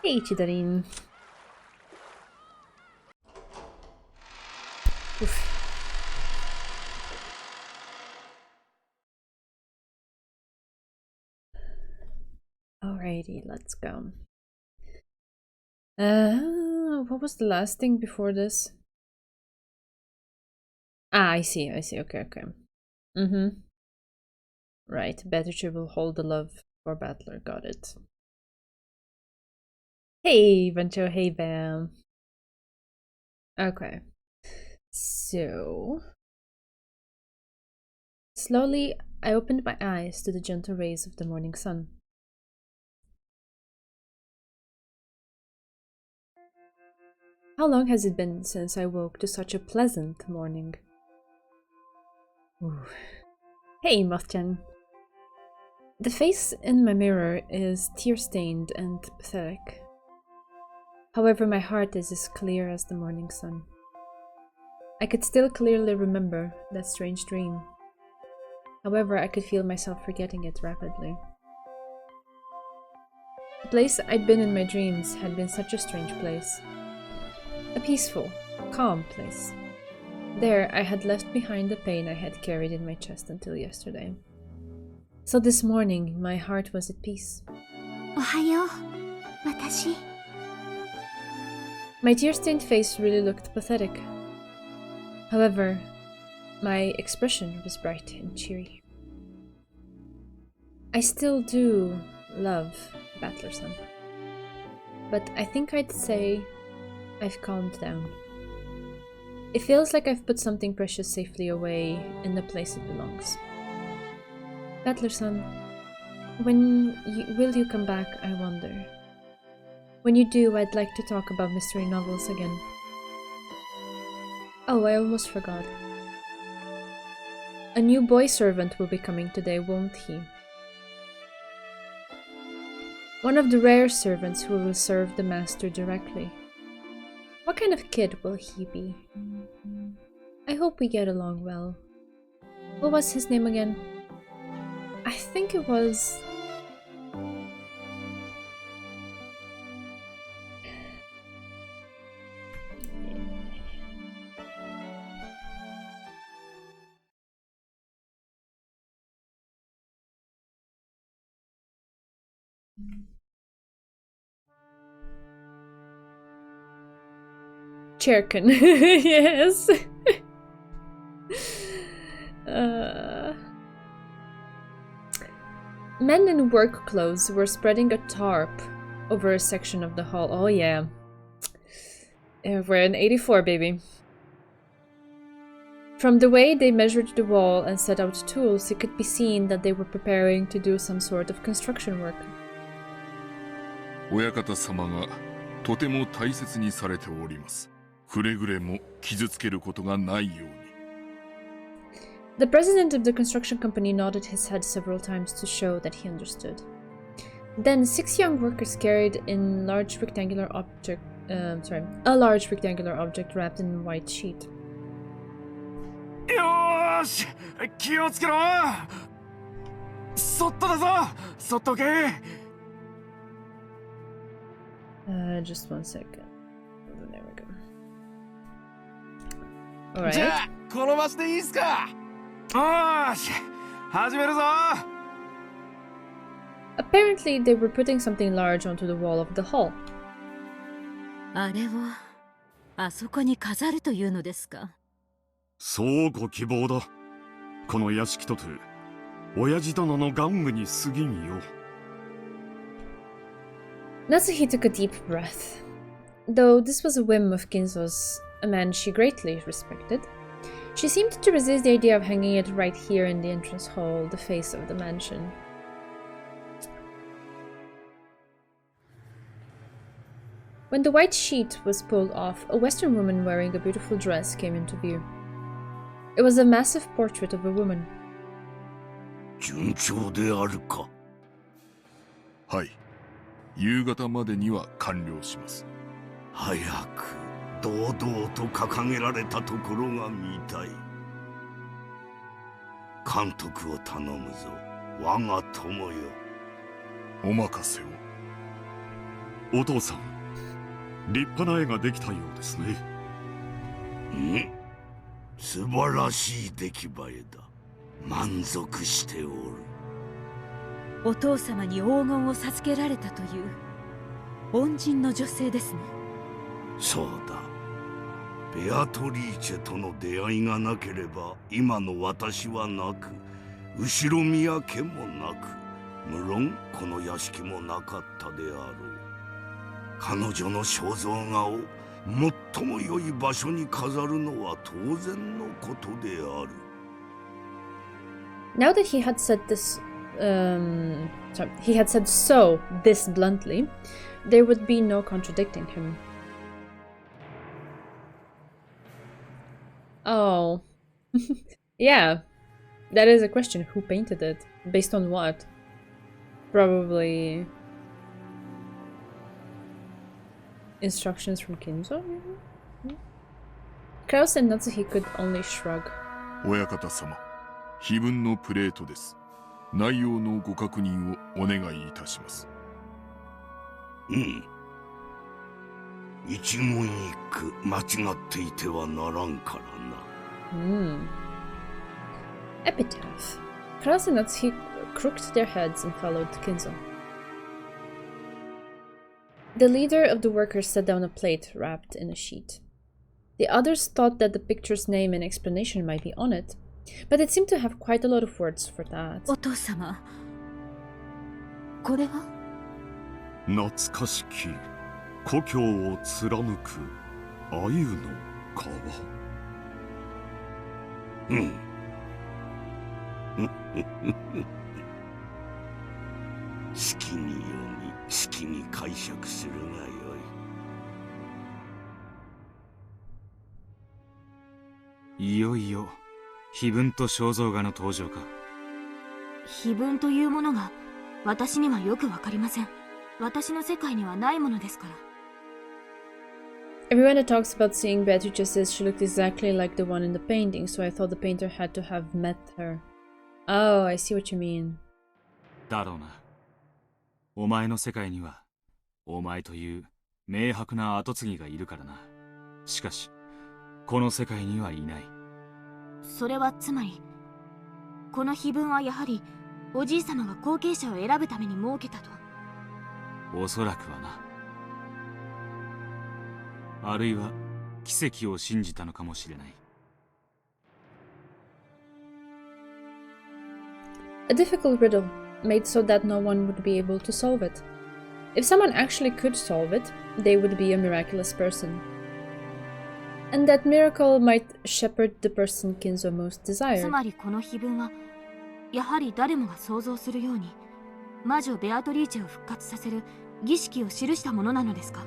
Hey, Chidarin. Oof. Alrighty, let's go. What was the last thing before this? Ah, I see. Okay. Right, Beatrice will hold the love for Battler. Got it. Hey, Vancho. Hey, Bam. Okay. So... Slowly, I opened my eyes to the gentle rays of the morning sun. How long has it been since I woke to such a pleasant morning? Ooh. Hey, Mothchan. The face in my mirror is tear-stained and pathetic. However, my heart is as clear as the morning sun. I could still clearly remember that strange dream. However, I could feel myself forgetting it rapidly. The place I'd been in my dreams had been such a strange place. A peaceful, calm place. There, I had left behind the pain I had carried in my chest until yesterday. So this morning, my heart was at peace. Ohayo, watashi. My tear-stained face really looked pathetic. However, my expression was bright and cheery. I still do love Battler-san, but I think I'd say I've calmed down. It feels like I've put something precious safely away in the place it belongs. Battler-san, will you come back, I wonder? When you do, I'd like to talk about mystery novels again. Oh, I almost forgot. A new boy servant will be coming today, won't he? One of the rare servants who will serve the master directly. What kind of kid will he be? I hope we get along well. What was his name again? I think it was... Cherkin. Yes. Men in work clothes were spreading a tarp over a section of the hall. Oh yeah. We're in 84, baby. From the way they measured the wall and set out tools, it could be seen that they were preparing to do some sort of construction work. 親方様がとても大切にされております。くれぐれも傷つけることがないように。The president of the construction company nodded his head several times to show that he understood. Then 6 young workers carried in a large rectangular object wrapped in a white sheet. よーし、気をつけろ。そっとだぞ、そっとけ。Just 1 second. There we go. Alright. じゃあ、転ばしていいっすか。よーし、始めるぞ。Apparently, they were putting something large onto the wall of the hall. あれをあそこに飾るというのですか。そうご希望だ。この屋敷とて親父殿の玩具に過ぎんよ。Natsuhi took a deep breath. Though this was a whim of Kinzo's, a man she greatly respected, she seemed to resist the idea of hanging it right here in the entrance hall, the face of the mansion. When the white sheet was pulled off, a Western woman wearing a beautiful dress came into view. It was a massive portrait of a woman. 順調であるか。はい。夕方までには完了します。早く堂々と掲げられたところが見たい。監督を頼むぞ、我が友よ。お任せを。お父さん、立派な絵ができたようですね。素晴らしい出来栄えだ。満足しておる。お父様に黄金を授けられたという恩人の女性ですね。そうだ。ベアトリーチェとの出会いがなければ今の私はなく、後ろ宮家もなく、無論この屋敷もなかったであろう。彼女の肖像画を最も良い場所に飾るのは当然のことである。Now that he had said this, he had said so this bluntly, there would be no contradicting him. Oh, yeah, that is a question. Who painted it? Based on what? Probably instructions from Kinzo, maybe? Kraus and Natsuhi could only shrug. 親方様、碑文のプレートです。内容のご確認をお願いいたします。一言一句間違っていてはならんからな。Epitaph. Kraus and Natsuhi crooked their heads and followed Kinzo. The leader of the workers set down a plate wrapped in a sheet. The others thought that the picture's name and explanation might be on it, but it seemed to have quite a lot of words for that. お父様、これは？懐かしき故郷を貫く鮎の川。好きに読み、好きに解釈するがよい。いよいよ碑文と肖像画の登場か。碑文というものが私にはよくわかりません。私の世界にはないものですから。Everyone that talks about seeing Beatrice says she looked exactly like the one in the painting, so I thought the painter had to have met her. Oh, I see what you mean. だろうな。お前の世界にはお前という明白な跡継ぎがいるからな。しかしこの世界にはいない。それはつまり、この碑文はやはりおじい様が後継者を選ぶために設けたと。おそらくはな。あるいは奇跡を信じたのかもしれない。A difficult riddle, made so that no one would be able to solve it. If someone actually could solve it, they would be a miraculous person. And that miracle might shepherd the person Kinzo most つ desired. まりこの碑文はやはり誰もが想像するように魔女ベアトリーチェを復活させる儀式を記したものなのですか？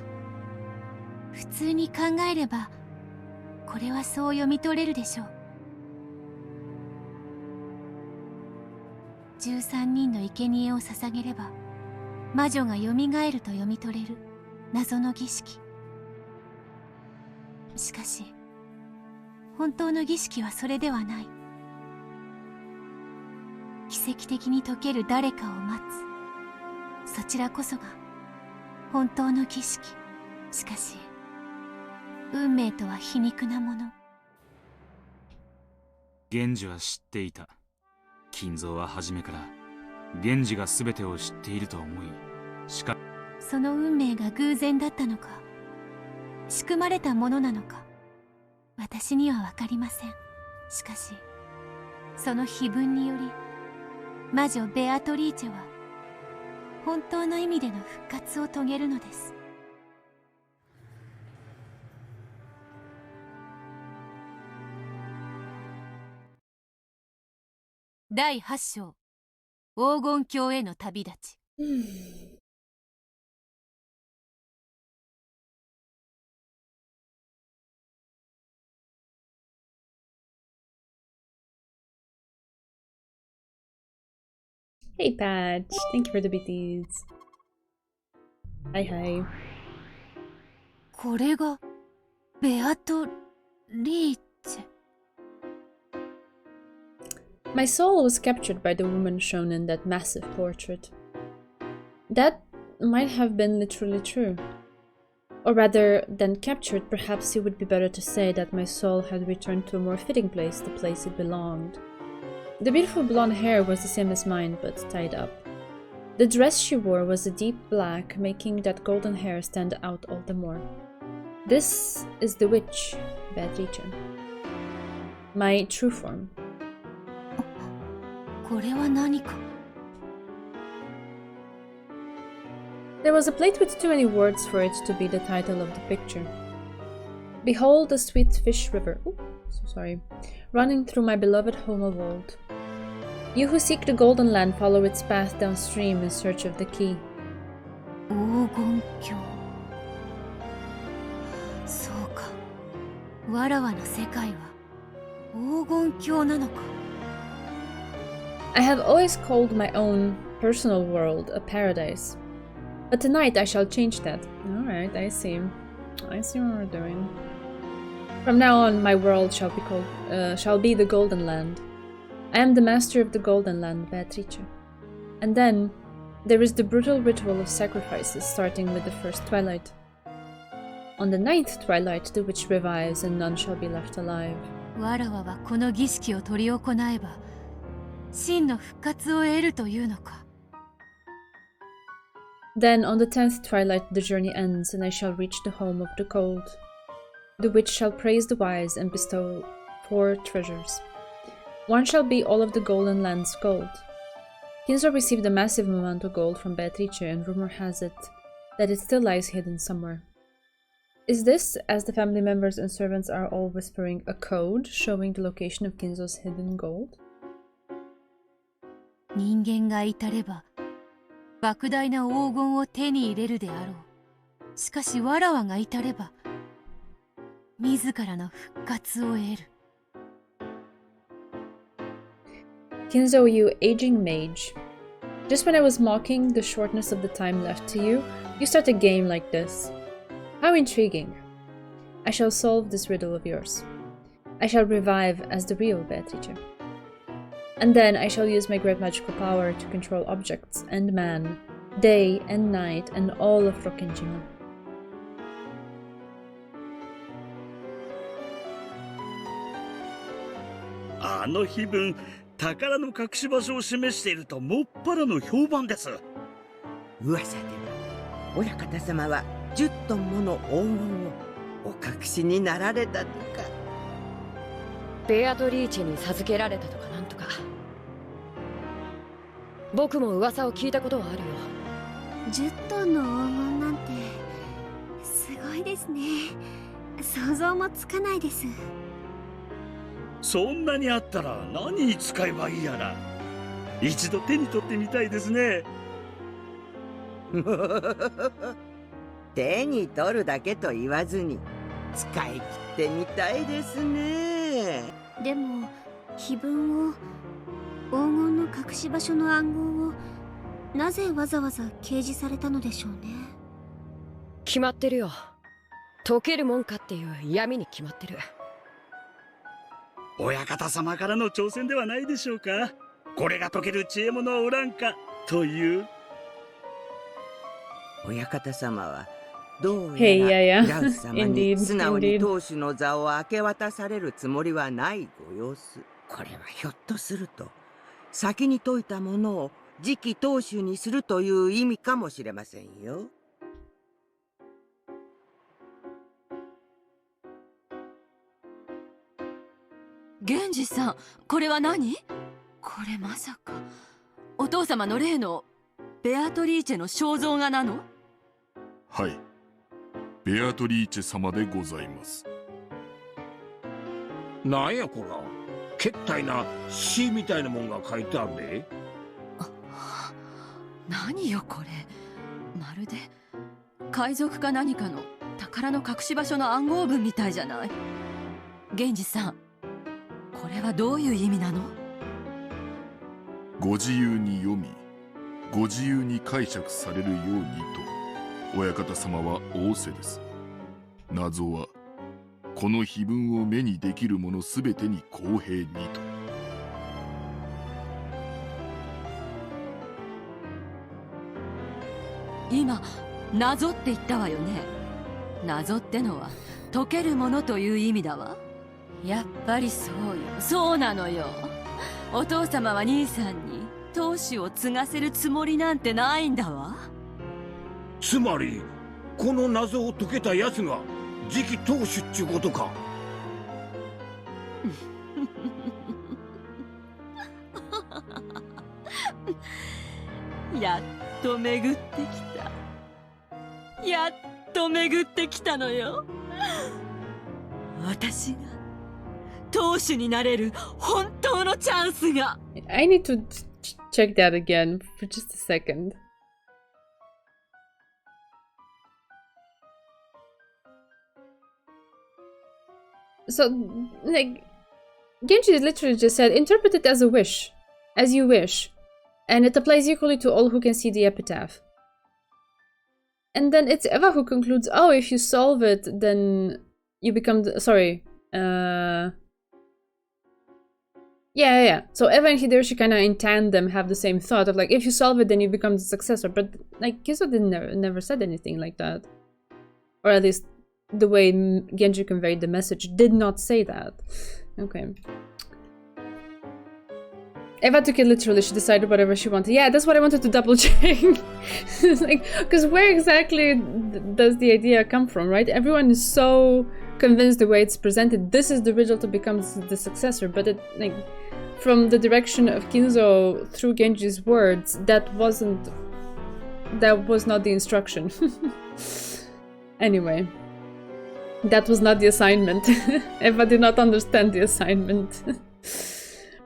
普通に考えればこれはそう読み取れるでしょう。13人の生贄を捧げれば魔女が蘇ると読み取れる謎の儀式。しかし本当の儀式はそれではない。奇跡的に解ける誰かを待つ、そちらこそが本当の儀式。しかし運命とは皮肉なもの。源氏は知っていた。金蔵は初めから源氏が全てを知っていると思い、その運命が偶然だったのか仕組まれたものなのか私には分かりません。しかしその碑文により魔女ベアトリーチェは本当の意味での復活を遂げるのです。第8章、黄金鏡への旅立ち。Hey Patch, thank you for the BTs. Hi hi. これがベアトリーチェ。My soul was captured by the woman shown in that massive portrait. That might have been literally true. Or rather than captured, perhaps it would be better to say that my soul had returned to a more fitting place, the place it belonged. The beautiful blonde hair was the same as mine, but tied up. The dress she wore was a deep black, making that golden hair stand out all the more. This is the witch, Beatrice. My true form. これは何か There was a plate with too many words for it to be the title of the picture. Behold the sweet fish river, running through my beloved home of old. You who seek the golden land follow its path downstream in search of the key. 黄金鏡そうかわらわの世界は黄金鏡なのか I have always called my own personal world a paradise. But tonight I shall change that. Alright, I see. I see what we're doing. From now on, my world shall be the Golden Land. I am the master of the Golden Land, Beatrice. And then, there is the brutal ritual of sacrifices, starting with the first twilight. On the 9th twilight, the witch revives and none shall be left alive. わらわはこの儀式を執り行えば真の復活を得るというのか Then on the 10th twilight the journey ends, and I shall reach the home of the cold. The witch shall praise the wise and bestow 4 treasures. One shall be all of the Golden Land's gold. Kinzo received a massive amount of gold from Beatrice, and rumor has it that it still lies hidden somewhere. Is this, as the family members and servants are all whispering, a code showing the location of Kinzo's hidden gold? 人間が至れば莫大な黄金を手に入れるであろう。しかしわらわが至れば自らの復活を得る。Kinzo, you aging mage. Just when I was mocking the shortness of the time left to you, you start a game like this. How intriguing. I shall solve this riddle of yours. I shall revive as the real Beatrice. And then I shall use my great magical power to control objects and man, day and night, and all of Rokkenjima. あの碑文、宝の隠し場所を示しているともっぱらの評判です。噂では親方様は10トンもの黄金をお隠しになられたとか。ベアトリーチェに授けられたとかなんとか。僕も噂を聞いたことはあるよ。10トンの黄金なんてすごいですね。想像もつかないです。そんなにあったら何に使えばいいやら。一度手に取ってみたいですね。手に取るだけと言わずに使い切ってみたいですね。でも碑文を黄金の隠し場所の暗号をなぜわざわざ掲示されたのでしょうね。決まってるよ。解けるもんかっていう闇に決まってる。親方様からの挑戦ではないでしょうか。これが解ける知恵者はおらんかという。親方様はどうやらフラウス様に素直に当主の座を明け渡されるつもりはないご様子。これはひょっとすると先に解いたものを次期当主にするという意味かもしれませんよ。源氏さん、これは何？これまさかお父様の例のベアトリーチェの肖像画なの？はい、ベアトリーチェ様でございます。なんやこら、けったいな詩みたいなもんが書いてあるで。何よこれ、まるで海賊か何かの宝の隠し場所の暗号文みたいじゃない。源氏さん、これはどういう意味なの？ご自由に読み、ご自由に解釈されるようにと親方様は仰せです。謎はこの碑文を目にできるものすべてに公平にと。今謎って言ったわよね。謎ってのは解けるものという意味だわ。やっぱりそうよ。そうなのよ。お父様は兄さんに当主を継がせるつもりなんてないんだわ。つまりこの謎を解けた奴が次期当主っちゅうことか。やっと巡ってきた。やっと巡ってきたのよ。私が当主になれる本当のチャンスが。I need to check that again for just a second. So, like, Genji literally just said, interpret it as a wish, as you wish. And it applies equally to all who can see the epitaph. And then it's Eva who concludes, oh, if you solve it, then you become the, sorry. Yeah. So Eva and Hideyoshi kind of in tandem have the same thought of like, if you solve it, then you become the successor. But like, Kizo never said anything like that. Or at least the way Genji conveyed the message did not say that. Okay. Eva took it literally. She decided whatever she wanted. Yeah, that's what I wanted to double check. It's like, because where exactly does the idea come from, right? Everyone is so convinced the way it's presented. This is the riddle to become the successor, but it, like, from the direction of Kinzo through Genji's words, that was not the instruction. Anyway, that was not the assignment. Eva did not understand the assignment.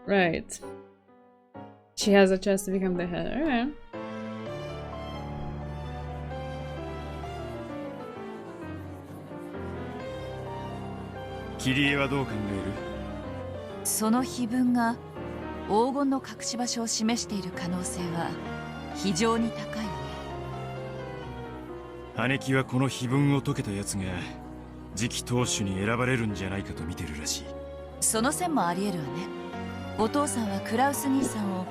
Right. She has a chance to become the head. Alright. Kirieはどう考える？その碑文が黄金の隠し場所を示している可能性は非常に高いわね。姉貴はこの碑文を解けたやつが次期当主に選ばれるんじゃないかと見てるらしい。その線もあり得るわね。お父さんはクラウス兄さんを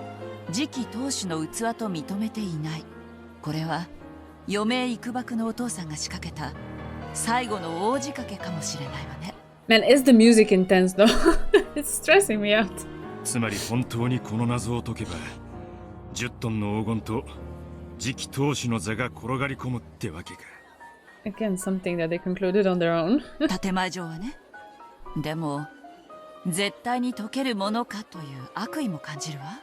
次期当主の器と認めていない。これは余命いくばくのお父さんが仕掛けた最後の大仕掛けかもしれないわね。Man, is the music intense though? It's stressing me out. つまり本当にこの謎を解けば10トンの黄金と次期当主の座が転がり込むってわけか。Again, something that they concluded on their own. 建前上はね。でも絶対に解けるものかという悪意も感じるわ。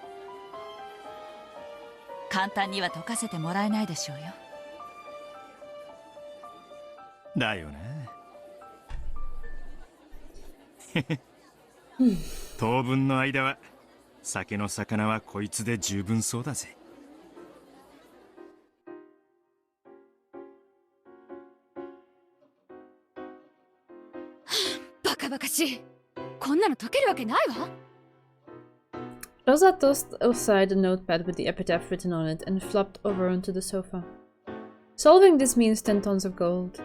簡単には解かせてもらえないでしょうよ。だよな。当分の間は酒の魚はこいつで十分そうだぜ。バカバカしい。こんなの解けるわけないわ。Rosa tossed aside a notepad with the epitaph written on it and flopped over onto the sofa. Solving this means 10 tons of gold.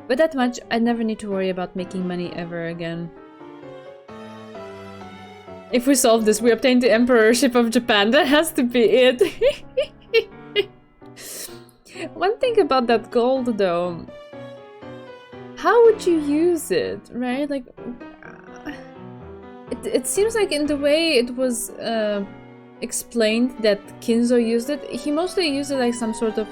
With that much, I'd never need to worry about making money ever again. If we solve this, we obtain the emperorship of Japan. That has to be it. One thing about that gold, though, how would you use it, right? Like, it seems like in the way it was explained that Kinzo used it, he mostly used it like some sort of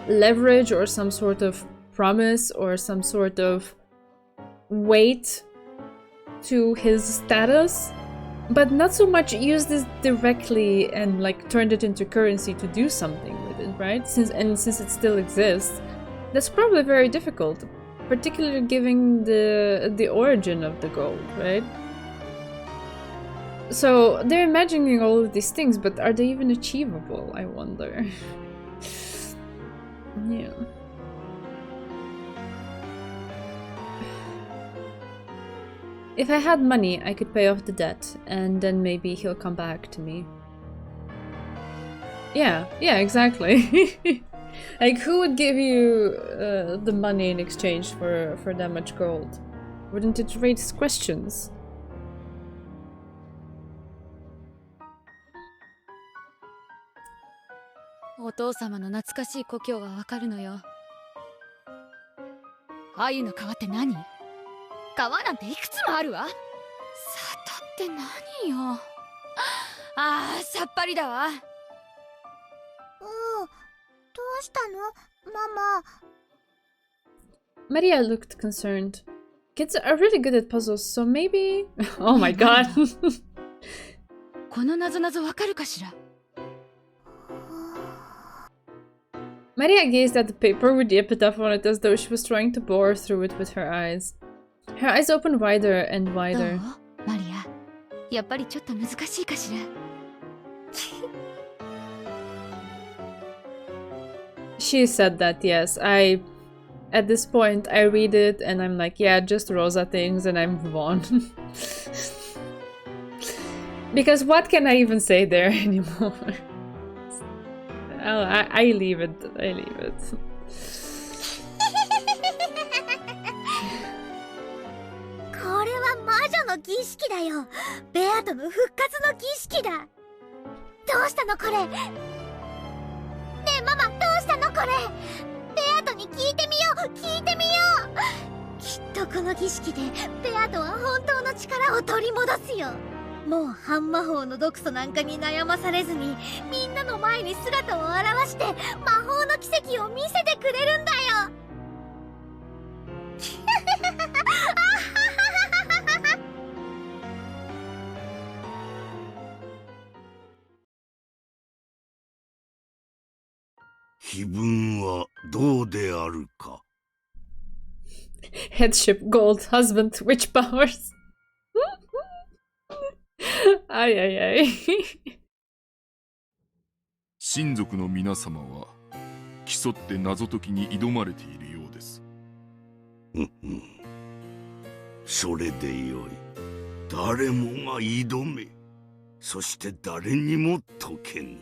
leverage or some sort of promise or some sort of weight to his status, but not so much used this directly and like turned it into currency to do something with it, right? Since it still exists, that's probably very difficult, particularly given the origin of the gold, right? So they're imagining all of these things, but are they even achievable, I wonder? Yeah. If I had money, I could pay off the debt, and then maybe he'll come back to me. Yeah, exactly. Like, who would give you the money in exchange for that much gold? Wouldn't it raise questions? お父様の懐かしい故郷はわかるのよ。鮎の川って何？川なんていくつもあるわ。里って何よ。ああ、さっぱりだわ。どうしたの、ママ。Maria looked concerned. Kids are really good at puzzles, so maybe... Oh my god. この謎々わかるかしら？ Maria gazed at the paper with the epitaph on it as though she was trying to bore through it with her eyes. Her eyes opened wider and wider. どう？マリア、やっぱりちょっと難しいかしら？ She said that, yes. At this point, I read it and I'm like, yeah, just Rosa things, and I move on. Because what can I even say there anymore? I leave it. I leave it. これは魔女の儀式だよ。ベアトの復活の儀式だ。どうしたのこれ。ねえママ、どうしたのこれ。ベアトに聞いてみよう、聞いてみよう。きっとこの儀式でベアトは本当の力を取り戻すよ。もう半魔法の毒素なんかに悩まされずに、みんなの前に姿を現して魔法の奇跡を見せてくれるんだよ。気分はどうであるか。 Headship, gold, husband, witch powers. Ay, ay, ay. 親族の皆様は競って謎解きに挑まれているようです。それでよい。誰もが挑め、そして誰にも解けぬ。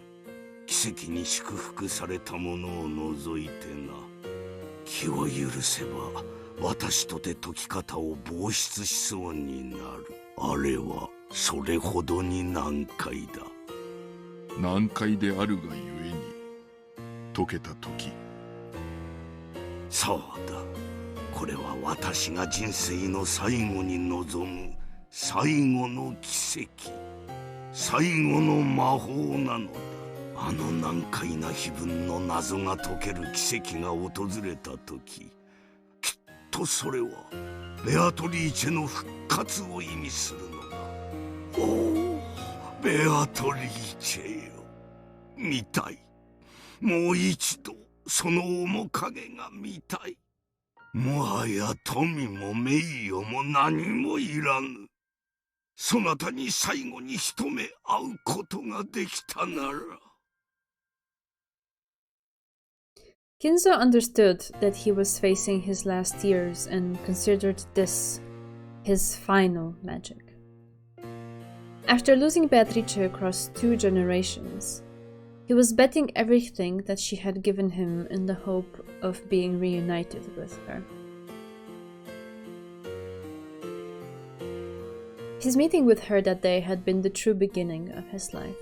奇跡に祝福されたものを除いてな。気を許せば私とて解き方を冒出しそうになる。あれはそれほどに難解だ。難解であるがゆえに解けた時。そうだ、これは私が人生の最後に望む最後の奇跡、最後の魔法なのだ。あの難解な碑文の謎が解ける奇跡が訪れた時、きっとそれはベアトリーチェの復活を意味するのだ。おお、ベアトリーチェよ、見たい。もう一度その面影が見たい。もはや富も名誉も何もいらぬ。そなたに最後に一目会うことができたなら。Kinzo understood that he was facing his last years and considered this his final magic. After losing Beatrice across 2 generations, he was betting everything that she had given him in the hope of being reunited with her. His meeting with her that day had been the true beginning of his life.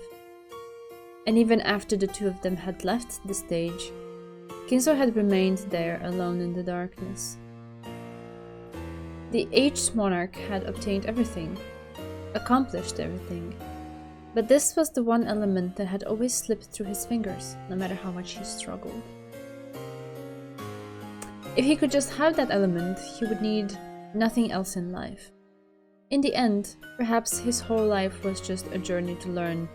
And even after the two of them had left the stage, Kinzo had remained there alone in the darkness. The aged monarch had obtained everything, accomplished everything, but this was the one element that had always slipped through his fingers, no matter how much he struggled. If he could just have that element, he would need nothing else in life. In the end, perhaps his whole life was just a journey to learn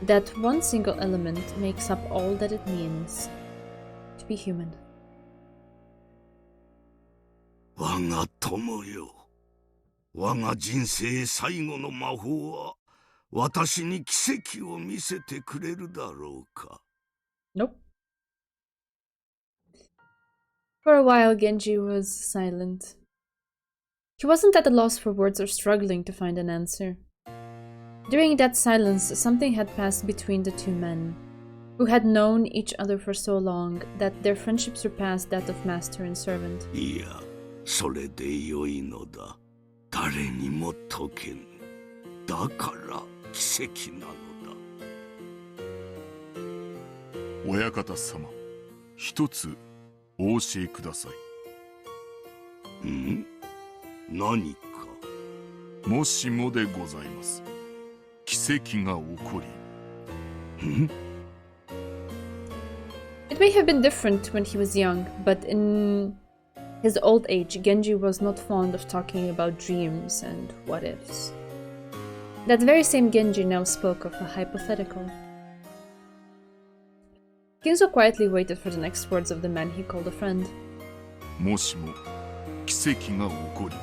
that one single element makes up all that it means to be human. 我が友よ、我が人生最後の魔法は私に奇跡を見せてくれるだろうか。 Nope. For a while, Genji was silent. He wasn't at a loss for words or struggling to find an answer. During that silence, something had passed between the two men, who had known each other for so long that their friendship surpassed that of master and servant. いや、それでよいのだ。誰にも解けぬ。だから奇跡なのだ。親方様、一つお教えください。ん？何か？もしもでございます。奇跡が起こり。ん？ It may have been different when he was young, but in his old age, Genji was not fond of talking about dreams and what ifs. That very same Genji now spoke of a hypothetical. Kinzo quietly waited for the next words of the man he called a friend. もしも奇跡が起こり、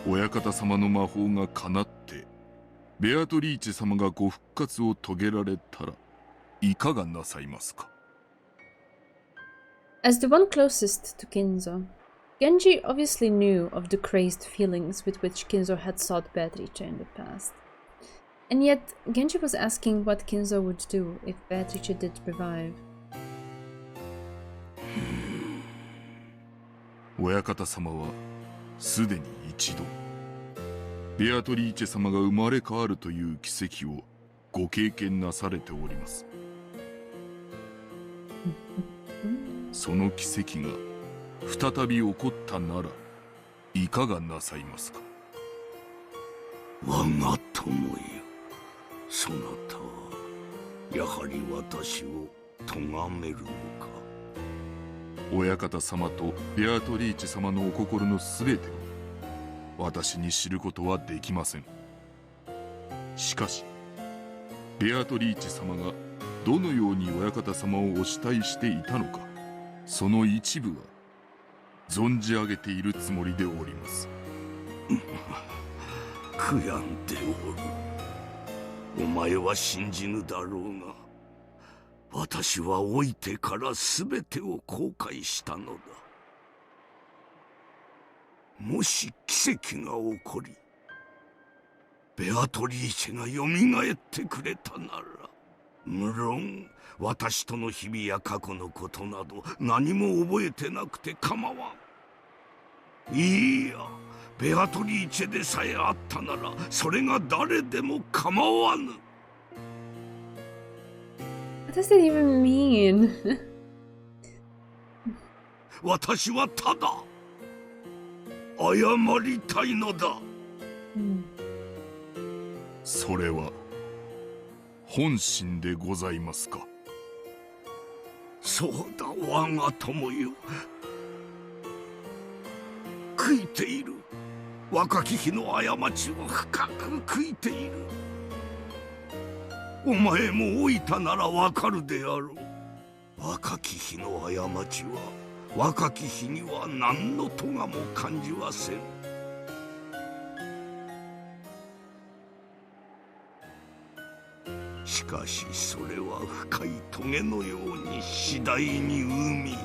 親方様の魔法が叶って、ベアトリーチェ様がご復活を遂げられたら、いかがなさいますか？ As the one closest to Kinzo, Genji obviously knew of the crazed feelings with which Kinzo had sought Beatrice in the past. And yet, Genji was asking what Kinzo would do if Beatrice did revive. 親方様はすでに一度ベアトリーチェ様が生まれ変わるという奇跡をご経験なされております。その奇跡が再び起こったならいかがなさいますか？我が友よ、そなたはやはり私を咎めるのか？親方様とベアトリーチェ様のお心のすべてを私に知ることはできません。しかしベアトリーチェ様がどのように親方様をお慕いしていたのか、その一部は存じ上げているつもりでおります。悔やんでおる。お前は信じぬだろうが、私は老いてから全てを後悔したのだ。もし奇跡が起こり、ベアトリーチェがよみがえってくれたなら、無論私との日々や過去のことなど何も覚えてなくて構わん。いいや、ベアトリーチェでさえあったならそれが誰でも構わぬ。What does that even mean? 私はただ謝りたいのだ。それは本心でございますか？そうだ、我が友よ。悔いている。若き日の過ちを深く悔いている。お前も老いたならわかるであろう。若き日の過ちは若き日には何の咎も感じはせん。しかしそれは深い棘のように次第に生み、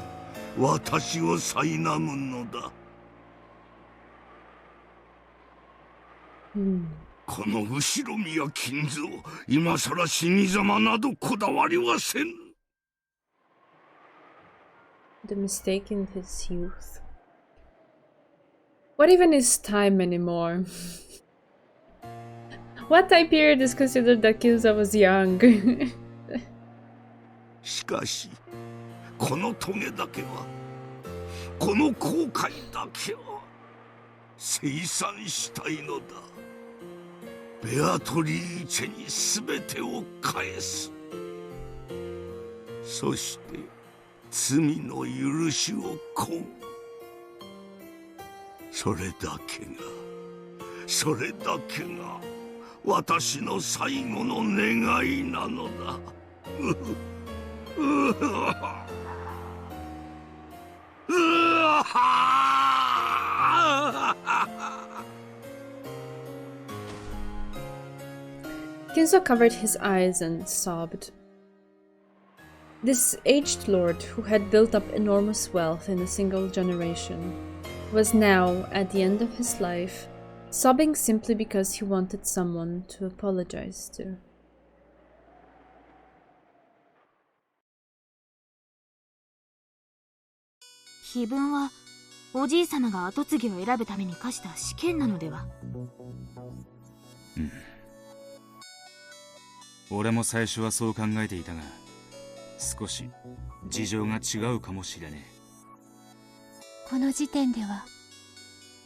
私を苛むのだ。この後ろ宮金蔵、今さら死に様などこだわりはせん。The mistake in his youth. What even is time anymore? What time period is considered that Kinzo was young? しかし、この棘だけは、この後悔だけは、清算したいのだ。ベアトリーチェに全てを返す。そして罪の許しを請う。それだけが私の最後の願いなのだ。Kinzo covered his eyes and sobbed. This aged lord, who had built up enormous wealth in a single generation, was now, at the end of his life, sobbing simply because he wanted someone to apologize to. 碑文はおじい様が跡継ぎを選ぶために課した試験なのでは？俺も最初はそう考えていたが、少し事情が違うかもしれねこの時点では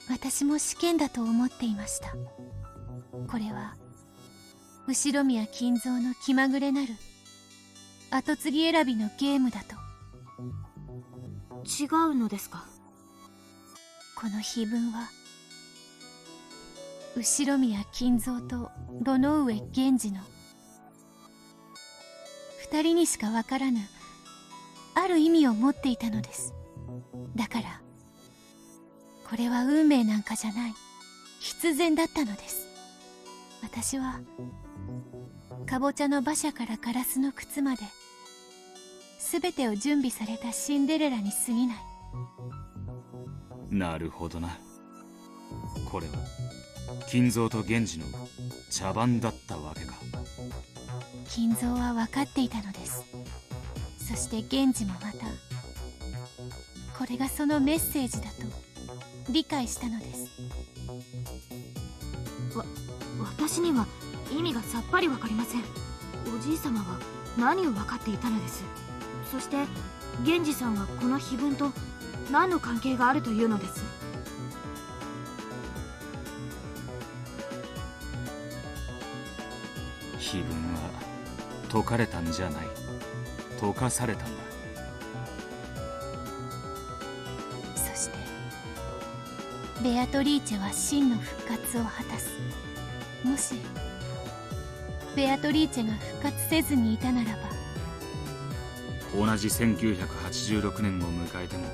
私も試験だと思っていました。これは後宮金蔵の気まぐれなる跡継ぎ選びのゲームだと。違うのですか？この碑文は後宮金蔵と炉上源氏の二人にしかわからぬある意味を持っていたのです。だからこれは運命なんかじゃない、必然だったのです。私はかぼちゃの馬車からガラスの靴まで全てを準備されたシンデレラに過ぎない。なるほどな。これは金蔵と源氏の茶番だったわけか。金蔵は分かっていたのです。そして源氏もまたこれがそのメッセージだと理解したのです。私には意味がさっぱりわかりません。おじい様は何を分かっていたのです。そして源氏さんはこの碑文と何の関係があるというのです。碑文は解かれたんじゃない、解かされたんだ。そしてベアトリーチェは真の復活を果たす。もしベアトリーチェが復活せずにいたならば、同じ1986年を迎えても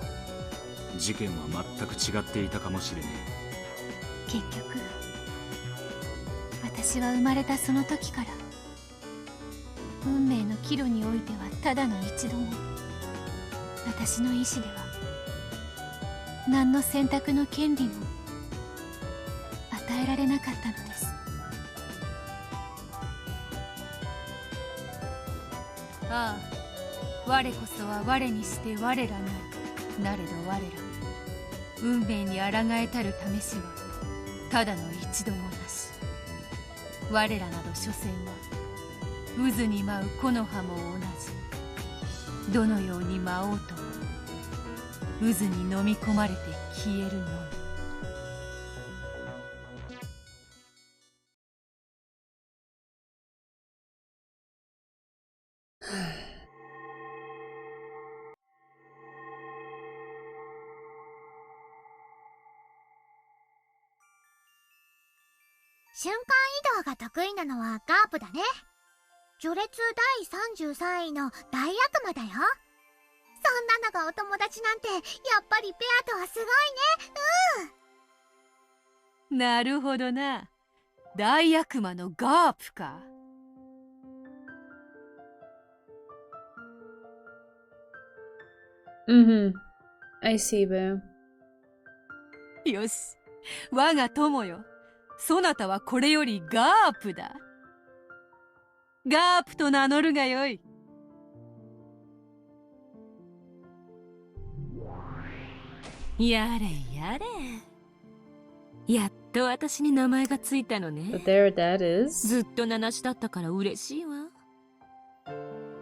事件は全く違っていたかもしれねえ。結局私は生まれたその時から運命の岐路においてはただの一度も私の意志では何の選択の権利も与えられなかったのです。ああ、我こそは我にして我らなり。なれど我ら運命に抗えたる試しはただの一度もなし。我らなど所詮は渦に舞う木の葉も同じ。どのように舞おうとも渦に飲み込まれて消えるのみ。瞬間移動が得意なのはガープだね。序列第33位の大悪魔だよ。そんなのがお友達なんて、やっぱりベアとはすごいね。なるほどな。大悪魔のガープか。I see, Boo. よし、我が友よ。そなたはこれよりガープだ。ガープと名乗るがよい。やれやれ。やっと私に名前がついたのね。But there that is. ずっと名なしだったから嬉しいわ。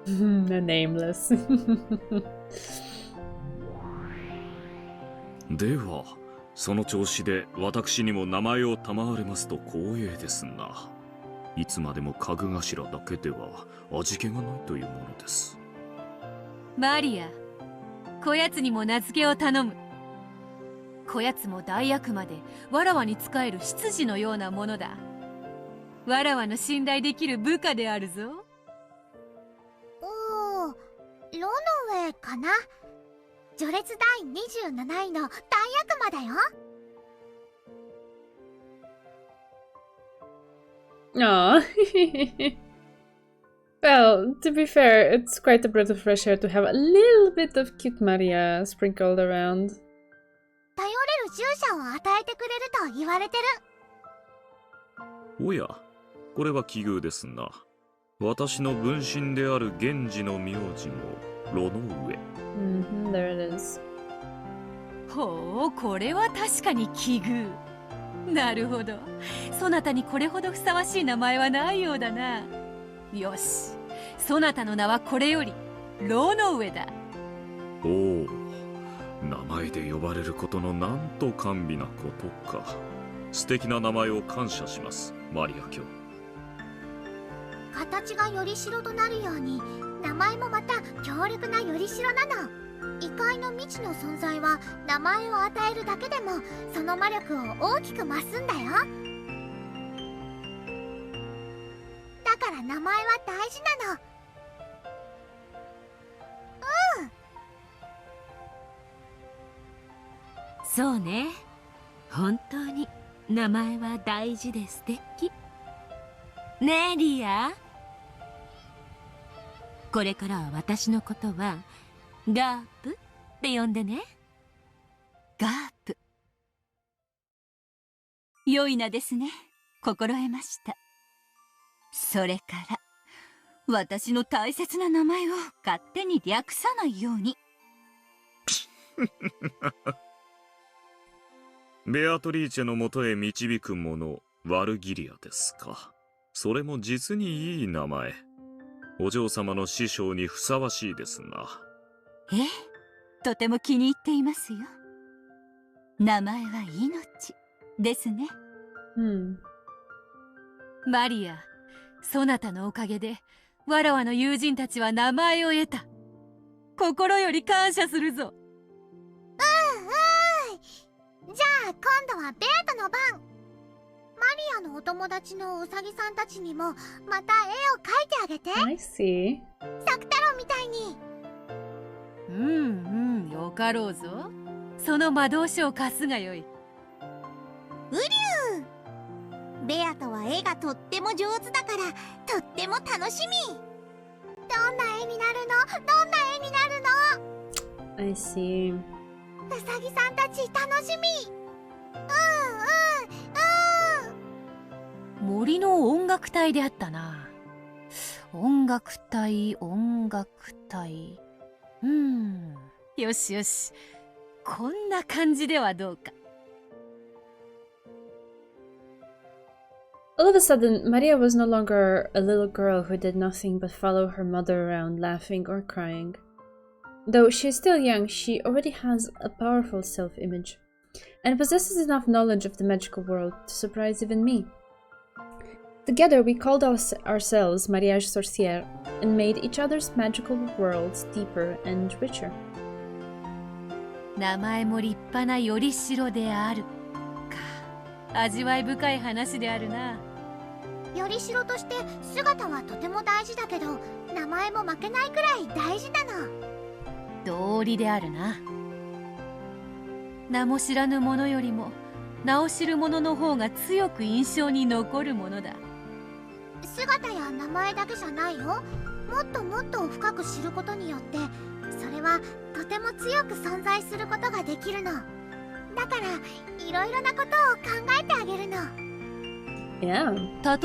Nameless. ではその調子で私にも名前を賜れますと光栄ですな。いつまでも家具頭だけでは味気がないというものです。マリア、こやつにも名付けを頼む。こやつも大悪魔でわらわに仕える執事のようなものだ。わらわの信頼できる部下であるぞ。おー、ロノウェイかな。序列第27位の大悪魔だよ。Aww. Well, to be fair, it's quite a breath of fresh air to have a little bit of cute Maria sprinkled around. 頼れる従者を与えてくれると言われてる。おや、これは奇遇ですな。私の分身である源氏の名字も炉の上。There it is. ほう、これは確かに奇遇。なるほど。そなたにこれほどふさわしい名前はないようだな。よし、そなたの名はこれより牢の上だ。おお、名前で呼ばれることのなんと甘美なことか。素敵な名前を感謝します、マリア卿。形がよりしろとなるように、名前もまた強力なよりしろなの。異界の未知の存在は名前を与えるだけでもその魔力を大きく増すんだよ。だから名前は大事なの。そうね、本当に名前は大事で素敵ねえリア。これからは私のことはガープって呼んでね。ガープ。良い名ですね。心得ました。それから私の大切な名前を勝手に略さないように。ベアトリーチェのもとへ導く者、ワルギリアですか。それも実にいい名前。お嬢様の師匠にふさわしいですな。ええ、とても気に入っていますよ。名前は命ですね。マリア、そなたのおかげでわらわの友人たちは名前を得た。心より感謝するぞ。じゃあ今度はベアトの番。マリアのお友達のウサギさんたちにもまた絵を描いてあげて。I see. サク太郎みたいに。よかろうぞ。その魔導書を貸すがよい。うりゅう。ベアトは絵がとっても上手だからとっても楽しみ。どんな絵になるの？どんな絵になるの？ I see. ウサギさんたち楽しみ。森の音楽隊であったな。音楽隊。よしよし。こんな感じではどうか。All of a sudden, Maria was no longer a little girl who did nothing but follow her mother around laughing or crying. Though she is still young, she already has a powerful self-image, and possesses enough knowledge of the magical world to surprise even me. Together we called ourselves Mariage Sorcière and made each other's magical worlds deeper and richer. 名前も立派なよりしろであるか。味わい深い話であるな。よりしろとして姿はとても大事だけど、名前も負けないくらい大事なの。道理であるな。名も知らぬ者よりも名を知る者の方が強く印象に残るものだ。姿や名前だけじゃないよ。もっともっと深く知ることによってそれはとても強く存在することができるの。だからいろいろなことを考えてあげるの。例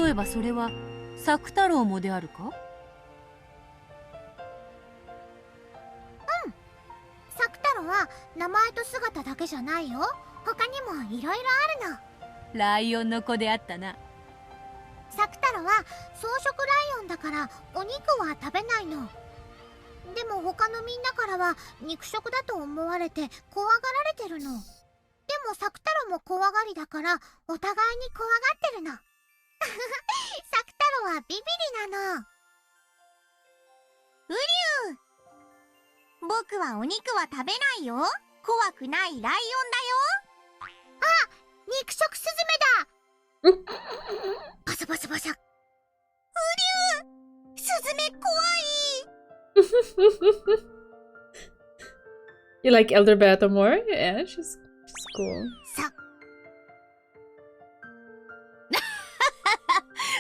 えばそれはサク太郎もであるか？サク太郎は名前と姿だけじゃないよ。他にもいろいろあるの。ライオンの子であったな。サク太郎は草食ライオンだからお肉は食べないの。でも他のみんなからは肉食だと思われて怖がられてるの。でもサク太郎も怖がりだからお互いに怖がってるの。サク太郎はビビリなの。うりゅう、僕はお肉は食べないよ。怖くないライオンだよ。あ、肉食スズメだ。バサバサバサ。うりゅう、スズメ怖い。You like Elder Beata more? Yeah, she's cool.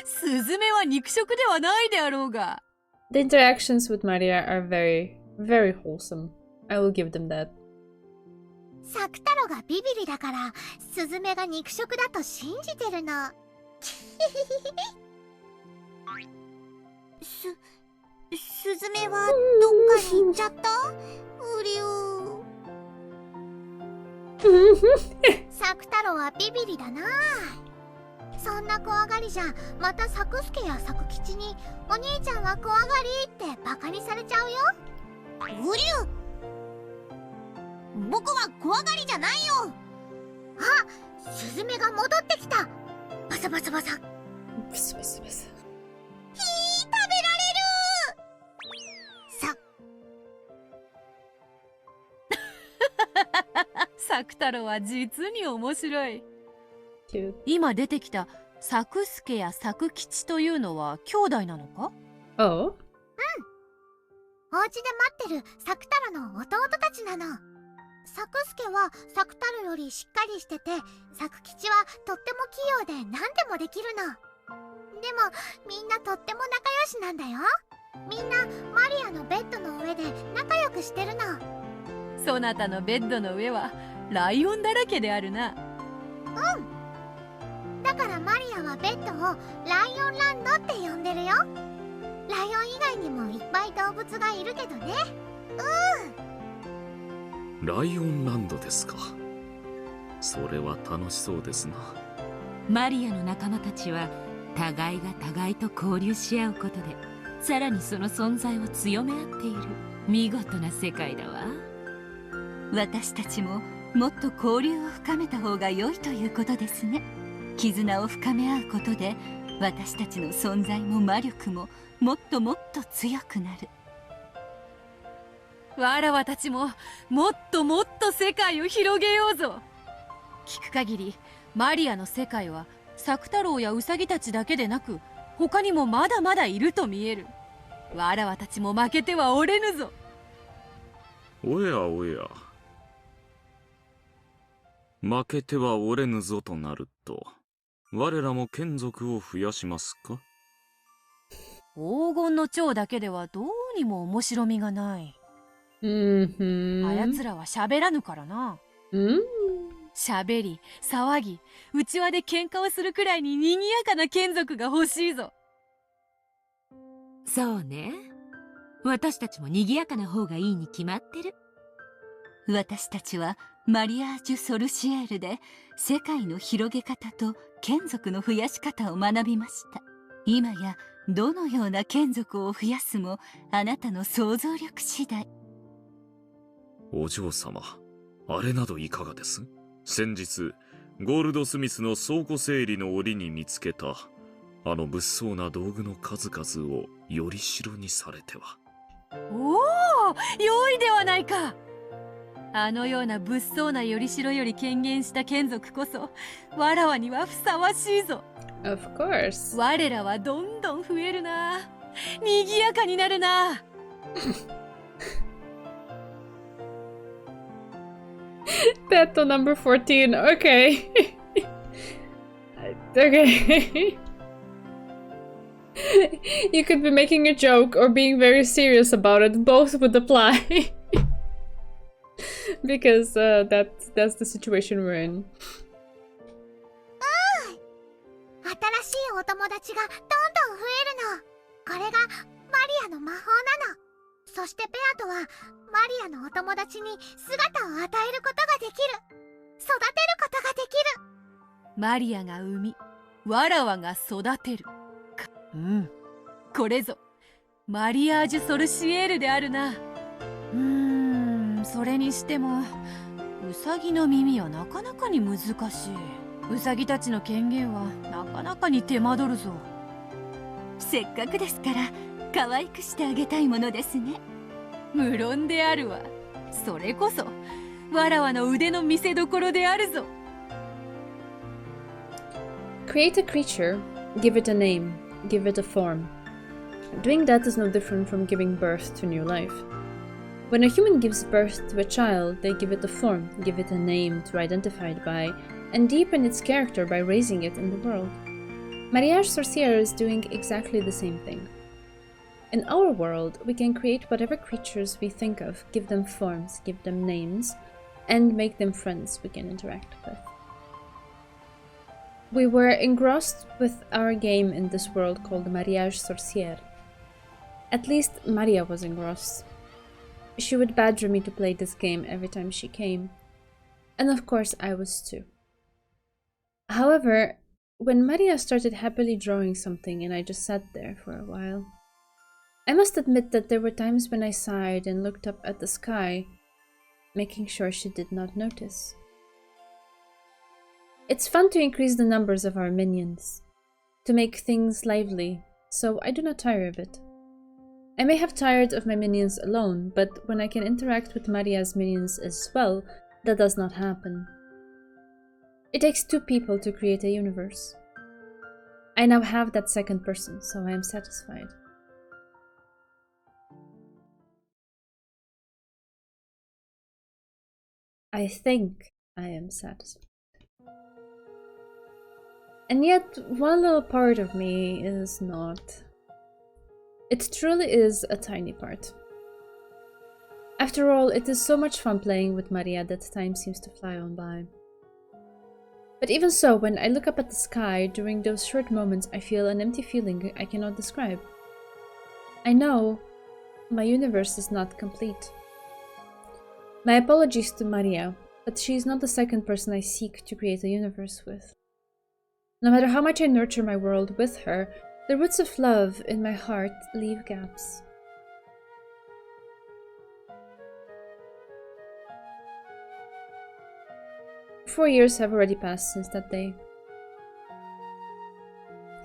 スズメは肉食ではないであろうが。The interactions with Maria are very, very wholesome. I will give them that. サク太郎がビビリだからスズメが肉食だと信じてるの。スズメはどっかに行っちゃった？うりゅう。サク太郎はビビリだな。そんな怖がりじゃまたサクスケやサク吉にお兄ちゃんは怖がりってバカにされちゃうよ。ウリュウ、僕は怖がりじゃないよ。あ、スズメが戻ってきた。バサバサバサ。ブスブスブス。食べられる。さ。作太郎は実に面白い。今出てきた作助や作吉というのは兄弟なのか？おう。うん。お家で待ってる作太郎の弟たちなの。作助は作太郎よりしっかりしてて、作吉はとっても器用で何でもできるの。でもみんなとっても仲良しなんだよ。みんなマリアのベッドの上で仲良くしてるの。そなたのベッドの上はライオンだらけであるな。うん。だからマリアはベッドをライオンランドって呼んでるよ。ライオン以外にもいっぱい動物がいるけどね。ライオンランドですか。それは楽しそうですな。マリアの仲間たちは互いが互いと交流し合うことで、さらにその存在を強め合っている見事な世界だわ。私たちももっと交流を深めた方が良いということですね。絆を深め合うことで、私たちの存在も魔力ももっともっと強くなる。わらわたちももっともっと世界を広げようぞ。聞く限りマリアの世界は作太郎やウサギたちだけでなく、他にもまだまだいると見える。わらわたちも負けてはおれぬぞ。おやおや、負けてはおれぬぞとなると、我らも眷属を増やしますか？黄金の蝶だけではどうにも面白みがない。あやつらは喋らぬからな。喋り、騒ぎ、内輪で喧嘩をするくらいに賑やかな眷属が欲しいぞ。そうね。私たちも賑やかな方がいいに決まってる。私たちはマリアージュ・ソルシエールで世界の広げ方と眷属の増やし方を学びました。今やどのような眷属を増やすもあなたの想像力次第。お嬢様、あれなどいかがです？先日ゴールドスミスの倉庫整理の折に見つけたあの物騒な道具の数々をより代にされては。おお、良いではないか。あのような物騒なよりしろより権限した眷属こそわらわにはふさわしいぞ。Of course。我らはどんどん増えるな。にぎやかになるな。Pet number 14. Okay. Okay. You could be making a joke or being very serious about it. Both would apply. Because that's the situation we're in. 新しいお友達がどんどん増えるの。これがマリアの魔法なの。そしてベアとはマリアのお友達に姿を与えることができる。育てることができる。マリアが産み、わらわが育てる。これぞマリアージュ・ソルシエールであるな。それにしてもウサギの耳はなかなかに難しい。ウサギたちの権限はなかなかに手間取るぞ。せっかくですから可愛くしてあげたいものですね。無論であるわ。それこそわらわの腕の見せ所であるぞ。Create a creature, give it a name, give it a form. Doing that is no different from giving birth to new life. When a human gives birth to a child, they give it a form, give it a name to identify it by, and deepen its character by raising it in the world. Mariage Sorcière is doing exactly the same thing. In our world, we can create whatever creatures we think of, give them forms, give them names, and make them friends we can interact with. We were engrossed with our game in this world called Mariage Sorcière. At least Maria was engrossed. She would badger me to play this game every time she came. And of course I was too. However, when Maria started happily drawing something and I just sat there for a while, I must admit that there were times when I sighed and looked up at the sky, making sure she did not notice. It's fun to increase the numbers of our minions, to make things lively, so I do not tire of it. I may have tired of my minions alone, but when I can interact with Maria's minions as well, that does not happen. It takes two people to create a universe. I now have that second person, so I am satisfied. I think I am satisfied. And yet, one little part of me is not. It truly is a tiny part. After all, it is so much fun playing with Maria that time seems to fly on by. But even so, when I look up at the sky, during those short moments I feel an empty feeling I cannot describe. I know my universe is not complete. My apologies to Maria, but she is not the second person I seek to create a universe with. No matter how much I nurture my world with her, the roots of love in my heart leave gaps. Four years have already passed since that day.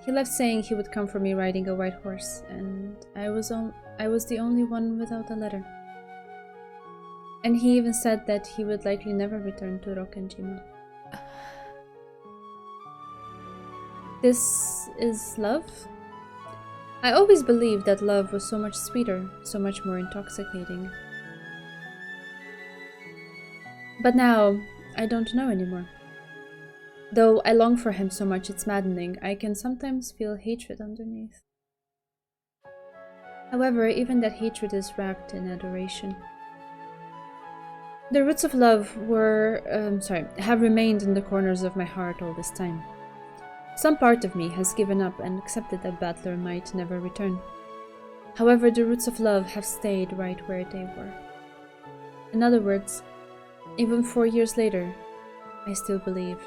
He left saying he would come for me riding a white horse, and I was the only one without a letter. And he even said that he would likely never return to Rokkenjima. This is love? I always believed that love was so much sweeter, so much more intoxicating. But now, I don't know anymore. Though I long for him so much it's maddening, I can sometimes feel hatred underneath. However, even that hatred is wrapped in adoration. The roots of love have remained in the corners of my heart all this time. Some part of me has given up and accepted that Battler might never return. However, the roots of love have stayed right where they were. In other words, even 4 years later, I still believe.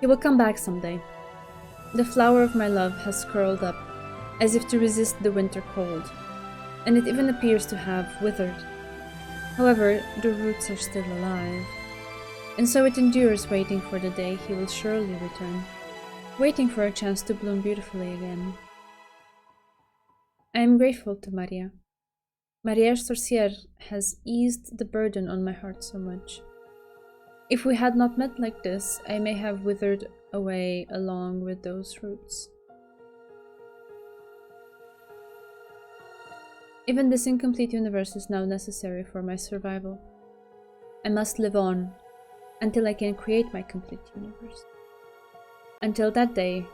He will come back someday. The flower of my love has curled up, as if to resist the winter cold, and it even appears to have withered. However, the roots are still alive, and so it endures, waiting for the day he will surely return, waiting for a chance to bloom beautifully again. I am grateful to Maria. Maria Sorcier has eased the burden on my heart so much. If we had not met like this, I may have withered away along with those roots. Even this incomplete universe is now necessary for my survival. I must live on until I can create my complete universe. Until that day,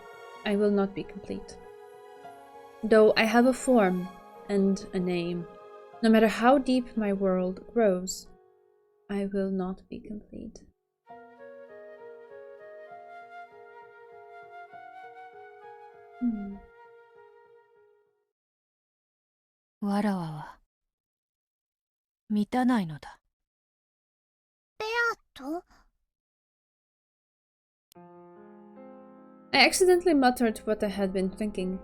I will not be complete. Though I have a form and a name, no matter how deep my world grows, I will not be complete. Hmm. わらわは満たないのだ。ベアと I accidentally muttered what I had been thinking.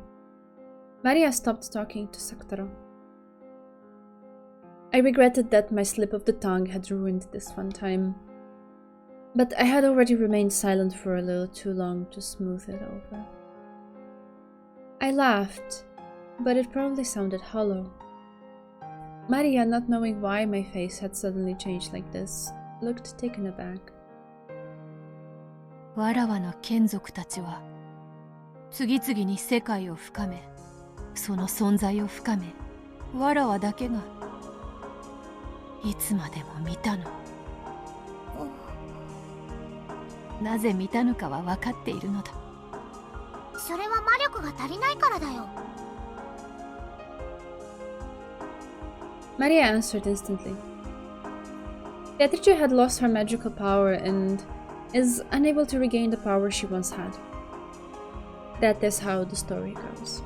Maria stopped talking to Sakutaro. I regretted that my slip of the tongue had ruined this fun time, but I had already remained silent for a little too long to smooth it over. I laughed, but it probably sounded hollow. Maria, not knowing why my face had suddenly changed like this, looked taken aback. わらわの眷属たちは次々に世界を深め、その存在を深め、わらわだけがいつまでも満たぬ。なぜ満たぬかは分かっているのだ。それは魔力が足りないからだよ。Maria answered instantly. Beatrice had lost her magical power and is unable to regain the power she once had. That is how the story goes.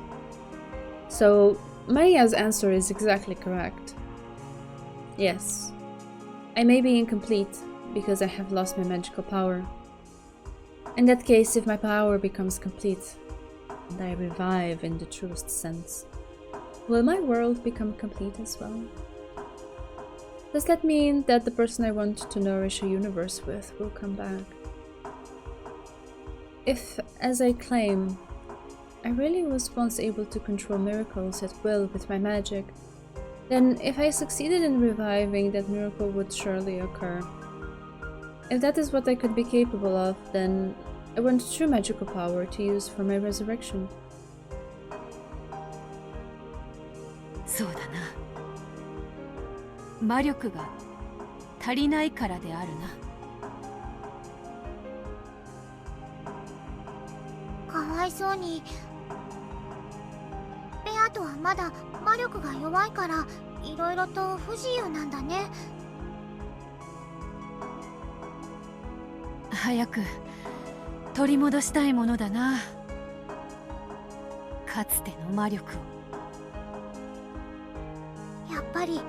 So, Maria's answer is exactly correct. Yes, I may be incomplete because I have lost my magical power. In that case, if my power becomes complete, and I revive in the truest sense, will my world become complete as well? Does that mean that the person I want to nourish a universe with will come back? If, as I claim, I really was once able to control miracles at will with my magic, then if I succeeded in reviving, that miracle would surely occur. If that is what I could be capable of, then I want true magical power to use for my resurrection. そうだな。魔力が足りないからであるな。かわいそうに。ベアとはまだ魔力が弱いからいろいろと不自由なんだね。早く取り戻したいものだな。かつての魔力を。やっぱり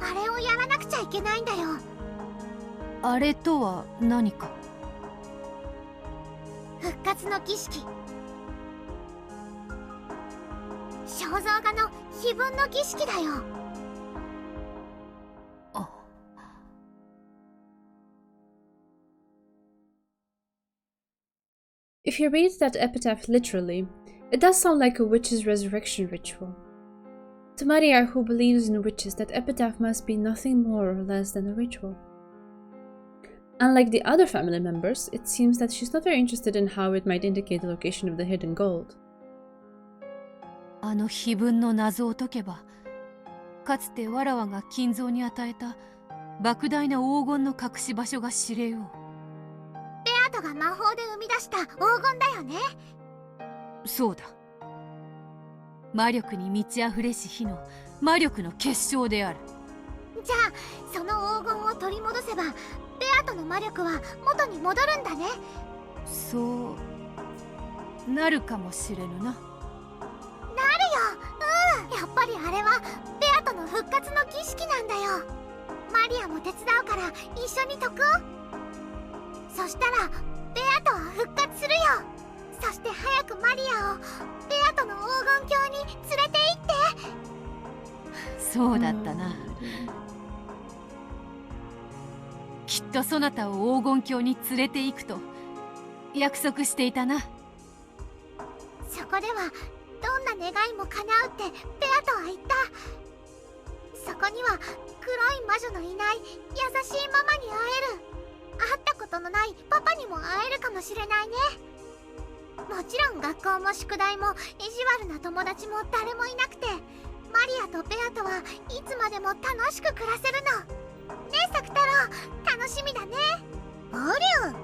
あれをやらなくちゃいけないんだよ。あれとは何か？復活の儀式。肖像画の碑文の儀式だよ。If you read that epitaph literally, it does sound like a witch's resurrection ritual. To Maria, who believes in witches, that epitaph must be nothing more or less than a ritual. Unlike the other family members, it seems that she's not very interested in how it might indicate the location of the hidden gold. あの碑文の謎を解けば、かつてわらわが金蔵に与えた莫大な黄金の隠し場所が知れよう。ベアトが魔法で生み出した黄金だよね。そうだ。魔力に満ち溢れし日の魔力の結晶である。じゃあその黄金を取り戻せばベアトの魔力は元に戻るんだね。そうなるかもしれぬな。なるよ。やっぱりあれはベアトの復活の儀式なんだよ。マリアも手伝うから一緒に解こう。そしたらベアトは復活するよ。そして早くマリアをベアトの黄金鏡に連れて行って。そうだったな。きっとそなたを黄金鏡に連れて行くと約束していたな。そこではどんな願いも叶うってベアトは言った。そこには黒い魔女のいない優しいママに会える。会ったことのないパパにも会えるかもしれないね。もちろん学校も宿題も意地悪な友達も誰もいなくて、マリアとベアとはいつまでも楽しく暮らせるの。ねえサク太郎、楽しみだね。おりゅう。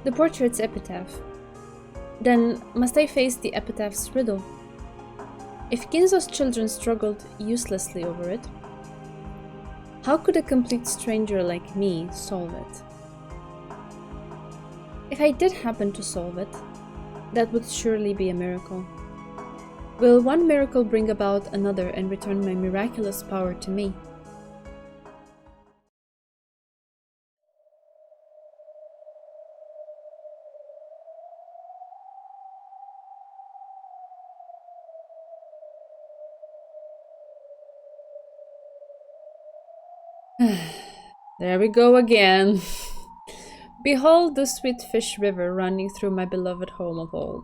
The portrait's epitaph. Then must I face the epitaph's riddle? If Ginzo's children struggled uselessly over it, how could a complete stranger like me solve it? If I did happen to solve it, that would surely be a miracle. Will one miracle bring about another and return my miraculous power to me? There we go again. Behold the sweet fish river running through my beloved home of old.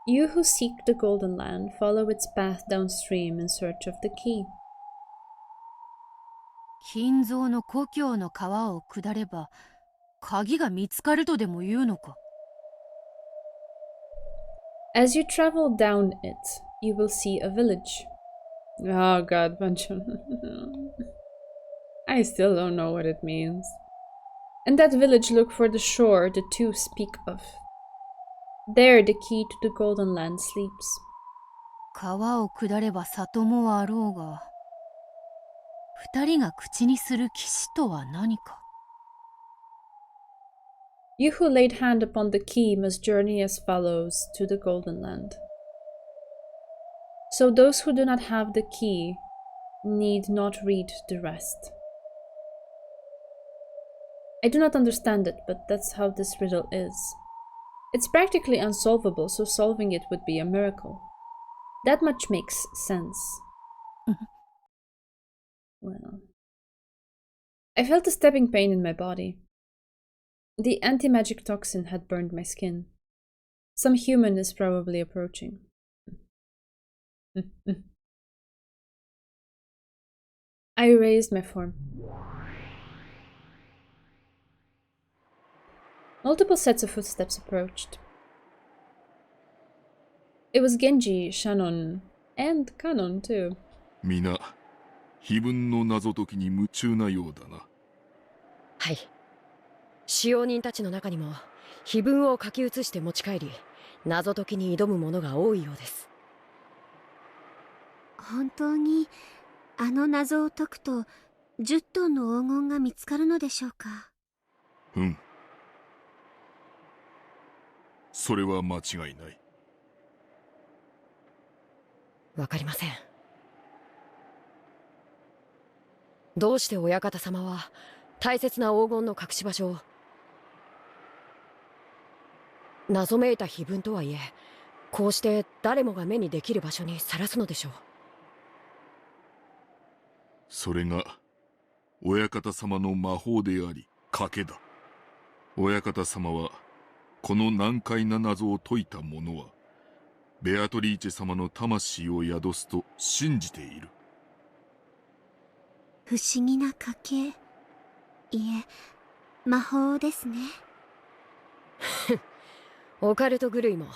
You who seek the golden land, follow its path downstream in search of the key. 金蔵の故郷の川を下れば鍵が見つかるとでも言うのか。As you travel down it, you will see a village. Oh god, bunch of... I still don't know what it means. In that village, look for the shore the two speak of. There the key to the golden land sleeps. 川を下れば里もあろうが、二人が口にする騎士とは何か。You who laid hand upon the key must journey as follows to the golden land. So those who do not have the key need not read the rest. I do not understand it, but that's how this riddle is. It's practically unsolvable, so solving it would be a miracle. That much makes sense. Well, I felt a stabbing pain in my body. The anti-magic toxin had burned my skin. Some human is probably approaching. I raised my form. Multiple sets of footsteps approached. It was Genji, Shannon, and Kanon too. 皆、碑文の謎解きに夢中なようだな。はい。使用人たちの中にも碑文を書き写して持ち帰り、謎解きに挑む者が多いようです。本当にあの謎を解くと10トンの黄金が見つかるのでしょうか。うん。それは間違いない。わかりません。どうして親方様は大切な黄金の隠し場所を、謎めいた碑文とはいえ、こうして誰もが目にできる場所にさらすのでしょう。それが親方様の魔法であり賭けだ。親方様はこの難解な謎を解いた者はベアトリーチェ様の魂を宿すと信じている。不思議な賭け、いえ魔法ですね。オカルト狂いも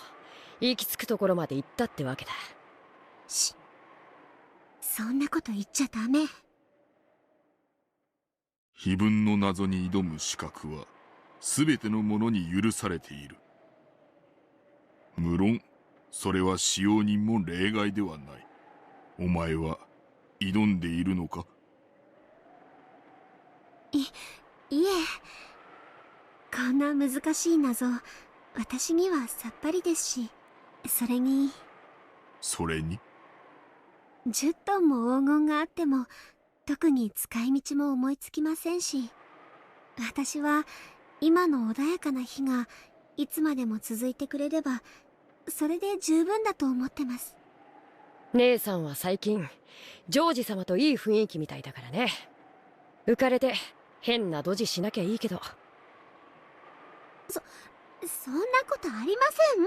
行き着くところまで行ったってわけだ。そんなこと言っちゃダメ。碑文の謎に挑む資格は全ての者に許されている。無論それは使用人も例外ではない。お前は挑んでいるのか？いえ、こんな難しい謎私にはさっぱりですし、それに10トンも黄金があっても特に使い道も思いつきませんし、私は今の穏やかな日がいつまでも続いてくれればそれで十分だと思ってます。姉さんは最近ジョージ様といい雰囲気みたいだからね。浮かれて変なドジしなきゃいいけど。そんなことありません。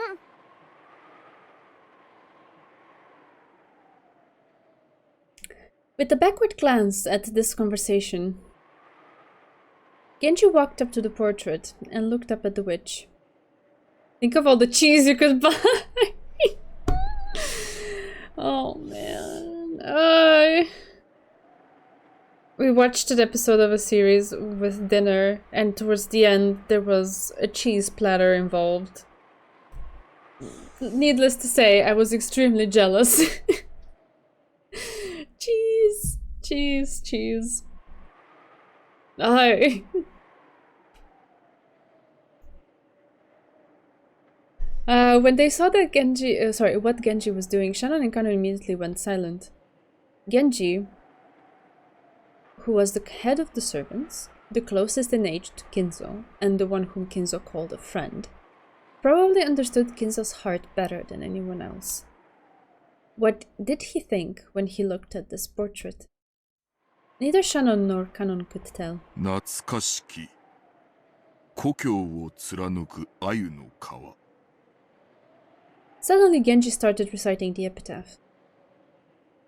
With a backward glance at this conversation, Genji walked up to the portrait and looked up at the witch. Think of all the cheese you could buy! Oh man. We watched an episode of a series with dinner, and towards the end there was a cheese platter involved. Needless to say, I was extremely jealous. Cheese. When they saw that what Genji was doing, Shannon and Kano immediately went silent. Genji, who was the head of the servants, the closest in age to Kinzo, and the one whom Kinzo called a friend, probably understood Kinzo's heart better than anyone else. What did he think when he looked at this portrait? Neither Shannon nor Kanon could tell. 懐かしき故郷を貫く鮎の川. Suddenly Genji started reciting the epitaph.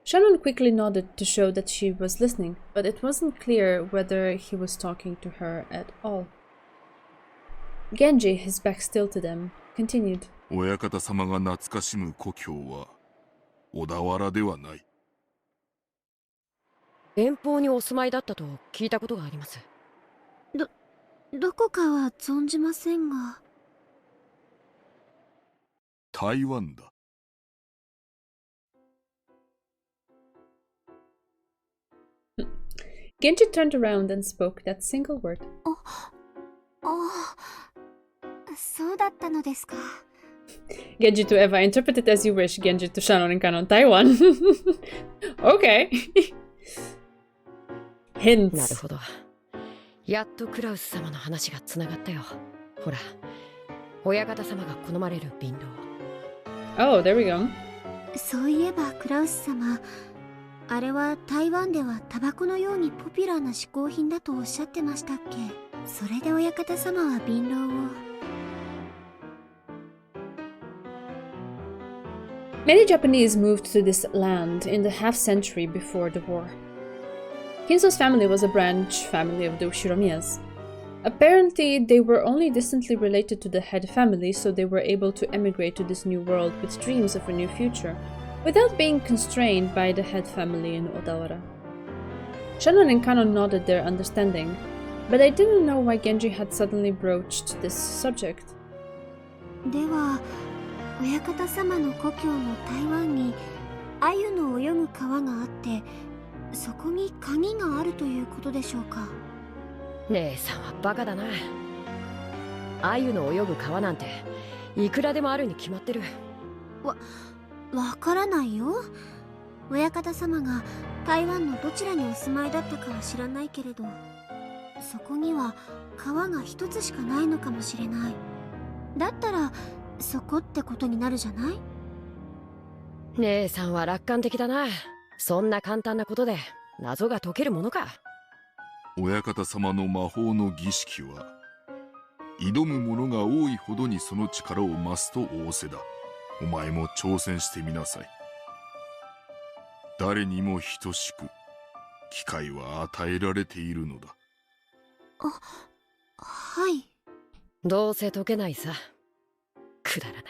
Shannon quickly nodded to show that she was listening, but it wasn't clear whether he was talking to her at all. Genji, his back still to them, continued. 親方様が懐かしむ故郷は小田原ではない。遠方にお住まいだったと聞いたことがあります。どこかは存じませんが。台湾だ。Genji turned around and spoke that single word. そうだったのですか。Genji to Eva, interpret it as you wish. Genji to Shannon and Kanon, Taiwan. Okay. なるほど。やっとクラウス様の話がつながったよ。ほら、親方様が好まれる瓶炉。Oh, there we go. そういえばクラウス様、あれは台湾ではタバコのようにポピュラーな嗜好品だとおっしゃってましたっけ？それで親方様は瓶炉を。Many Japanese moved to this land in the half-century before the war. Kinzo's family was a branch family of the Ushiromiyas. Apparently, they were only distantly related to the head family, so they were able to emigrate to this new world with dreams of a new future, without being constrained by the head family in Odawara. Shannon and Kano nodded their understanding, but I didn't know why Genji had suddenly broached this subject. では、親方様の故郷の台湾に鮎の泳ぐ川があって、そこに鍵があるということでしょうか。姉さんはバカだな。鮎の泳ぐ川なんていくらでもあるに決まってる。わからないよ。親方様が台湾のどちらにお住まいだったかは知らないけれど、そこには川が一つしかないのかもしれない。だったらそこってことになるじゃない？姉さんは楽観的だな。そんな簡単なことで謎が解けるものか。親方様の魔法の儀式は、挑む者が多いほどにその力を増すと仰せだ。お前も挑戦してみなさい。誰にも等しく機会は与えられているのだ。はい。どうせ解けないさ。くだらない。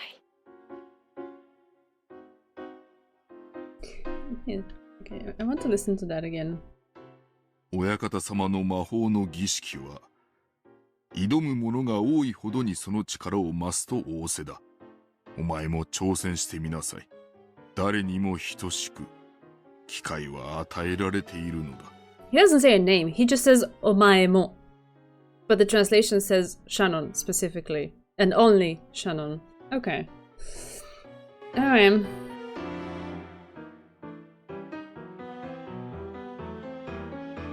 Yeah, okay, I want to listen to that again. 親方様の魔法の儀式は、挑む者が多いほどにその力を増すと仰せだ。お前も挑戦してみなさい。誰にも等しく機会は与えられているのだ。He doesn't say a name, he just says omaemo. But the translation says Shannon specifically. And only Shannon. Okay. Alright.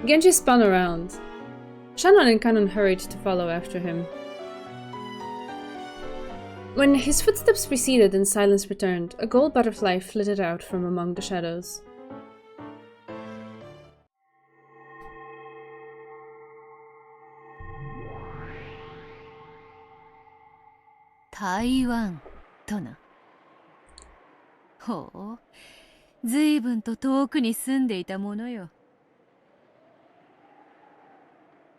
Genji spun around. Shannon and Kanon hurried to follow after him. When his footsteps receded and silence returned, a gold butterfly flitted out from among the shadows. Taiwan とな。ほう、随分と遠くに住んでいたものよ。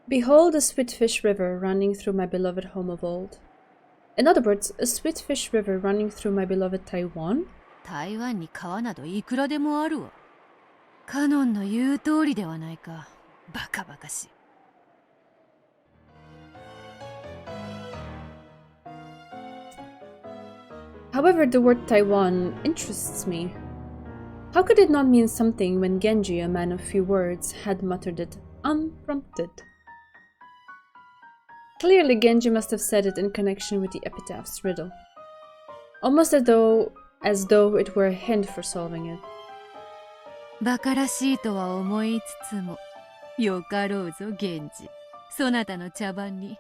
Behold a sweetfish river running through my beloved home of old. In other words, a sweetfish river running through my beloved Taiwan? 台湾に川などいくらでもあるわ。カノンの言う通りではないか。バカバカしい。However, the word Taiwan interests me. How could it not mean something when Genji, a man of few words, had muttered it unprompted? Clearly, Genji must have said it in connection with the epitaph's riddle. Almost as though it were a hint for solving it. バカらしいとは思いつつも、よかろうぞ、源氏。そなたの茶番に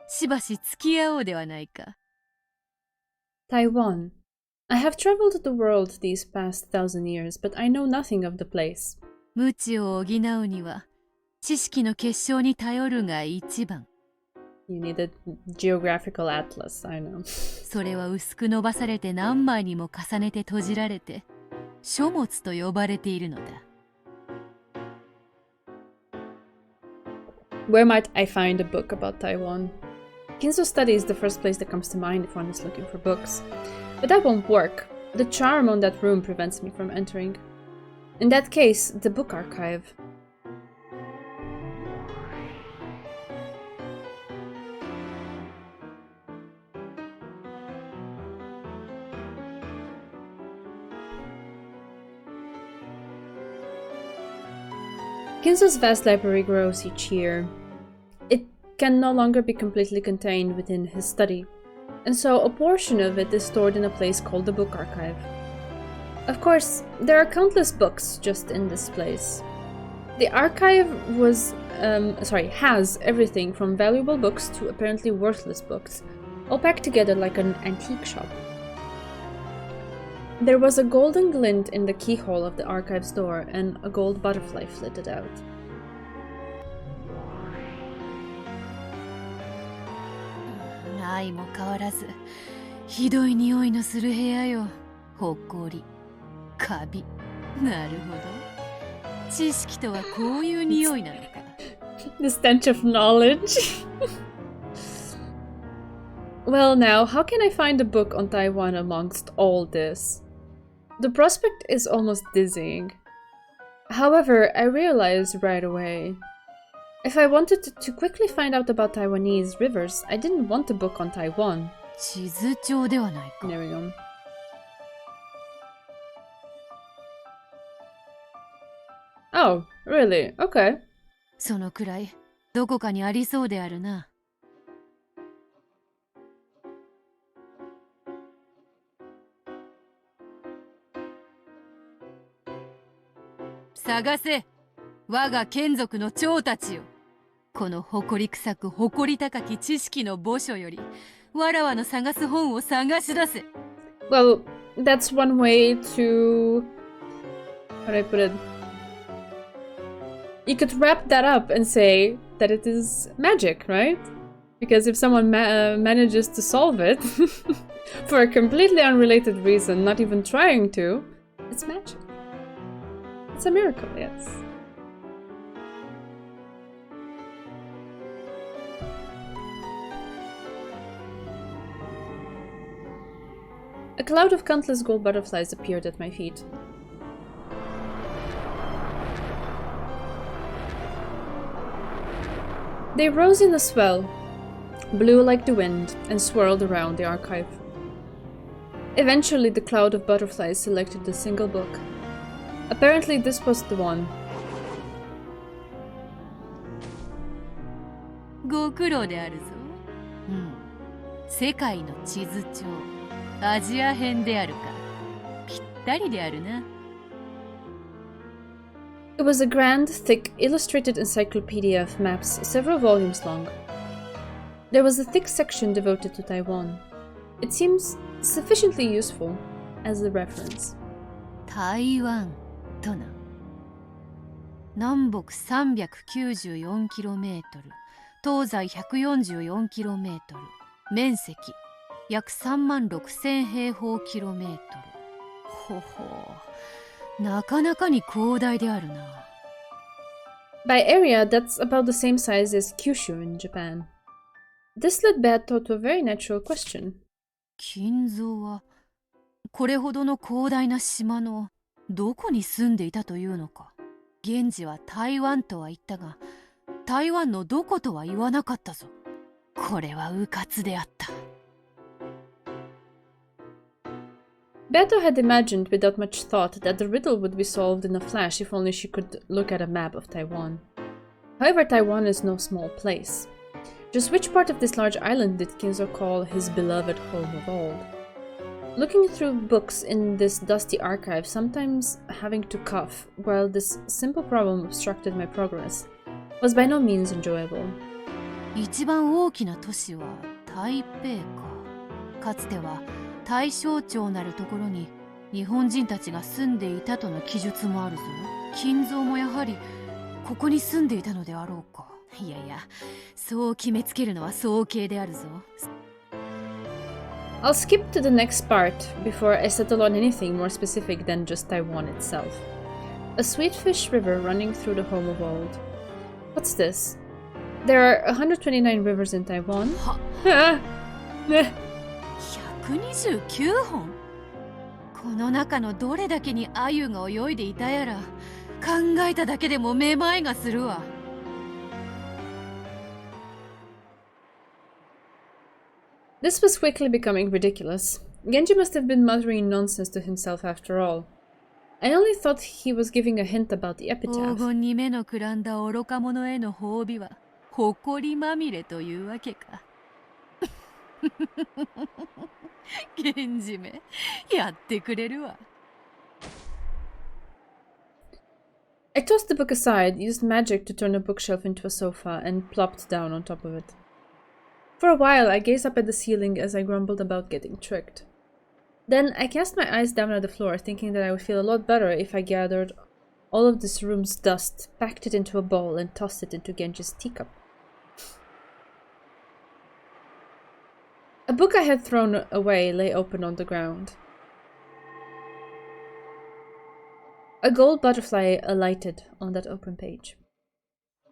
しばし付き合おうではないか。Taiwan. I have traveled the world these past 1,000 years, but I know nothing of the place. 無知を補うには、知識の結晶に頼るが一番。You need a geographical atlas, I know. それは薄く伸ばされて何枚にも重ねて閉じられて、書物と呼ばれているのだ。Where might I find a book about Taiwan? Kinzo study is the first place that comes to mind if one is looking for books. But that won't work. The charm on that room prevents me from entering. In that case, the book archive. Kinzo's vast library grows each year. It can no longer be completely contained within his study, and so a portion of it is stored in a place called the book archive. Of course, there are countless books just in this place. The archive has everything from valuable books to apparently worthless books, all packed together like an antique shop. There was a golden glint in the keyhole of the archive's door, and a gold butterfly flitted out.相も変わらずひどい匂いのする部屋よ。ほこり、カビ。なるほど。知識とはこういう匂いなのか。The stench of knowledge. Well, now, how can I find a book on Taiwan amongst all this? The prospect is almost dizzying. However, I realized right away. If I wanted to quickly find out about Taiwanese rivers, I didn't want a book on Taiwan. 地図帳ではないか。There we go. Oh, really? Okay. そのくらいどこかにありそうであるな。探せ、我が眷属の長たちよ。この誇り臭く誇り高き知識の墓所より、わらわの探す本を探し出せ。Well, that's one way to... How do I put it? You could wrap that up and say that it is magic, right? Because if someone manages to solve it for a completely unrelated reason, not even trying to, it's magic. It's a miracle, yes. A cloud of countless gold butterflies appeared at my feet. They rose in a swell, blew like the wind, and swirled around the archive. Eventually, the cloud of butterflies selected a single book. Apparently, this was the one. ご苦労であるぞ。うん。世界の地図帳、アジア編であるか。ぴったりであるな。It was a grand, thick, illustrated encyclopedia of maps, several volumes long. There was a thick section devoted to Taiwan. It seems sufficiently useful as a reference. 台湾とな。南北 394km、東西 144km、面積約36000平方キロメートル。ほほう、なかなかに広大であるな。By area, that's about the same size as Kyushu in Japan. This led Beato to a very natural question. 金蔵はこれほどの広大な島のどこに住んでいたというのか。源氏は台湾とは言ったが、台湾のどことは言わなかったぞ。これは迂闊であった。Beato had imagined without much thought that the riddle would be solved in a flash if only she could look at a map of Taiwan. However, Taiwan is no small place. Just which part of this large island did Kinzo call his beloved home of old? Looking through books in this dusty archive, sometimes having to cough while this simple problem obstructed my progress, was by no means enjoyable. 一番大きな都市は台北か。かつては大正町なるところに日本人たちが住んでいたとの記述もあるぞ。金蔵もやはりここに住んでいたのであろうか。いやいや、そう決めつけるのは早計であるぞ。I'll skip to the next part before I settle on anything more specific than just Taiwan itself. A sweetfish river running through the home of old. What's this? There are 129 rivers in Taiwan. 129本。この中のどれだけに鮎が泳いでいたやら、考えただけでもめまいがするわ。This was quickly becoming ridiculous. Genji must have been muttering nonsense to himself after all. I only thought he was giving a hint about the epitaph. 黄金に目のくらんだ愚か者への褒美は誇りまみれというわけか。源氏め、やってくれるわ。I tossed the book aside, used magic to turn a bookshelf into a sofa, and plopped down on top of it. For a while, I gazed up at the ceiling as I grumbled about getting tricked. Then I cast my eyes down at the floor, thinking that I would feel a lot better if I gathered all of this room's dust, packed it into a bowl, and tossed it into Genji's teacup. A book I had thrown away lay open on the ground. A gold butterfly alighted on that open page.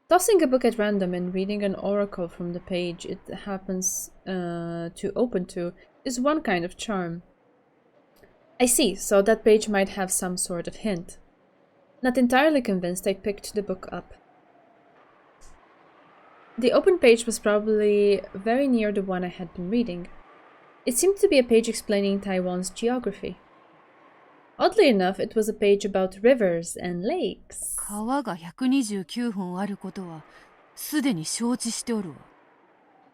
Tossing a book at random and reading an oracle from the page it happens to open to is one kind of charm. I see, so that page might have some sort of hint. Not entirely convinced, I picked the book up. The open page was probably very near the one I had been reading. It seemed to be a page explaining Taiwan's geography. Oddly enough, it was a page about rivers and lakes. 川が129本あることはすでに承知しておるわ。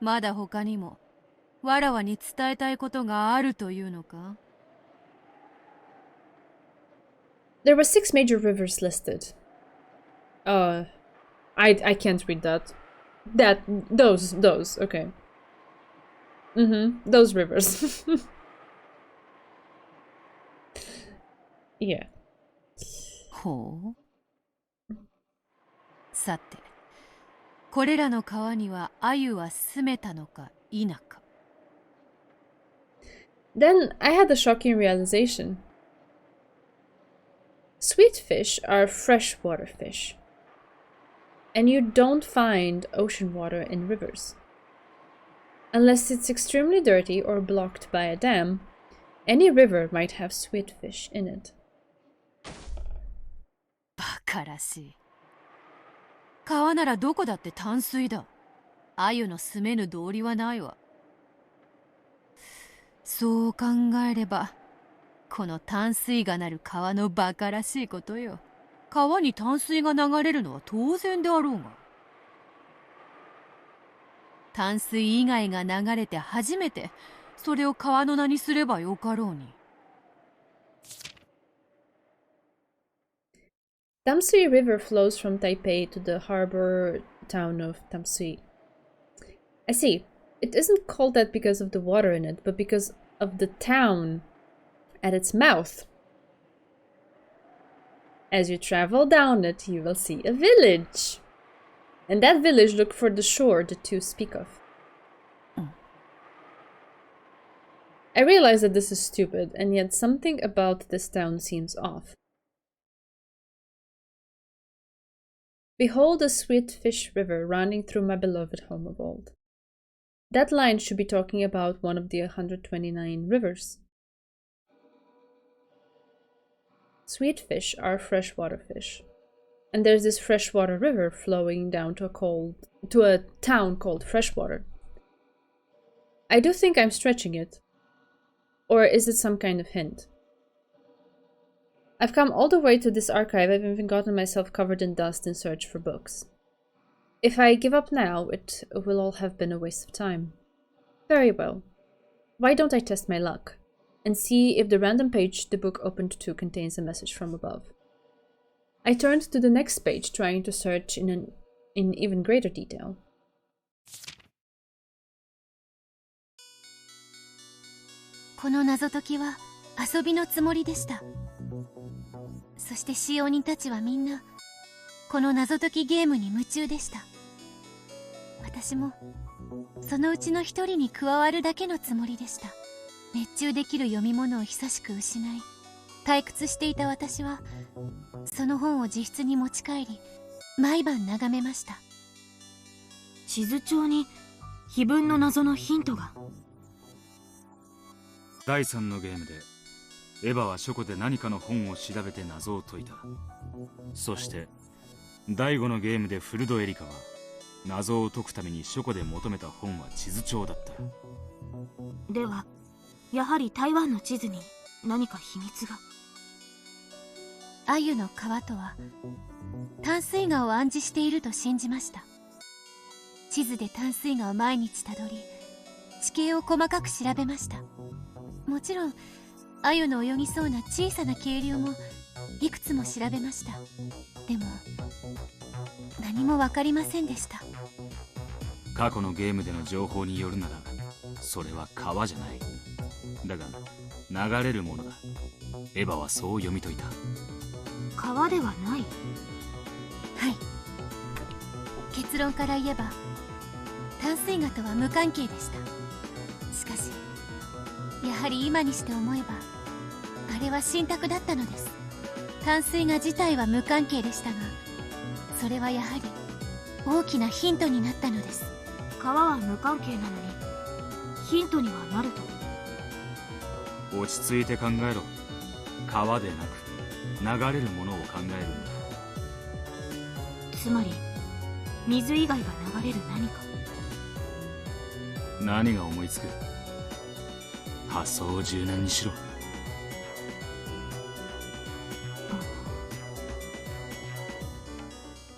まだ他にもわらわに伝えたいことがあるというのか? There were 6 major rivers listed. I can't read that. Those, okay. Those rivers. Yeah. ほう。さて、これらの川には鮎は住めたのか否か。Then I had a shocking realization. Sweet fish are freshwater fish. And you don't find ocean water in rivers. Unless it's extremely dirty or blocked by a dam, any river might have sweet fish in it. バカらしい。川ならどこだって淡水だ。鮎の住めぬ道理はないわ。そう考えれば、この淡水がなる川のバカらしいことよ。川に淡水が流れるのは当然であろうが。淡水以外が流れて初めて、それを川の名にすればよかろうに。Tamsui River flows from Taipei to the harbor town of Tamsui. I see. It isn't called that because of the water in it, but because of the town at its mouth. As you travel down it, you will see a village. And that village look for the shore the two speak of. I realize that this is stupid, and yet something about this town seems off. Behold a sweet fish river running through my beloved home of old. That line should be talking about one of the 129 rivers. Sweet fish are freshwater fish. And there's this freshwater river flowing down to a town called Freshwater. I do think I'm stretching it. Or is it some kind of hint? I've come all the way to this archive. I've even gotten myself covered in dust in search for books. If I give up now, it will all have been a waste of time. Very well. Why don't I test my luck and see if the random page the book opened to contains a message from above? I turned to the next page, trying to search in even greater detail. This 謎解きは遊びのつもりでした。そして使用人たちはみんなこの謎解きゲームに夢中でした。私もそのうちの一人に加わるだけのつもりでした。熱中できる読み物を久しく失い、退屈していた私はその本を自室に持ち帰り、毎晩眺めました。地図帳に碑文の謎のヒントが。第3のゲームでエヴァは書庫で何かの本を調べて謎を解いた。そして第5のゲームでフルドエリカは謎を解くために書庫で求めた本は地図帳だった。ではやはり台湾の地図に何か秘密が。鮎の川とは淡水河を暗示していると信じました。地図で淡水河を毎日たどり、地形を細かく調べました。もちろん鮎の泳ぎそうな小さな渓流もいくつも調べました。でも何も分かりませんでした。過去のゲームでの情報によるならそれは川じゃない。だが流れるものだ。エヴァはそう読み解いた。川ではない。はい。結論から言えば淡水河とは無関係でした。しかしやはり今にして思えばあれは信託だったのです。淡水河自体は無関係でしたが、それはやはり大きなヒントになったのです。川は無関係なのにヒントにはなると。落ち着いて考えろ。川でなく流れるものを考えるんだ。つまり水以外が流れる何か。何が思いつく？発想を柔軟にしろ。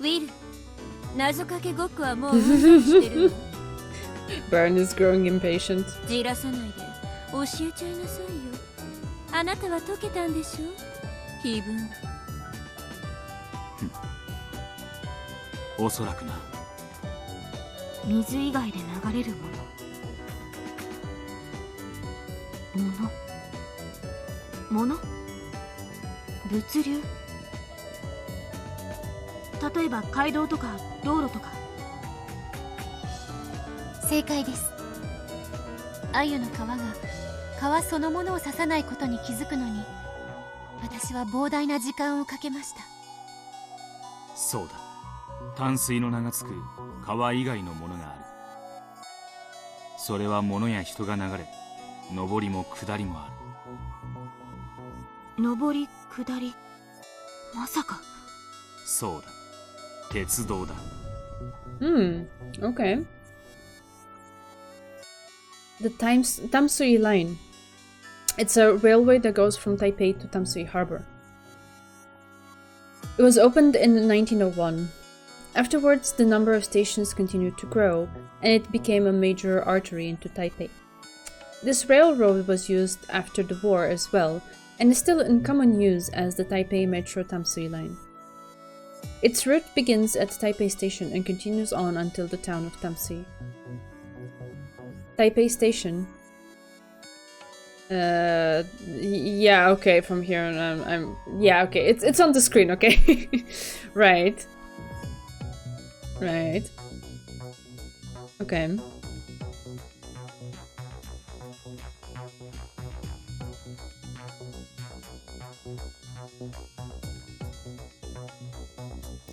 ウィル、謎かけごっこはもう運動してるの？Burn is growing impatient. じらさないで教えちゃいなさいよ。あなたは解けたんでしょ？気分。おそらくな。水以外で流れるもの物流。例えば街道とか道路とか。正解です。アユの皮が川そのものを刺さないことに気づくのに私は膨大な時間をかけました。そうだ。淡水の名がつく川以外のものがある。それは物や人が流れ、上りも下りもある。上り下り、まさか。そうだ。鉄道だ。Okay. The Tamsui Line. It's a railway that goes from Taipei to Tamsui Harbor. It was opened in 1901. Afterwards, the number of stations continued to grow, and it became a major artery into Taipei. This railroad was used after the war as well, and is still in common use as the Taipei Metro Tamsui Line. Its route begins at Taipei Station and continues on until the town of Tamsui. Taipei Station. Yeah, okay, from here on yeah, okay, it's on the screen, okay. Right. Okay.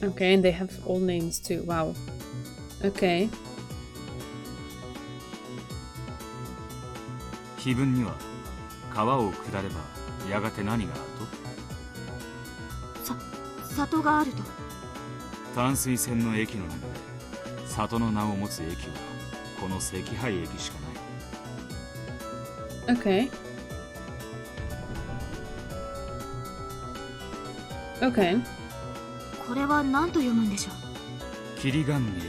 Okay, and they have all names too. Wow. Okay. 碑文には川を下ればやがて何があると？里があると。淡水線の駅の中で里の名を持つ駅はこの赤廃駅しかない。Okay. Okay. これは何と読むんでしょう？キリガン駅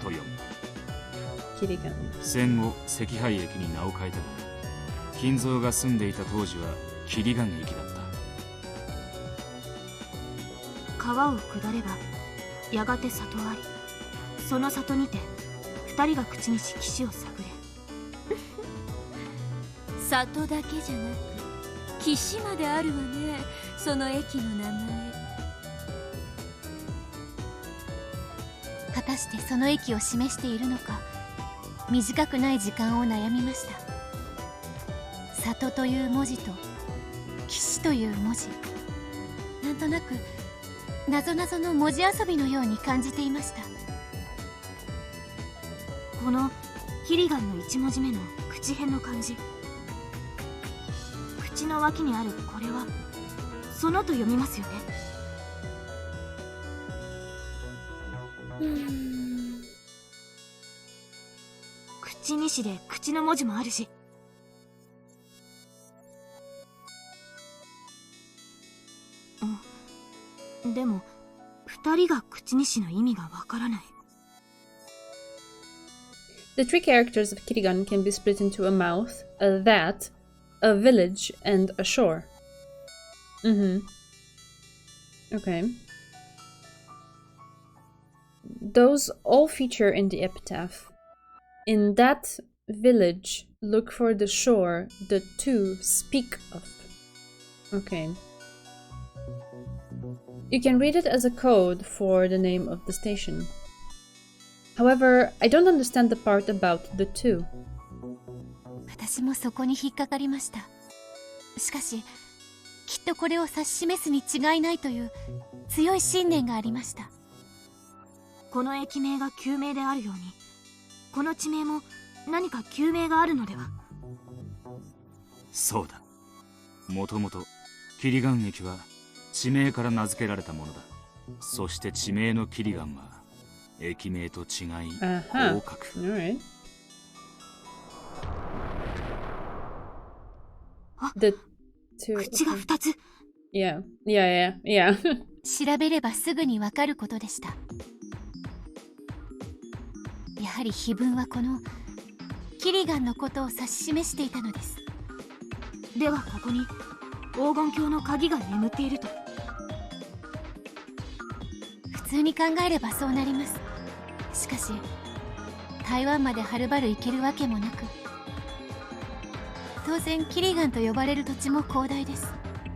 と読む。キリガン。戦後赤廃駅に名を変えたが、金蔵が住んでいた当時はキリガン駅だった。川を下ればやがて里あり。その里にて二人が口にし岸を探れ。里だけじゃなく岸まであるわね、その駅の名前。果たしてその駅を示しているのか、短くない時間を悩みました。里という文字と岸という文字、なんとなくなぞなぞの文字遊びのように感じていました。このキリガンの1文字目の口辺の漢字、口の脇にあるこれはそのと読みますよね。口にしで口の文字もあるし。でも二人が口にしの意味がわからない。The three characters of Kirigan can be split into a mouth, a that, a village, and a shore. Okay. those all feature in the epitaph. In that village, look for the shore the two speak of. Okay. You can read it as a code for the name of the station. However, I don't understand the part about the two. 私もそこに引っかかりました。しかし、きっとこれを指し示すに違いないという強い信念がありました。この駅名が旧名であるように、この地名も何か旧名があるのでは。そうだ。もともとキリガン駅は地名から名付けられたものだ。そして地名のキリガンは駅名と違い、こう書く。The two. 口が2つ。Yeah. 調べればすぐにわかることでした。やはり碑文はこのキリガンのことを指し示していたのです。ではここに黄金鏡の鍵が眠っていると。普通に考えればそうなります。しかし台湾まではるばる行けるわけもなく、当然キリガンと呼ばれる土地も広大です。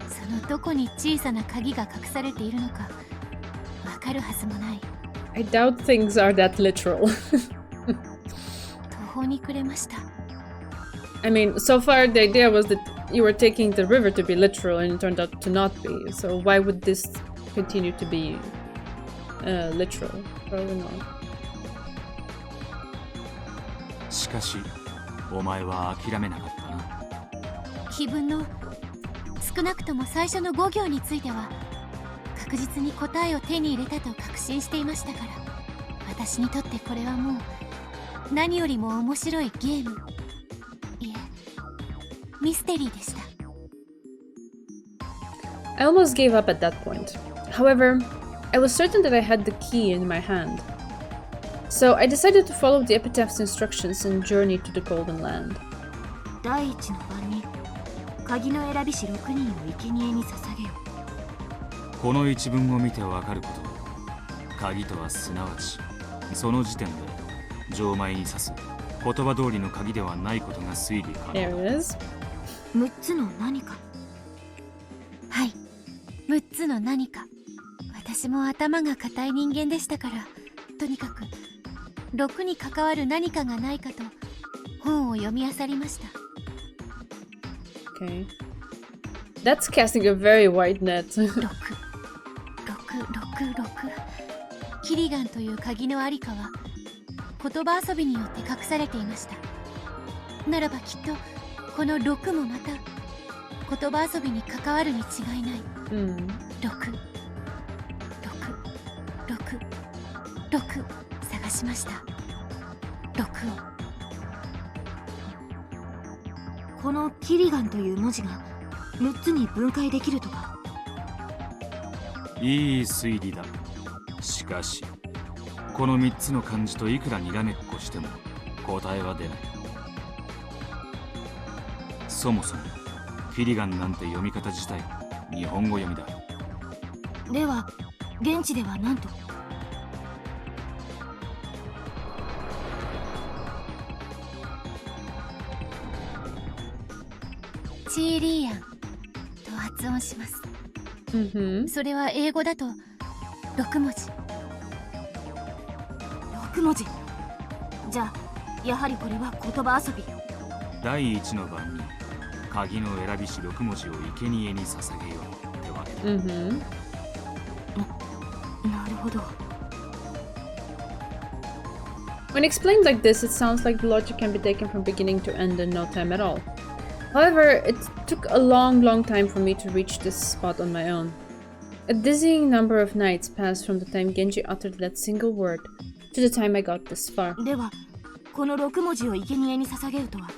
そのどこに小さな鍵が隠されているのかわかるはずもない。 I doubt things are that literal. 途方に暮れました。 I mean, so far the idea was that you were taking the river to be literal and it turned out to not be. So why would this continue to be literal? Probably not. しかし、お前は諦めなかったな。碑文の少なくとも最初の5行については確実に答えを手に入れたと確信していましたから、私にとってこれはもう何よりも面白いゲーム、いえミステリーでした。 I almost gave up at that point. However, I was certain that I had the key in my hand. So I decided to follow the epitaph's instructions and journey to the Golden Land. 第一の晩に鍵の選びし6人を生贄に捧げよ。この一文を見てわかること、鍵とはすなわちその時点で錠前に指す言葉通りの鍵ではないことが推理可能。 There it is. 6つの何か。はい、6つの何か。私も頭が固い人間でしたから、とにかく6に関わる何かがないかと本を読み漁りました。 Okay. That's casting a very wide net. 6キリガンという鍵のありかは言葉遊びによって隠されていました。ならばきっとこの6もまた言葉遊びに関わるに違いない。6探しました。6を。このキリガンという文字が6つに分解できるとか。いい推理だ。しかしこの3つの漢字といくらにらめっこしても答えは出ない。そもそもキリガンなんて読み方自体日本語読みだ。では現地では何と。チーリーアンと発音します。それは英語だと6文字。6文字。じゃあやはりこれは言葉遊び。第一の晩に鍵の選びし6文字を生贄に捧げようってわけだ。なるほど。 When explained like this, it sounds like the logic can be taken from beginning to end in no time at all. However, it took a long time for me to reach this spot on my own. A dizzying number of nights passed from the time Genji uttered that single word to the time I got this far. では、この6文字を生贄に捧げるとは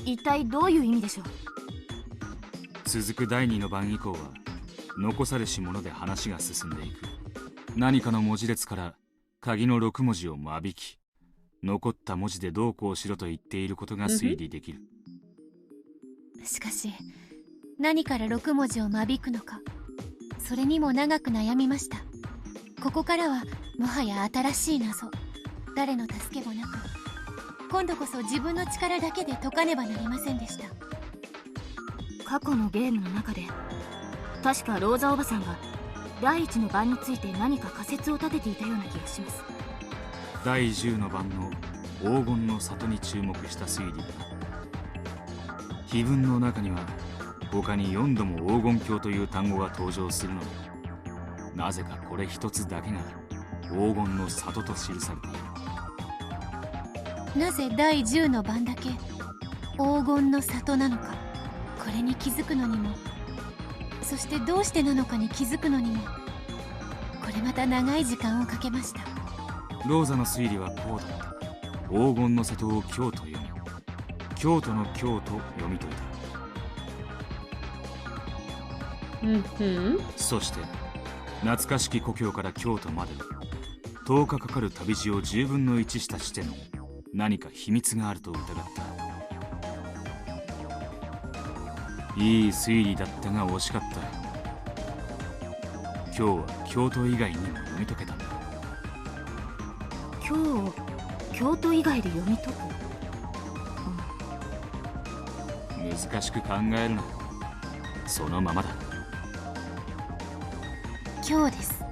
一体どういう意味でしょう。続く第2の晩以降は残されし者で話が進んでいく。何かの文字列から鍵の6文字を間引き、残った文字でどうこうしろと言っていることが推理できる。しかし何から6文字を間引くのか、それにも長く悩みました。ここからはもはや新しい謎。誰の助けもなく、今度こそ自分の力だけで解かねばなりませんでした。過去のゲームの中で確かローザおばさんが第一の番について何か仮説を立てていたような気がします。第10の番の黄金の里に注目した推理だ。碑文の中には他に4度も黄金鏡という単語が登場するのに、なぜかこれ一つだけが黄金の里と記されている。なぜ第10の番だけ黄金の里なのか、これに気づくのにも、そしてどうしてなのかに気づくのにも、これまた長い時間をかけました。ローザの推理はこうだった。黄金の里を京と読み、京都の京と読み解いた。そして懐かしき故郷から京都までの10日かかる旅路を10分の1した地点に何か秘密があると疑った。いい推理だったが惜しかった。今日は京都以外にも読み解けたんだ。今日を京都以外で読み解く、難しく考えるな。そのままだ。今日です。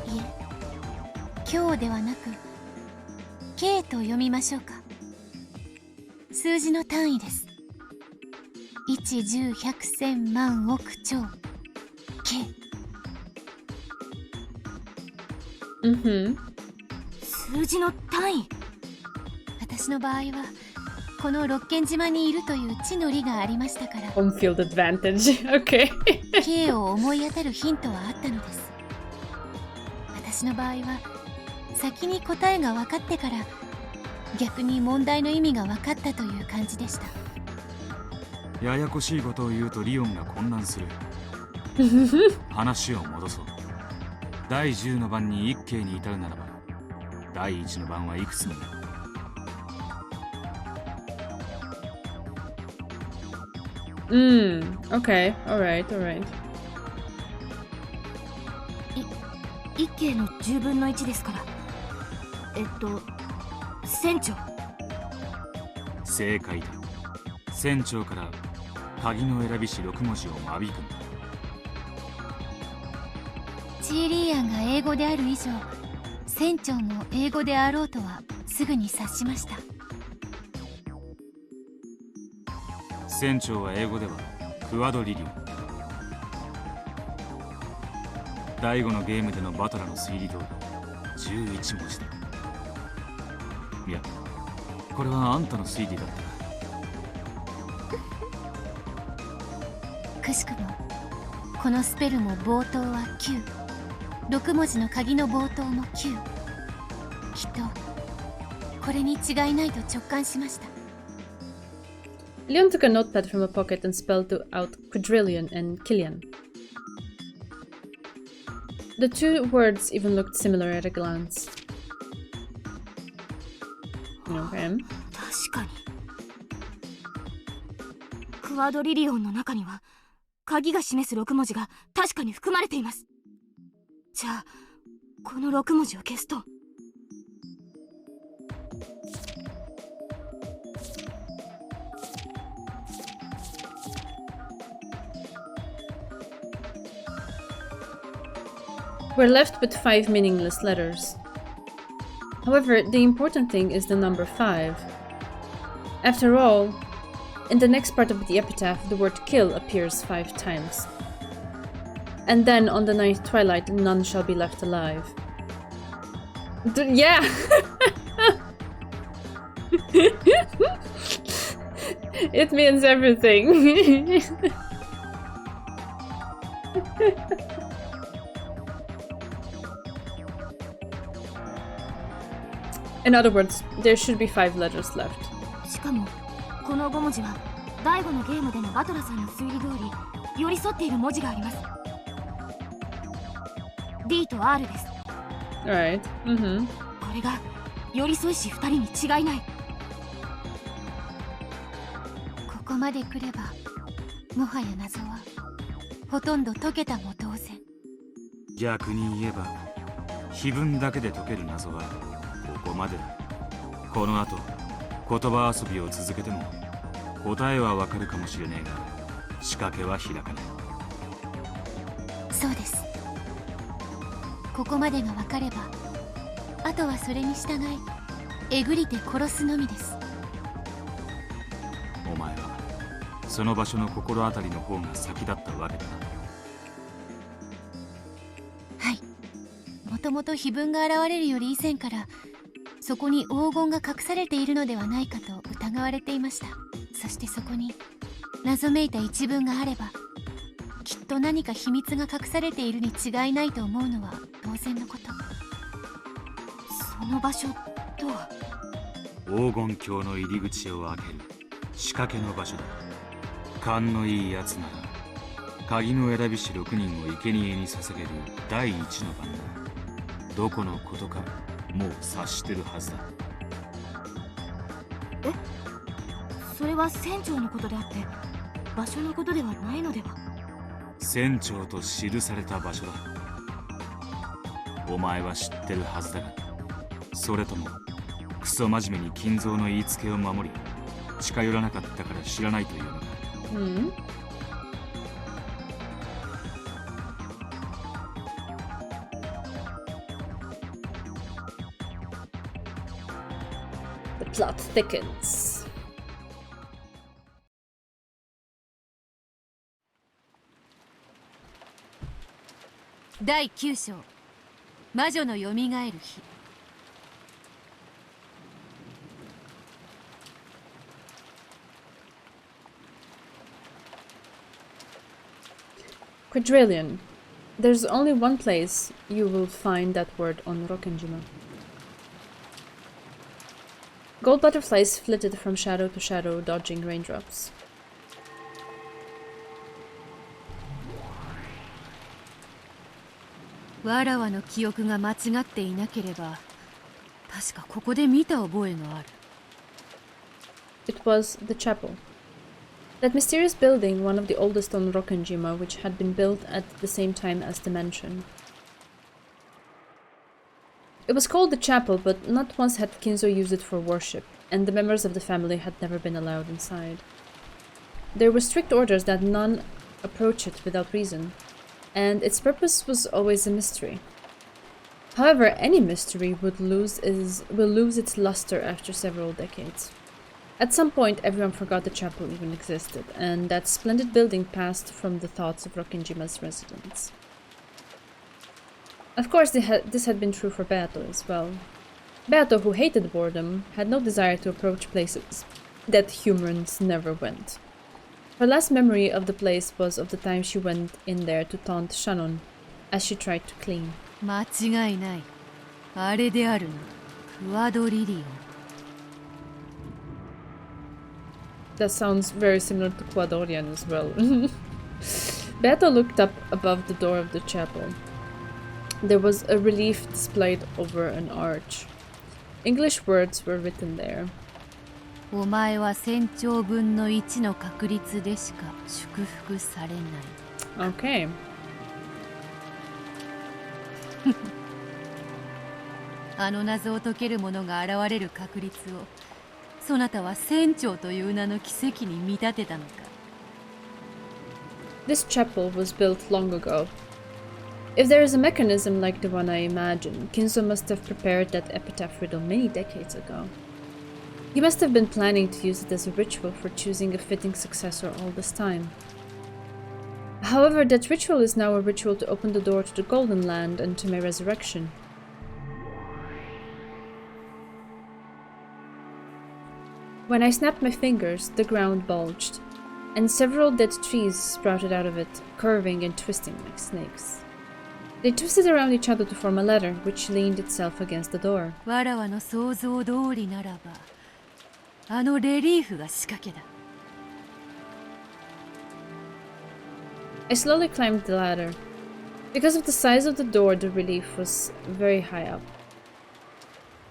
いえ、今日ではなく K と読みましょうか。数字の単位です。1、10、100、1000、万、億、兆 K。数字の単位。私の場合はこの六軒島にいるという地の利がありましたから、 Home field advantage. Okay. K を思い当たるヒントはあったのです。私の場合は先に答えが分かってから逆に問題の意味が分かったという感じでした。ややこしいことを言うとリオンが混乱する。話を戻そう。第10の番に一慶に至るならば、第1の番はいくつになる？Okay. Alright, alright. 一慶の10分の1ですから、船長。正解だ。船長から鍵の選びし6文字を間引くんだ。チーリーアンが英語である以上、船長も英語であろうとはすぐに察しました。船長は英語ではクワドリリオン。第5のゲームでのバトラの推理通り11文字だ。いや、これはあんたの推理だった。くしくもこのスペルも冒頭は9、6文字の鍵の冒頭も9。きっとこれに違いないと直感しました。Leon took a notepad from a pocket and spelled out quadrillion and killian. The two words even looked similar at a glance. Okay. 確かにクワドリリオンの中には鍵が示す6文字が確かに含まれています。じゃあこの6文字を消すと、We're left with 5 meaningless letters. However, the important thing is the number 5. After all, in the next part of the epitaph, the word kill appears 5 times. And then on the 9th twilight, none shall be left alive. Yeah! It means everything. In other words, there should be 5 letters left. しかもこの5文字は第5のゲームでのバトラさんの推理通り寄り添っている文字があります。 D と R です。 Alright. これが寄り添いし2人に違いない。ここまで来ればもはや謎はほとんど解けたも同然。逆に言えば碑文だけで解ける謎はここまでだ。この後言葉遊びを続けても答えはわかるかもしれねえが仕掛けは開かない。そうです。ここまでが分かればあとはそれに従いえぐりて殺すのみです。お前はその場所の心当たりの方が先だったわけだな。はい。もともと碑文が現れるより以前からそこに黄金が隠されているのではないかと疑われていました。そしてそこに謎めいた一文があればきっと何か秘密が隠されているに違いないと思うのは当然のこと。その場所とは黄金鏡の入り口を開ける仕掛けの場所だ。勘のいいやつなら鍵の選び師6人を生贄に捧げる第一の番だ。どこのことかもう察してるはずだ。え、それは船長のことであって場所のことではないのでは。船長と記された場所だ。お前は知ってるはずだが、それともクソ真面目に金蔵の言いつけを守り近寄らなかったから知らないというのか。The plot thickens. 第9章魔女のよみがえる日。Quadrillion. There's only one place you will find that word on Rokkenjima. Gold butterflies flitted from shadow to shadow, dodging raindrops. わらわの記憶が間違っていなければ、確かここで見た覚えがある。It was the chapel. That mysterious building, one of the oldest on Rokkenjima, which had been built at the same time as the mansion. It was called the chapel, but not once had Kinzo used it for worship, and the members of the family had never been allowed inside. There were strict orders that none approach it without reason, and its purpose was always a mystery. However, any mystery will lose its luster after several decades. At some point, everyone forgot the chapel even existed, and that splendid building passed from the thoughts of Rokkenjima's residents. Of course, this had been true for Beato as well. Beato, who hated boredom, had no desire to approach places that humans never went. Her last memory of the place was of the time she went in there to taunt Shannon as she tried to clean. 間違いない。あれであるな。クワドリリオン。That sounds very similar to Quadorian as well. Beato looked up above the door of the chapel. There was a relief displayed over an arch. English words were written there. お前は1000兆分の1の確率でしか祝福されない。Okay. あの謎を解ける者が現れる確率を、そなたは1000兆という名の奇跡に見立てたのか。This chapel was built long ago. If there is a mechanism like the one I imagine, Kinzo must have prepared that epitaph riddle many decades ago. He must have been planning to use it as a ritual for choosing a fitting successor all this time. However, that ritual is now a ritual to open the door to the Golden Land and to my resurrection. When I snapped my fingers, the ground bulged, and several dead trees sprouted out of it, curving and twisting like snakes. They twisted around each other to form a ladder, which leaned itself against the door. わらわの想像通りならば、あのレリーフが仕掛けだ。I slowly climbed the ladder. Because of the size of the door, the relief was very high up.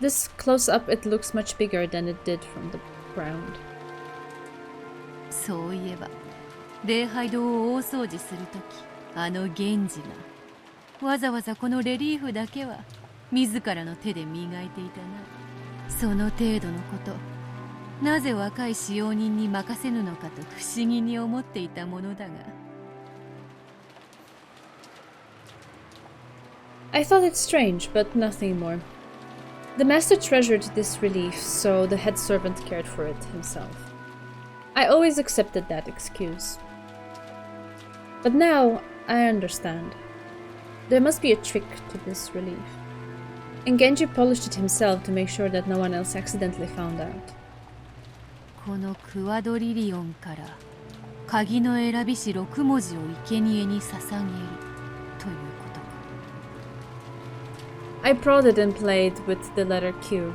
This close up, it looks much bigger than it did from the ground. そういえば、礼拝堂を大掃除するとき、あの源氏がわざわざこのレリーフだけは自らの手で磨いていたな。その程度のこと、なぜ若い使用人に任せぬのかと不思議に思っていたものだが。I thought it strange, but nothing more. The master treasured this relief, so the head servant cared for it himself. I always accepted that excuse. But now I understand. There must be a trick to this relief. And Genji polished it himself to make sure that no one else accidentally found out. このクワドリリオンから鍵の選びし6文字を生贄に捧げるということか。I prodded and played with the letter Q.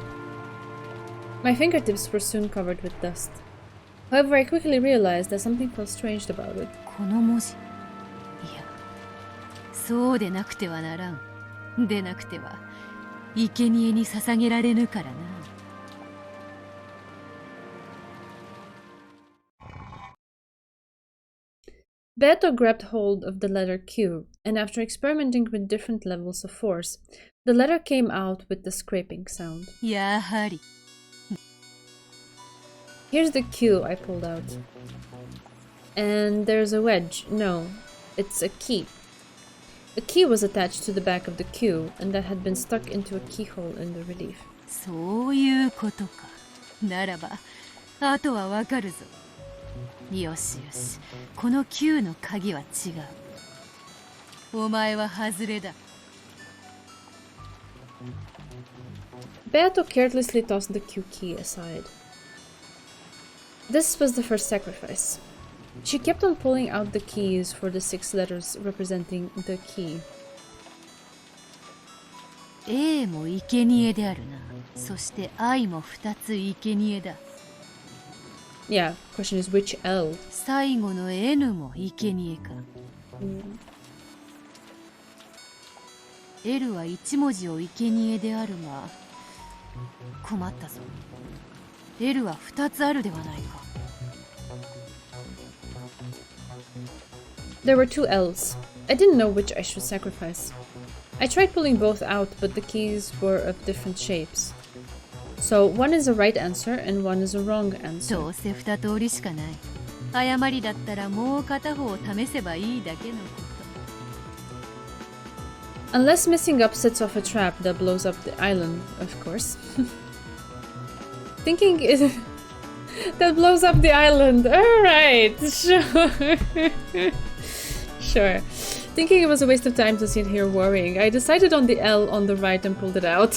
My fingertips were soon covered with dust. However, I quickly realized that something felt strange about it. この文字、いや、そうでなくてはならん。でなくては生贄に捧げられぬからな。Beto grabbed hold of the letter Q, and after experimenting with different levels of force, the letter came out with the scraping sound. やはり。Here's the Q I pulled out. And there's a wedge. No, it's a key. A key was attached to the back of the Q, and that had been stuck into a keyhole in the relief. そういうことか。ならば、あとはわかるぞ。よしよし、この Q の鍵は違う。お前は外れだ。Beato carelessly tossed the Q key aside. This was the first sacrifice. She kept on pulling out the keys for the 6 letters representing the key. A も生贄であるな。そして I も2つ生贄だ。Yeah, question is which L? 最後の N も生贄か。L は1文字を生贄であるが、困ったぞ。L は2つあるではないか。There were 2 L's. I didn't know which I should sacrifice. I tried pulling both out, but the keys were of different shapes. So one is a right answer and one is a wrong answer. どうせ2通りしかない。誤りだったらもう片方を試せばいいだけのこと。Unless messing up sets off a trap that blows up the island, of course. Thinking it that blows up the island. Alright, sure. Sure. Thinking it was a waste of time to sit here worrying, I decided on the L on the right and pulled it out.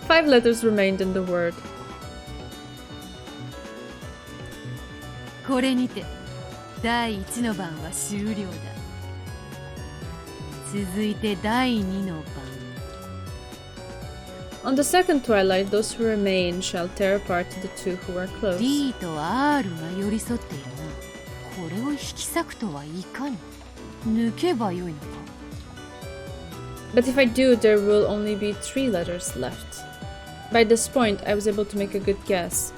5 letters remained in the word. これにて第1の番は終了だ。続いて第2の番。On the second twilight, those who remain shall tear apart the 2 who are close. D と R が寄り添っているな。これを引き裂くとはいかに。抜けばよいのか。But if I do, there will only be 3 letters left. By this point, I was able to make a good guess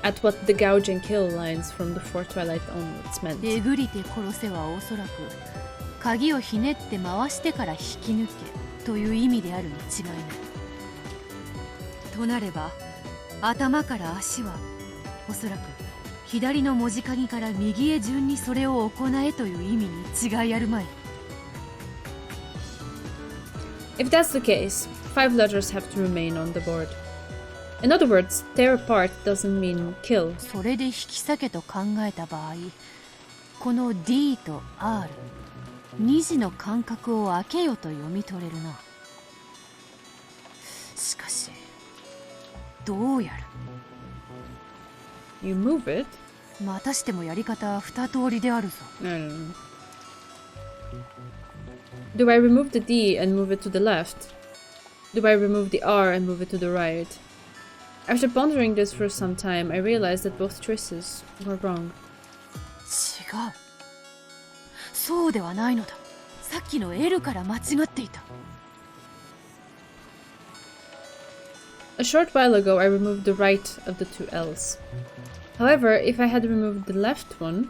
at what the gouge and kill lines from the 4th twilight onwards meant. えぐりて殺せはおそらく鍵をひねって回してから引き抜けという意味であるに違いない。となれば頭から足はおそらく左の文字鍵から右へ順にそれを行えという意味に違いあるまい。If that's the case, 5 letters have to remain on the board. In other words, tear apart doesn't mean kill. それで引き裂けと考えた場合、この D と R、2字の間隔を空けよと読み取れるな。しかし、どうやる？ You move it? またしてもやり方は2通りであるぞ。Do I remove the D and move it to the left? Do I remove the R and move it to the right? After pondering this for some time, I realized that both choices were wrong. 違う。そうではないのだ。さっきの L から間違っていた。A short while ago, I removed the right of the 2 L's. However, if I had removed the left one,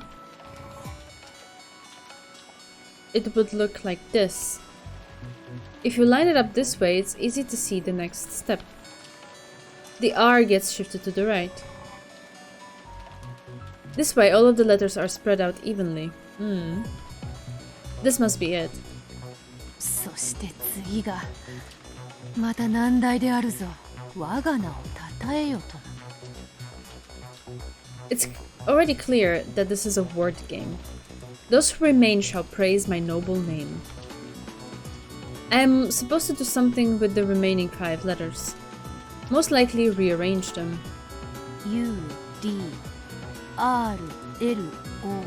it would look like this. If you line it up this way, it's easy to see the next step. The R gets shifted to the right. This way, all of the letters are spread out evenly. This must be it. そして次がまた難題であるぞ。我が名を称えよとな。It's already clear that this is a word game. Those who remain shall praise my noble name. I am supposed to do something with the remaining 5 letters. Most likely rearrange them. U, D, R, L, O.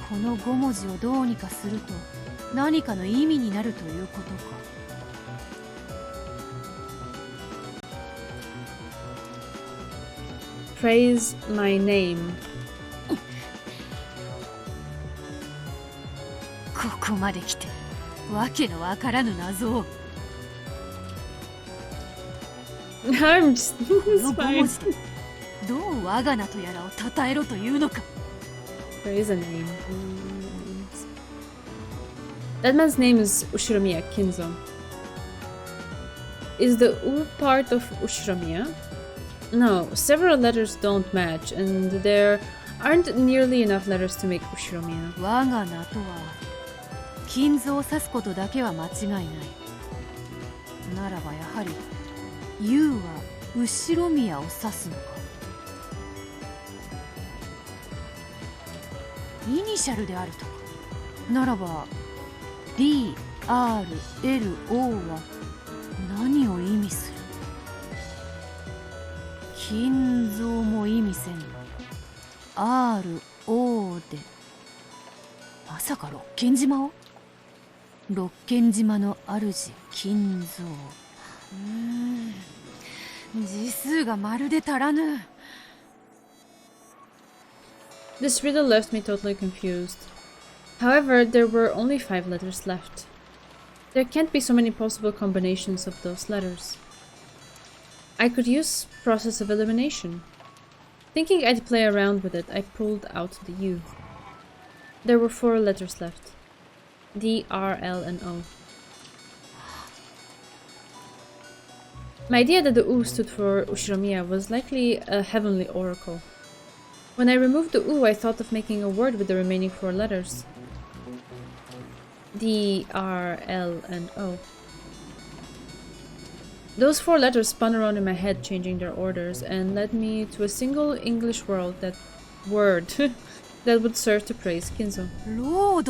この5文字をどうにかすると何かの意味になるということか。Praise my name. ここまで来てわけのわからぬ謎を。I'm just この5文字でどう我が名とやらを称えろというのか。Praise a name. That man's name is Ushiromiya Kinzo. Is the U part of Ushiromiya? No, several letters don't match, and there aren't nearly enough letters to make Ushiromiya. 我が名とは金蔵を指すことだけは間違いない。ならばやはり U は後ろ宮を指すのか。イニシャルであるとか。ならば D、R、L、O は何を意味する。金蔵も意味せん。R、O でまさか六軒島を。六軒島の主金蔵。字数がまるで足らぬ。This riddle left me totally confused. However, there were only 5 letters left. There can't be so many possible combinations of those letters. I could use process of elimination. Thinking I'd play around with it, I pulled out the U. There were 4 letters left. D, R, L, and O. My idea that the U stood for Ushiromiya was likely a heavenly oracle. When I removed the U, I thought of making a word with the remaining 4 letters. D, R, L, and O. Those 4 letters spun around in my head, changing their orders, and led me to a single English word that would serve to praise Kinzo. Lord!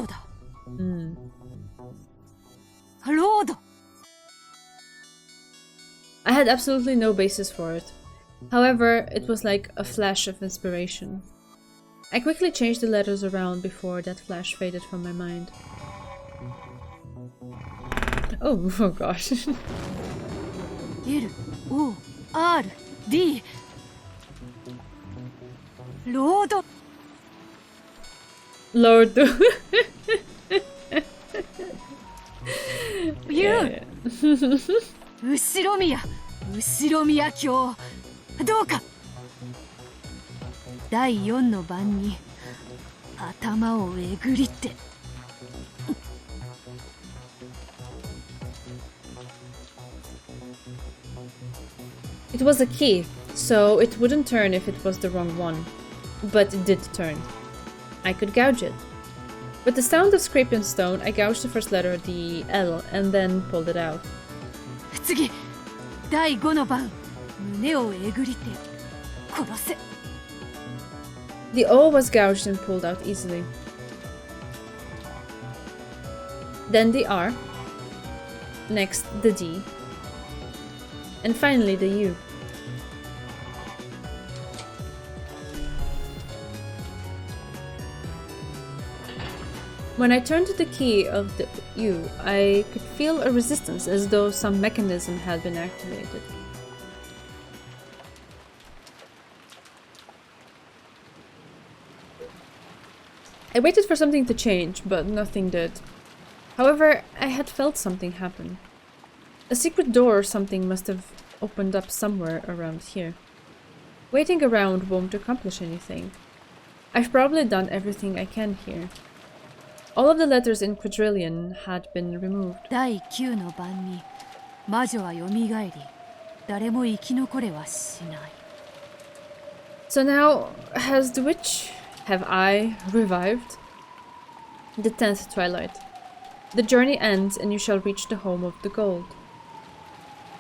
Lord! I had absolutely no basis for it. However, it was like a flash of inspiration. I quickly changed the letters around before that flash faded from my mind. Oh gosh. L, O, R, D. Lord. Lord. You. 後ろ宮卿どうか。第4の番に頭をえぐりって。It was a key, so it wouldn't turn if it was the wrong one. But it did turn. I could gouge it. With the sound of scraping stone, I gouged the first letter, the L, and then pulled it out. 次、第5の番、胸をえぐりて殺せ。The O was gouged and pulled out easily. Then the R. Next, the D. And finally, the U. When I turned the key of the U, I could feel a resistance as though some mechanism had been activated. I waited for something to change, but nothing did. However, I had felt something happen. A secret door or something must have opened up somewhere around here. Waiting around won't accomplish anything. I've probably done everything I can here. All of the letters in quadrillion had been removed. 第9の晩に魔女は蘇り、誰も生き残れはしない。 So now, has the witch, have I, revived? The 10th twilight. The journey ends and you shall reach the home of the gold.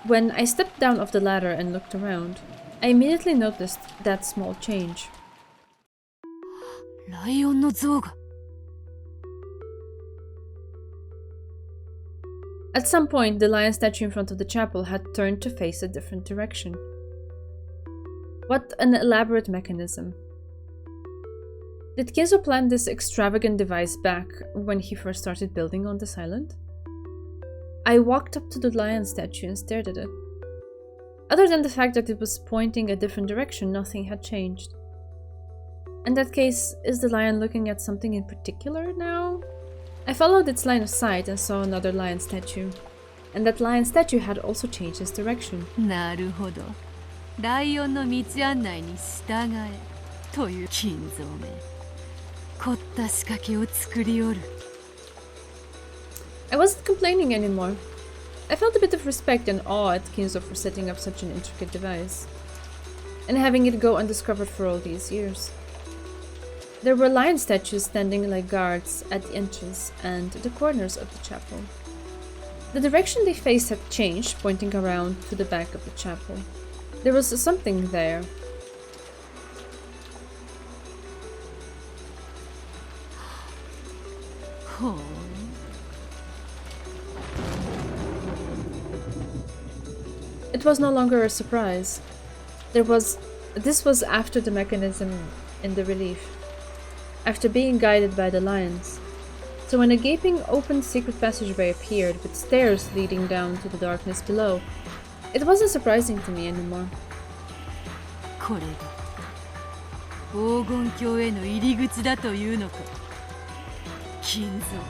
When I stepped down off the ladder and looked around, I immediately noticed that small change. ライオンの像が。 At some point, the lion statue in front of the chapel had turned to face a different direction. What an elaborate mechanism. Did Kinzo plan this extravagant device back when he first started building on this island? I walked up to the lion statue and stared at it. Other than the fact that it was pointing a different direction, nothing had changed. In that case, is the lion looking at something in particular now? I followed its line of sight and saw another lion statue. And that lion statue had also changed its direction. なるほど。ライオンの道案内に従えという金蔵め。凝った仕掛けを作りおる。 I wasn't complaining anymore. I felt a bit of respect and awe at Kinzo for setting up such an intricate device. And having it go undiscovered for all these years. There were lion statues standing like guards at the entrance and the corners of the chapel. The direction they faced had changed, pointing around to the back of the chapel. There was something there. Oh. It was no longer a surprise. This was after the mechanism in the relief. After being guided by the lions. So when a gaping open secret passageway appeared with stairs leading down to the darkness below, it wasn't surprising to me anymore. これが黄金鏡への入り口だというのか。金蔵。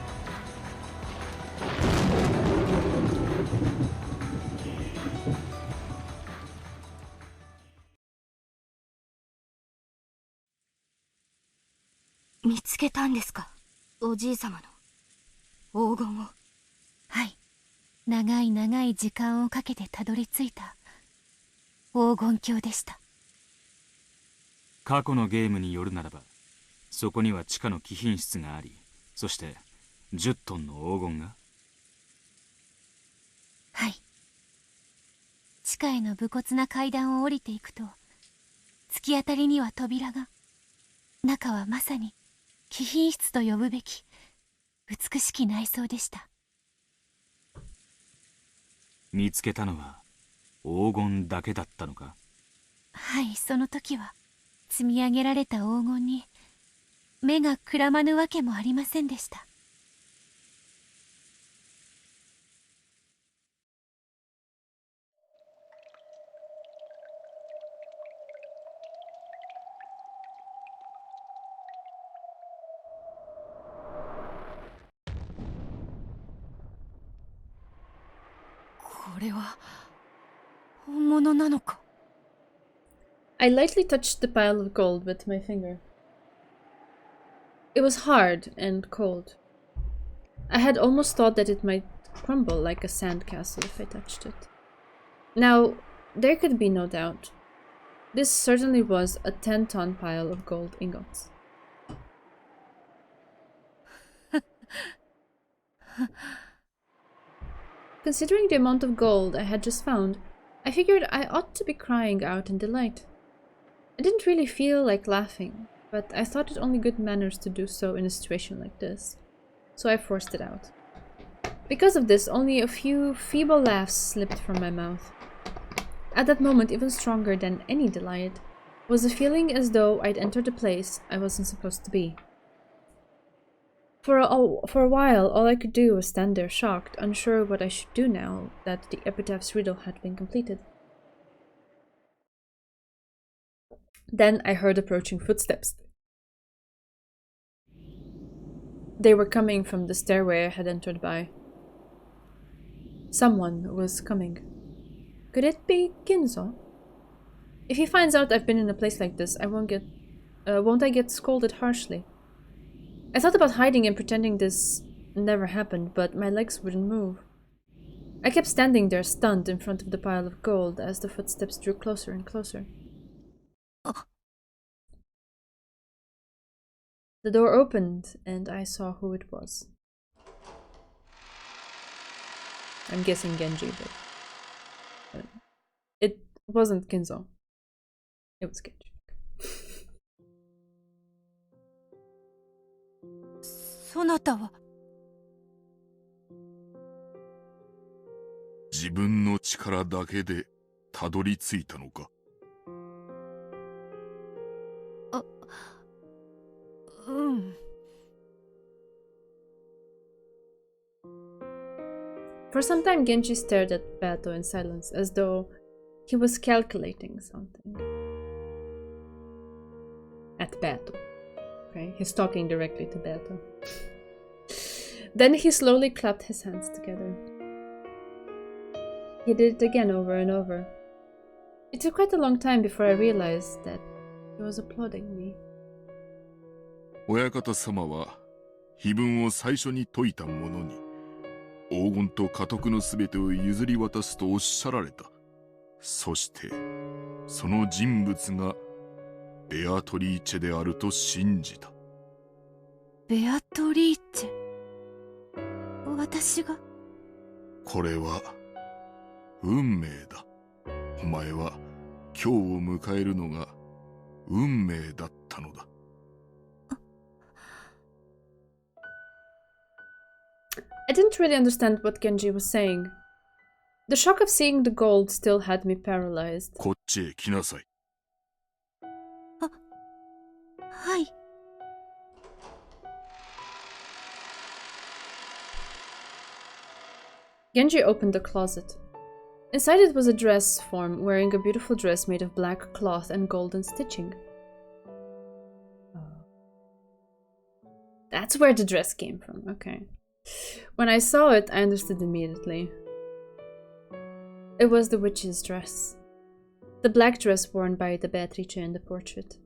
見つけたんですか、おじい様の黄金を。はい、長い長い時間をかけてたどり着いた黄金鏡でした。過去のゲームによるならば、そこには地下の貴賓室があり、そして10トンの黄金が。はい。地下への武骨な階段を降りていくと、突き当たりには扉が。中はまさに貴賓室と呼ぶべき美しき内装でした。見つけたのは黄金だけだったのか。はい、その時は積み上げられた黄金に目がくらまぬわけもありませんでした。これは本物なのか。 I lightly touched the pile of gold with my finger. It was hard and cold. I had almost thought that it might crumble like a sandcastle if I touched it. Now, there could be no doubt. This certainly was a 10-ton pile of gold ingots. Considering the amount of gold I had just found, I figured I ought to be crying out in delight. I didn't really feel like laughing, but I thought it only good manners to do so in a situation like this, so I forced it out. Because of this, only a few feeble laughs slipped from my mouth. At that moment, even stronger than any delight, was a feeling as though I'd entered a place I wasn't supposed to be. For a while, all I could do was stand there shocked, unsure what I should do now that the epitaph's riddle had been completed. Then I heard approaching footsteps. They were coming from the stairway I had entered by. Someone was coming. Could it be Kinzo? If he finds out I've been in a place like this, won't I get scolded harshly? I thought about hiding and pretending this never happened, but my legs wouldn't move. I kept standing there, stunned, in front of the pile of gold as the footsteps drew closer and closer. The door opened, and I saw who it was. I'm guessing Genji, but it wasn't Kinzo. It was Genji. そなたは自分の力だけでたどり着いたのか。うん。For some time, Genji stared at Bato in silence, as though he was calculating something. At Bato. Okay, he's talking directly to Bato. Then he slowly clapped his hands together. He did it again over and over. It took quite a long time before I realized that he was applauding me. 親方様は碑文を最初に説いた者に黄金と家督のすべてを譲り渡すとおっしゃられた。そしてその人物がベアトリーチェであると信じた。ベアトリーチェ。私が。これは運命だ。お前は今日を迎えるのが運命だったのだ。I didn't really understand what Genji was saying. The shock of seeing the gold still had me paralyzed. こっちへ来なさい。はい。Genji opened the closet. Inside it was a dress form wearing a beautiful dress made of black cloth and golden stitching. That's where the dress came from, okay. When I saw it, I understood immediately. It was the witch's dress. The black dress worn by the Beatrice in the portrait.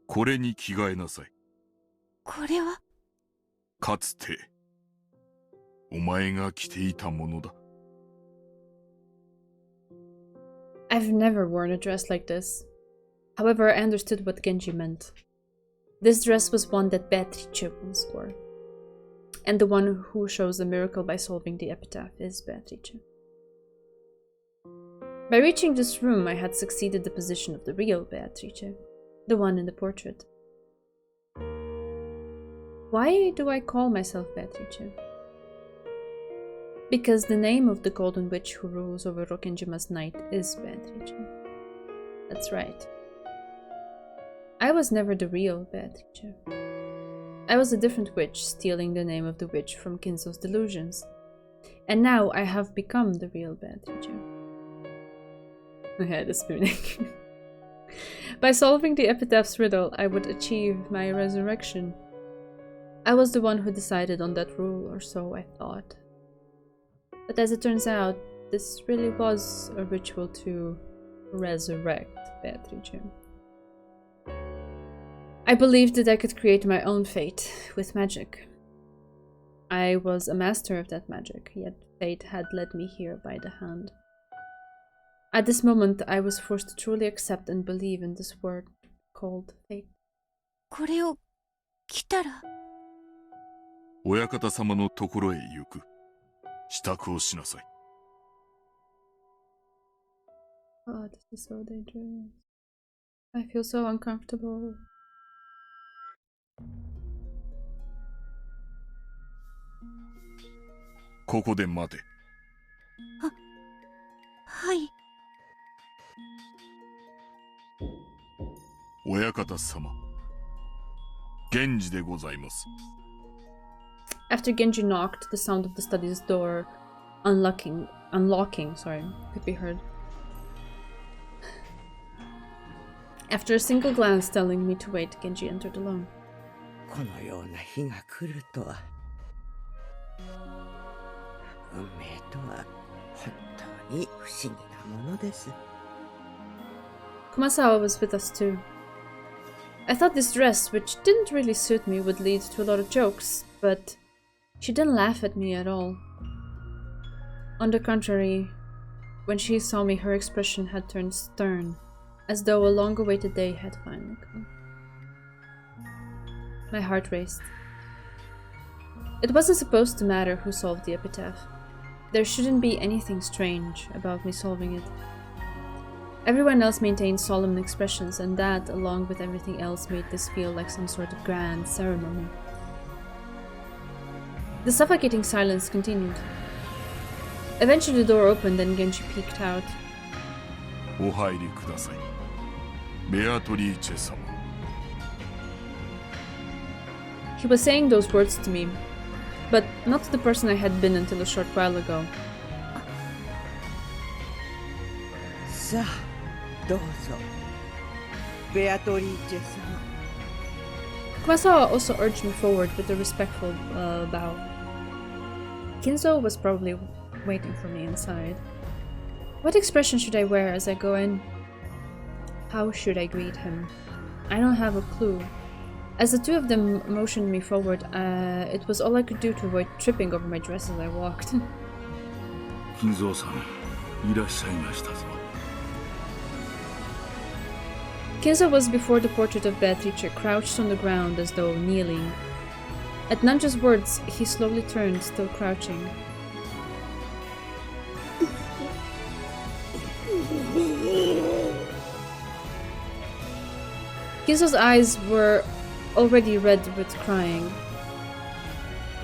これに着替えなさい。これはかつてお前が着ていたものだ。I've never worn a dress like this. However, I understood what Genji meant. This dress was one that Beatrice once wore. And the one who shows a miracle by solving the epitaph is Beatrice. By reaching this room, I had succeeded the position of the real Beatrice, the one in the portrait. Why do I call myself Beatrice? Because the name of the golden witch who rules over Rokkenjima's night is Beatrice. That's right. I was never the real Beatrice. I was a different witch, stealing the name of the witch from Kinzo's delusions. And now I have become the real Beatrice. I had a spooning. By solving the epitaph's riddle, I would achieve my resurrection. I was the one who decided on that rule, or so I thought. But as it turns out, this really was a ritual to resurrect Beatrice. I believed that I could create my own fate with magic. I was a master of that magic, yet fate had led me here by the hand. At this moment, I was forced to truly accept and believe in this word called fate. これを着たら親方様のところへ行く。支度をしなさい。Oh, this is so dangerous. I feel so uncomfortable. ここで待て。はい。親方様、源氏でございます。After Genji knocked, the sound of the study's door unlocking, could be heard. After a single glance telling me to wait, Genji entered alone. このような日が来るとは。運命とは本当に不思議なものです。Kumasawa was with us too. I thought this dress, which didn't really suit me, would lead to a lot of jokes, but she didn't laugh at me at all. On the contrary, when she saw me, her expression had turned stern, as though a long-awaited day had finally come. My heart raced. It wasn't supposed to matter who solved the epitaph. There shouldn't be anything strange about me solving it. Everyone else maintained solemn expressions, and that, along with everything else, made this feel like some sort of grand ceremony. The suffocating silence continued. Eventually the door opened and Genji peeked out. He was saying those words to me, but not to the person I had been until a short while ago. Kumasawa also urged me forward with a respectful bow. Kinzo was probably waiting for me inside. What expression should I wear as I go in? How should I greet him? I don't have a clue. As the two of them motioned me forward, it was all I could do to avoid tripping over my dress as I walked. Kinzo-san, irashaimashita. Kinzo was before the portrait of Beatrice, crouched on the ground as though kneeling. At Nanjo's words, he slowly turned, still crouching. Kinzo's eyes were already red with crying.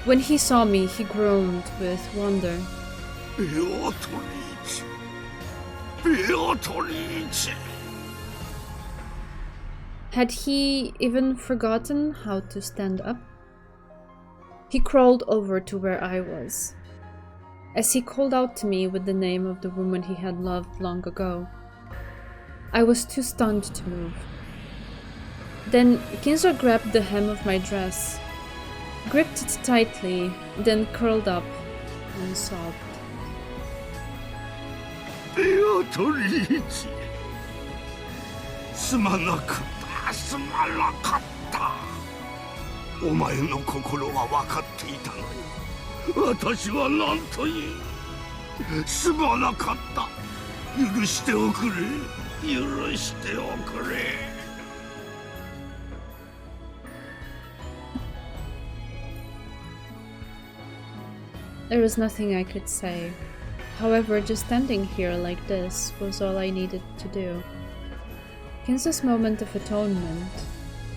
When he saw me, he groaned with wonder. Beatrice! Beatrice! Had he even forgotten how to stand up? He crawled over to where I was. As he called out to me with the name of the woman he had loved long ago, I was too stunned to move. Then Kinzo grabbed the hem of my dress, gripped it tightly, then curled up and sobbed. Beatrice! すまなかった、すまなかった。お前の心は分かっていたのよ。私は何と言う。すまなかった。許しておくれ。許しておくれ。There was nothing I could say. However, just standing here like this was all I needed to do. Kinzo's moment of atonement,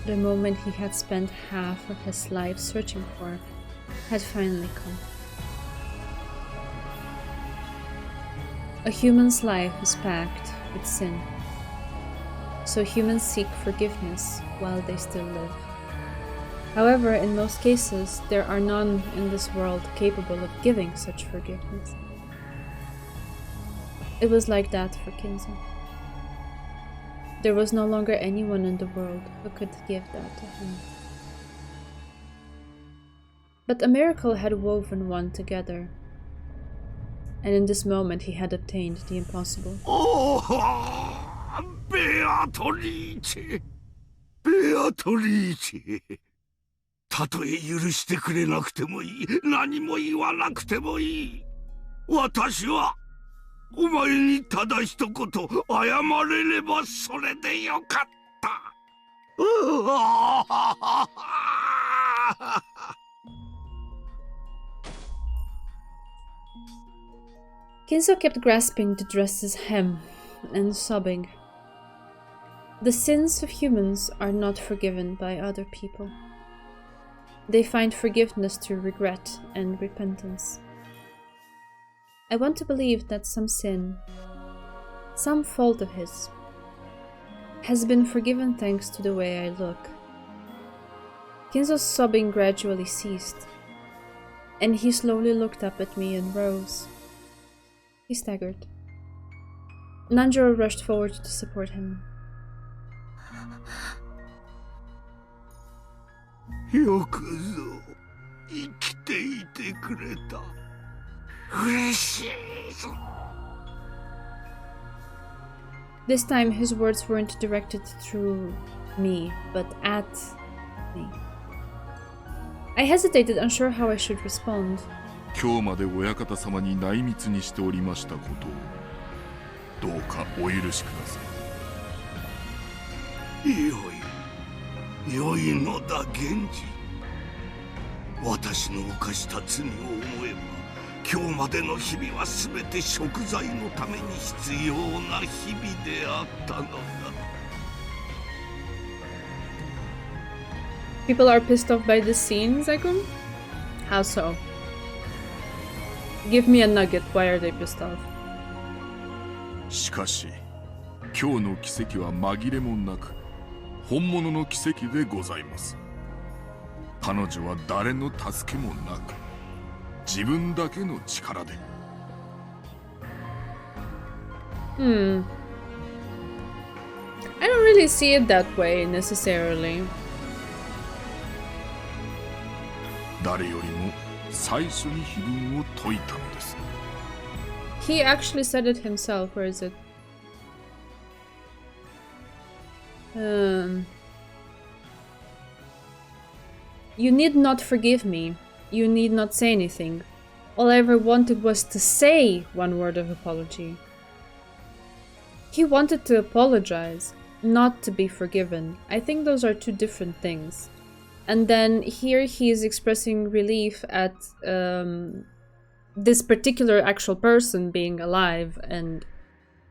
the moment he had spent half of his life searching for, had finally come. A human's life is packed with sin, so humans seek forgiveness while they still live. However, in most cases, there are none in this world capable of giving such forgiveness. It was like that for Kinzo. There was no longer anyone in the world who could give that to him. But a miracle had woven one together, and in this moment he had obtained the impossible. Oh, Beatrice! Beatrice! たとえ許してくれなくてもいい。何も言わなくてもいい。私はお前にただ一言謝れればそれでよかった。Kinzo kept grasping the dress's hem and sobbing. The sins of humans are not forgiven by other people. They find forgiveness through regret and repentance. I want to believe that some sin, some fault of his, has been forgiven thanks to the way I look. Kinzo's sobbing gradually ceased, and he slowly looked up at me and rose. He staggered. Nanjo rushed forward to support him. よくぞ生きていてくれた。嬉しいぞ。This time his words weren't directed through me, but at me. I hesitated, unsure how I should respond. 今日まで親方様に内密にしておりましたことをどうかお許しください。よいのだ源氏。私の犯した罪を思えば今日までの日々は全て贖罪のために必要な日々であったのだ。People are pissed off by this scene, Zekum? How so? Give me a nugget. Why are they pissed off? しかし今日の奇跡は紛れもなく本物の奇跡でございます。彼女は誰の助けもなく自分だけの力で。I don't really see it that way necessarily. 誰よりも最初に碑文を解いたのです。He actually said it himself. Where is it? You need not forgive me. You need not say anything. All I ever wanted was to say one word of apology. He wanted to apologize, not to be forgiven. I think those are two different things. And then here he is expressing relief at this particular actual person being alive, and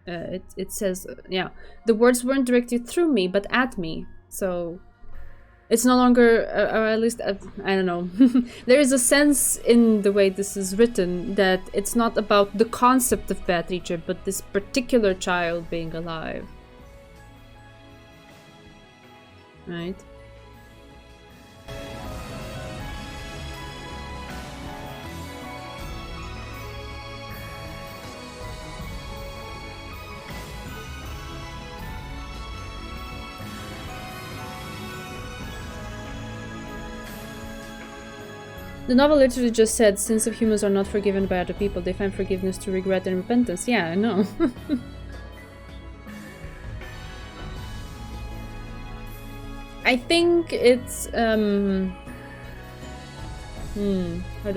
it says, yeah, the words weren't directed through me, but at me. So it's no longer, or at least, I don't know. There is a sense in the way this is written that it's not about the concept of Beatrice, but this particular child being alive. Right? The novel literally just said, sins of humans are not forgiven by other people. They find forgiveness through regret and repentance. Yeah, I know. I think it's, how do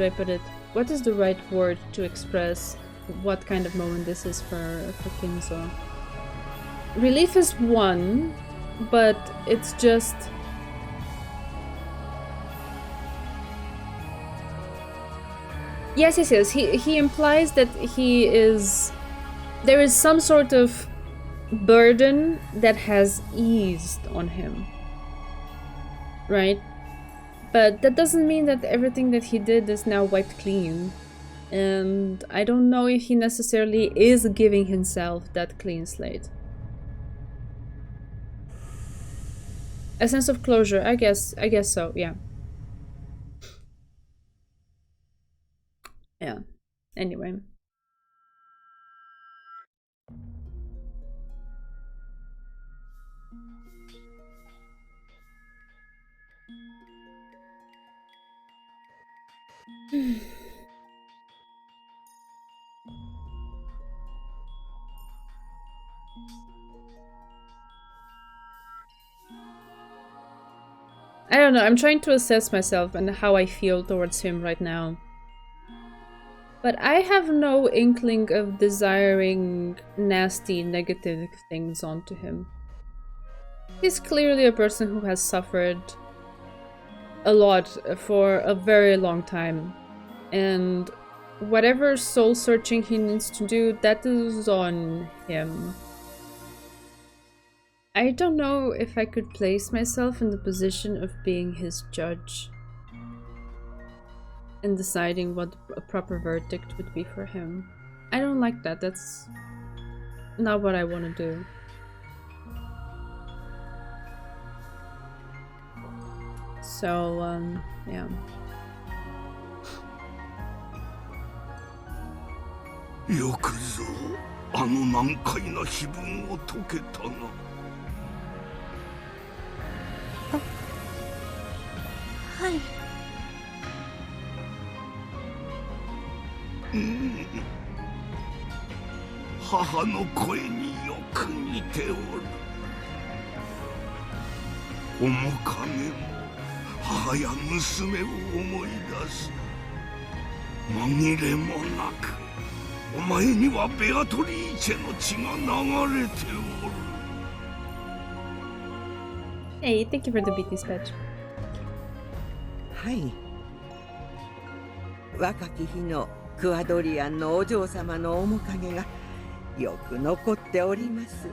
I put it? What is the right word to express what kind of moment this is for Kinzo? Relief is one, but it's just... Yes. He implies that he is... There is some sort of burden that has eased on him. Right? But that doesn't mean that everything that he did is now wiped clean. And I don't know if he necessarily is giving himself that clean slate. A sense of closure, I guess so, yeah. Yeah. Anyway. I don't know, I'm trying to assess myself and how I feel towards him right now. But I have no inkling of desiring nasty, negative things onto him. He's clearly a person who has suffered a lot for a very long time. And whatever soul searching he needs to do, that is on him. I don't know if I could place myself in the position of being his judge and deciding what a proper verdict would be for him. I don't like that. That's not what I want to do. So, yeah. よくぞあの難解な碑文を解けたな。はい。母の声によく似ておる。面影も母や娘を思い出す。紛れもなくお前にはベアトリーチェの血が流れておる。Hey, thank you for the BTS badge. はい。若き日のクワドリアンのお嬢様の面影がよく残っております。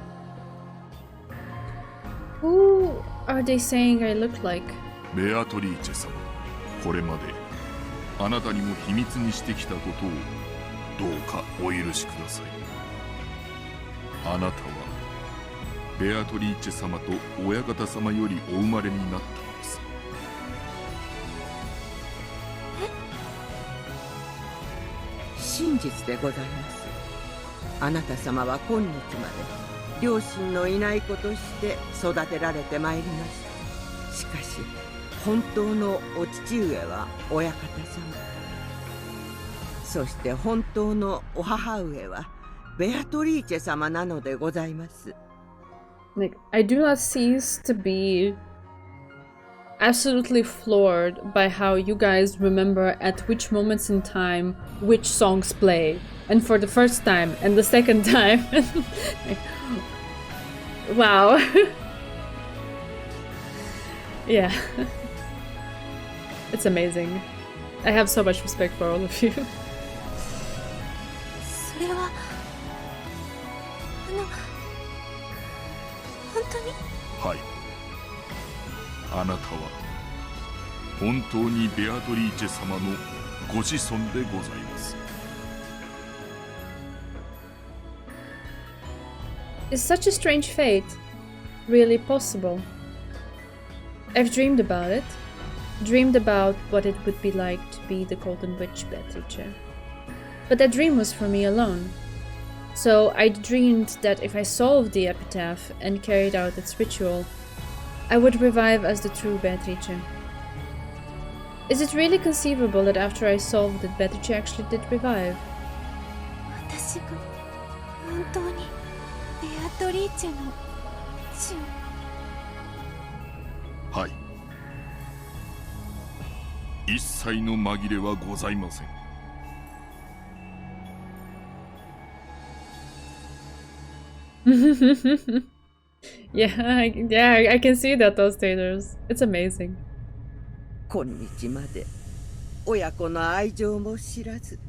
Who are they saying I look like? ベアトリーチェ様、これまであなたにも秘密にしてきたことをどうかお許しください。あなたはベアトリーチェ様と親方様よりお生まれになったのです。真実でございます。あなた様は今日まで両親のいない子として育てられてまいりました。しかし本当のお父上は親方様、そして本当のお母上はベアトリーチェ様なのでございます。Like, I do not cease to be absolutely floored by how you guys remember at which moments in time which songs play, and for the first time and the second time. Wow. Yeah. It's amazing. I have so much respect for all of you. それは本当に？はい。あなたは本当にベアトリーチェ様のご子孫でございます。Is such a strange fate really possible? I've dreamed about it. Dreamed about what it would be like to be the Golden Witch Beatrice. But that dream was for me alone. So I dreamed that if I solved the epitaph and carried out its ritual, I would revive as the true Beatrice. Is it really conceivable that after I solved it, Beatrice actually did revive? 私が本当にベアトリーチェの血を。はい。一切の紛れはございません。Yeah, I can see that, those taters. It's amazing. 今日まで親子の愛情も知らず、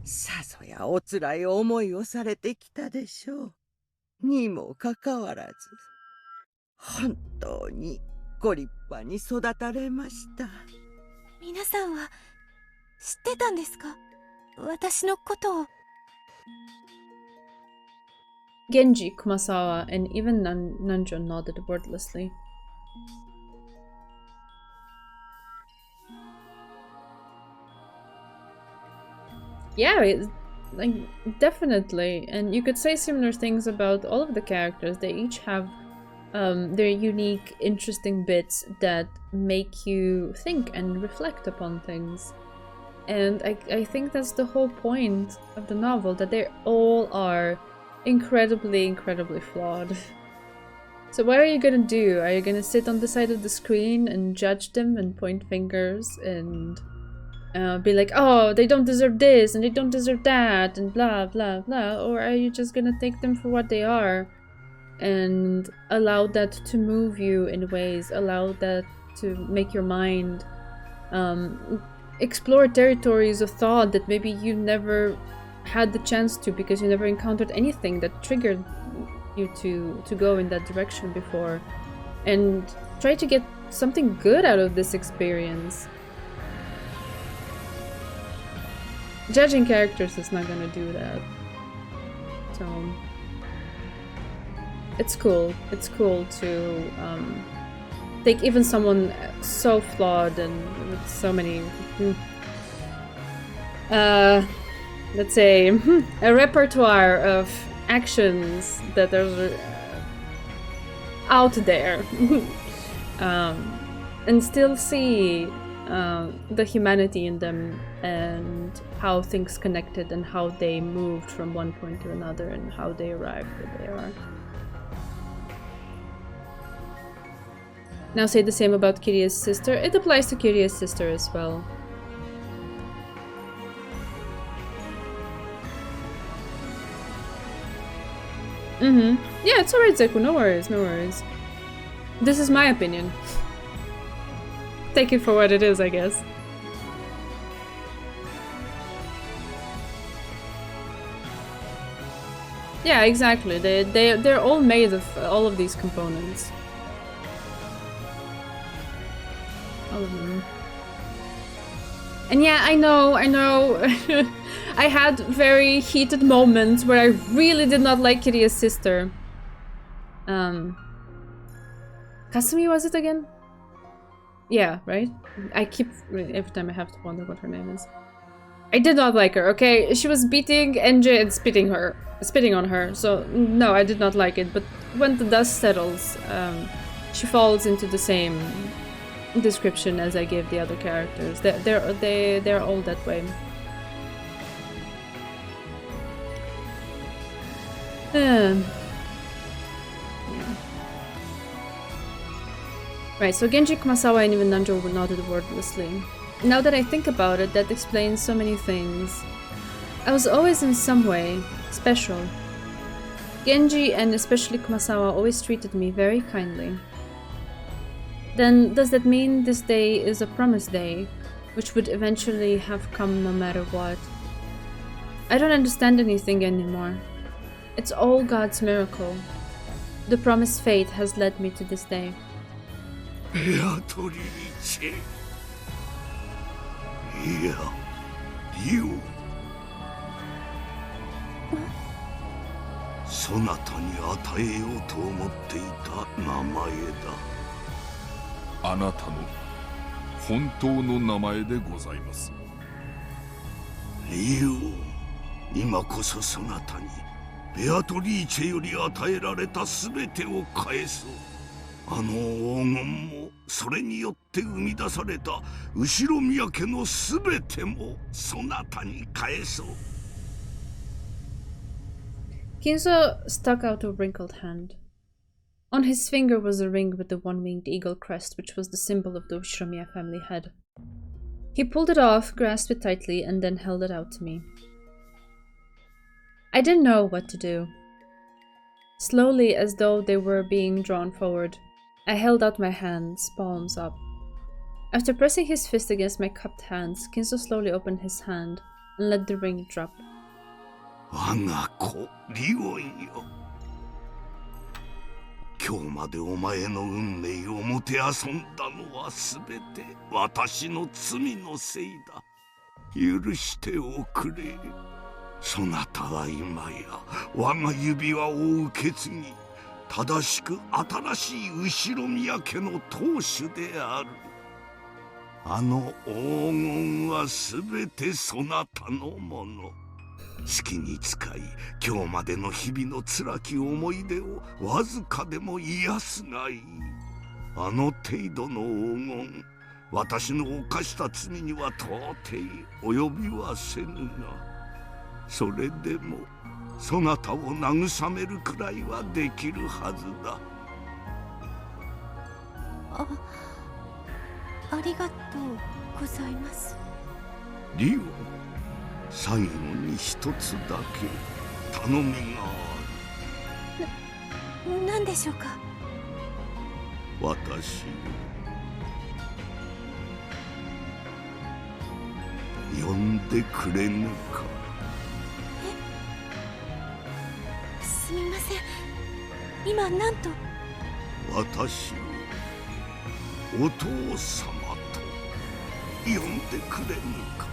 さぞやおつらい思いをされてきたでしょう。にもかかわらず、本当にご立派に育たれました。皆さんは知ってたんですか？私のことを。Genji, Kumasawa, and even Nanjo nodded wordlessly. Yeah, like, definitely. And you could say similar things about all of the characters. They each have their unique, interesting bits that make you think and reflect upon things. And I think that's the whole point of the novel, that they all are incredibly flawed. So what are you gonna do? Are you gonna sit on the side of the screen and judge them and point fingers and be like, oh, they don't deserve this and they don't deserve that and blah blah blah? Or are you just gonna take them for what they are and allow that to move you in ways, allow that to make your mind explore territories of thought that maybe you never had the chance to because you never encountered anything that triggered you to go in that direction before, and try to get something good out of this experience. Judging characters is not gonna do that. So it's cool. It's cool to take even someone so flawed and with so many let's say a repertoire of actions that are out there and still see the humanity in them and how things connected and how they moved from one point to another and how they arrived where they are. Now say the same about Kiria's sister. It applies to Kiria's sister as well. Yeah, it's alright, Zeku. No worries, no worries. This is my opinion. Take it for what it is, I guess. Yeah, exactly. They're all made of all of these components. All of them. And yeah, I know. I had very heated moments where I really did not like Kiria's sister. Kasumi was it again? Yeah, right? I keep... every time I have to wonder what her name is. I did not like her, okay? She was beating NJ and spitting on her. So, no, I did not like it. But when the dust settles, she falls into the same description as I gave the other characters. They're all that way. Yeah. Right, so Genji, Kumasawa, and even Nanjo nodded wordlessly. Now that I think about it, that explains so many things. I was always in some way special. Genji, and especially Kumasawa, always treated me very kindly. Then, does that mean this day is a promised day, which would eventually have come no matter what? I don't understand anything anymore. It's all God's miracle. The promised fate has led me to this day. Beatrice.いや、リオ。そなたに与えようと思っていた名前だ。あなたの本当の名前でございます。リオ、今こそそなたにベアトリーチェより与えられたすべてを返そう。あの黄金もそれによって生み出された後ろ宮家のすべてもそなたに返そう。Kinzo stuck out a wrinkled hand. On his finger was a ring with the one-winged eagle crest, which was the symbol of the Ushiromiya family head. He pulled it off, grasped it tightly, and then held it out to me. I didn't know what to do. Slowly, as though they were being drawn forward, I held out my hands, palms up. After pressing his fist against my cupped hands, Kinzo slowly opened his hand and let the ring drop. 我が子、リオンよ。今日までお前の運命をもてあそんだのはすべて私の罪のせいだ。許しておくれ。そなたは今や我が指輪を受け継ぎ、正しく新しい後宮家の当主である。あの黄金はすべてそなたのもの。好きに使い、今日までの日々の辛き思い出をわずかでも癒すがいい。あの程度の黄金、私の犯した罪には到底及びはせぬが、それでもそなたを慰めるくらいはできるはずだ。ありがとうございます。リオ、最後に一つだけ頼みがある。何でしょうか。私を呼んでくれぬか。すみません。今なんと。私をお父様と呼んでくれぬか。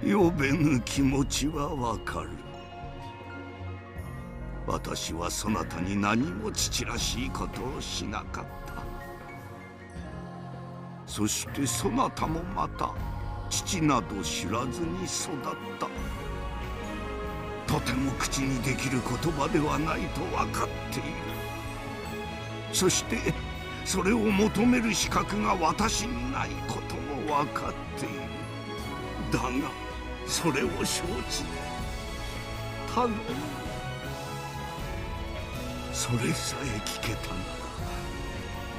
呼べぬ気持ちはわかる。私はそなたに何も父らしいことをしなかった。そしてそなたもまた父など知らずに育った。とても口にできる言葉ではないと分かっている。そしてそれを求める資格が私にないことも分かっている。だがそれを承知、頼む。それさえ聞けたなら、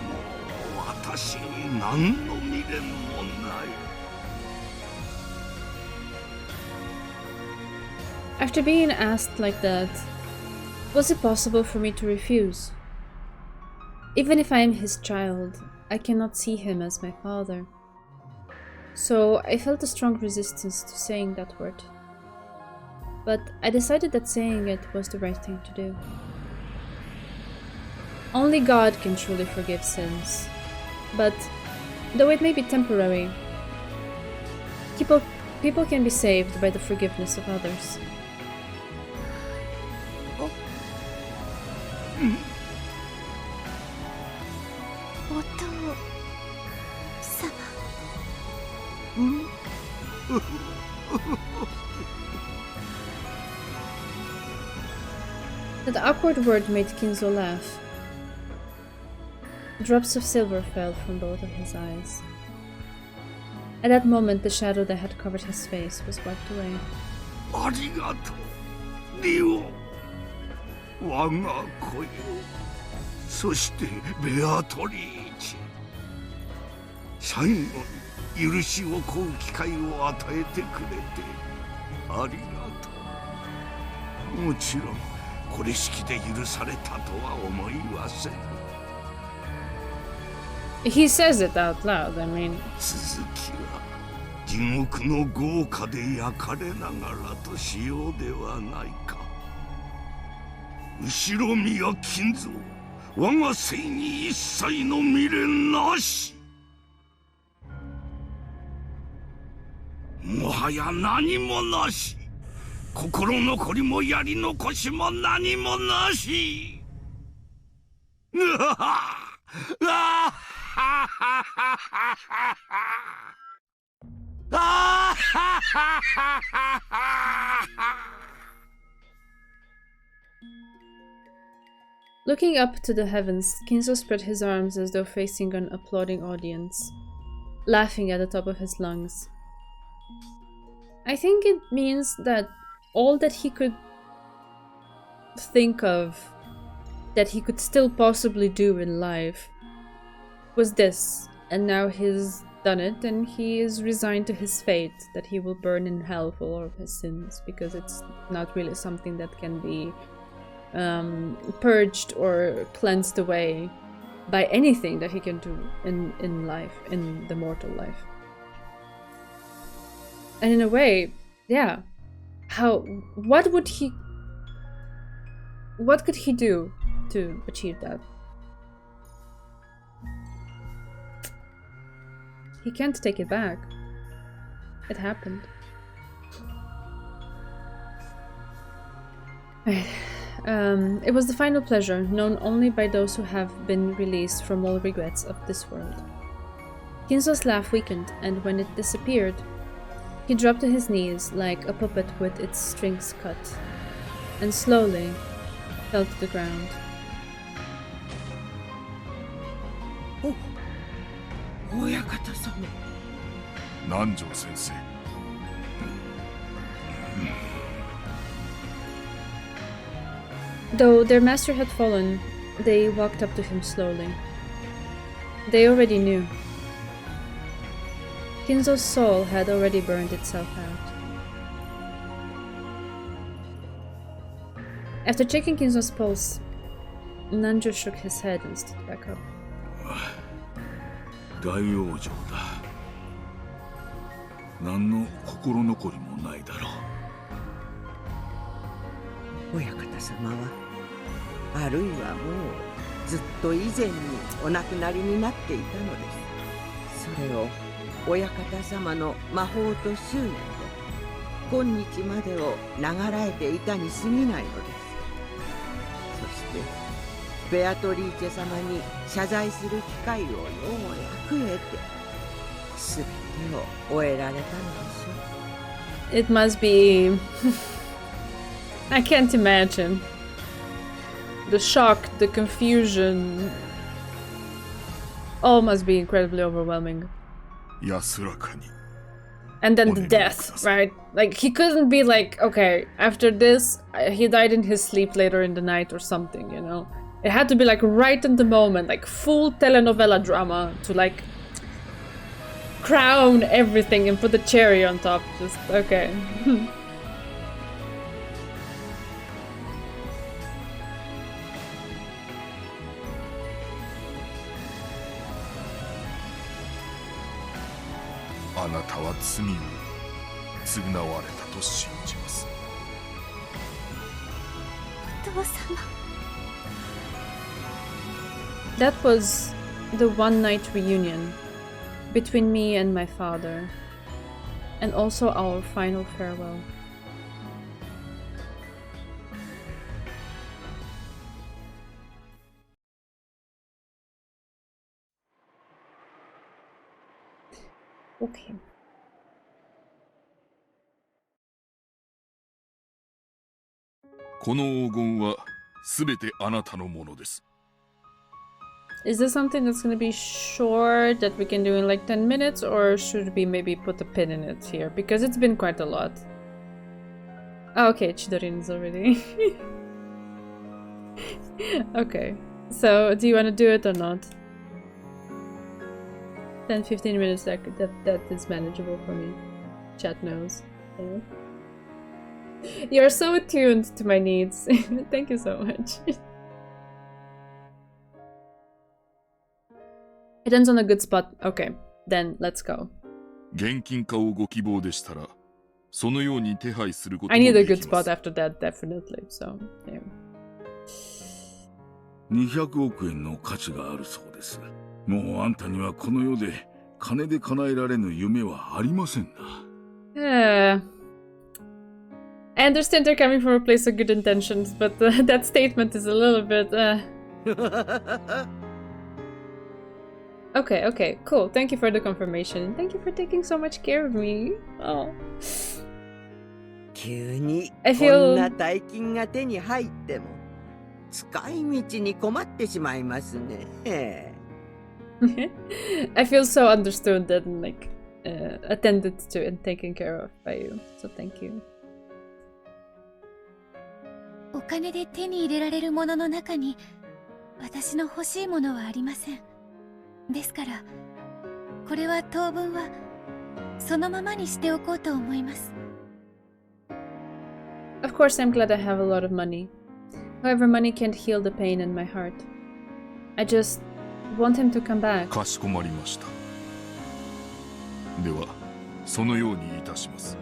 もう私に何の未練もない。 After being asked like that, was it possible for me to refuse? Even if I am his child, I cannot see him as my father. So I felt a strong resistance to saying that word. But I decided that saying it was the right thing to do. Only God can truly forgive sins. But though it may be temporary, people can be saved by the forgiveness of others. That awkward word made Kinzo laugh. Drops of silver fell from both of his eyes. At that moment, the shadow that had covered his face was wiped away. Arigato, Ryo. Waga koyo. Soshite Beatrice. 最後に許しを請う機会を与えてくれてありがとう。もちろんこれしきで許されたとは思いません。 He says it out loud, I mean. 続きは地獄の豪華で焼かれながらとしようではないか。後ろ宮金蔵、我が生に一切の未練なし。もはや何もなし。心残りもやり残しも何もなし。うわはうわははははは。 Looking up to the heavens, Kinzo spread his arms as though facing an applauding audience, laughing at the top of his lungs. I think it means that all that he could think of, that he could still possibly do in life, was this, and now he's done it, and he is resigned to his fate, that he will burn in hell for all of his sins, because it's not really something that can be purged or cleansed away by anything that he can do in life, in the mortal life. And in a way, yeah, what could he do to achieve that? He can't take it back. It happened. It was the final pleasure, known only by those who have been released from all regrets of this world. Kinzo's laugh weakened, and when it disappeared, he dropped to his knees like a puppet with its strings cut, and slowly fell to the ground. Oh, Oyakata-sama. Nanjo sensei. Though their master had fallen, they walked up to him slowly. They already knew. Kinzo's soul had already burned itself out. After checking Kinzo's pulse, Nanjo shook his head and stood back up. 大往生だ。何の心残りもないだろう。親方様はあるいはもうずっと以前にお亡くなりになっていたのです。それを親方様の魔法と執念で今日までを流らえていたに過ぎないのです。そしてベアトリーチェ様に謝罪する機会をようやく得て全てを終えられたのでしょう。 It must be... I can't imagine. The shock, the confusion, all must be incredibly overwhelming. 安らかに。 And then the death, right? Like, he couldn't be like, okay, after this, he died in his sleep later in the night or something, you know? It had to be like right in the moment, like full telenovela drama to like crown everything and put the cherry on top. Just, okay. あなたは罪を償われたと信じます。お父様。That was the one night reunion between me and my father, and also our final farewell. Okay. この黄金はすべてあなたのものです。 Is this something that's going to be short that we can do in like 10 minutes, or should we maybe put a pin in it here? Because it's been quite a lot. Oh, okay, Chidorin is already. Okay, so do you want to do it or not? 10-15 minutes, that is manageable for me. Chat knows. Yeah. You're so attuned to my needs. Thank you so much. It ends on a good spot. Okay, then let's go. 現金化をご希望でしたら、そのように手配することも I need で a き good ます。 spot after that, definitely. So, yeah. 200億円の価値があるそうです。もうあんたにはこの世で金で叶えられぬ夢はありませんな。I understand they're coming from a place of good intentions, but that statement is a little bit. Okay, okay, cool. Thank you for the confirmation. Thank you for taking so much care of me. Oh. 急に I こ feel- んな大金が手に入っても使い道に困ってしまいますね。I feel so understood and like attended to and taken care of by you. So thank you. お金で手に入れられるものの中に私の欲しいものはありません。ですからこれは当分はそのままにしておこうと思います。 Of course, I'm glad I have a lot of money. However, money can't heal the pain in my heart. I just want him to come back. かしこまりました。では、そのようにいたします。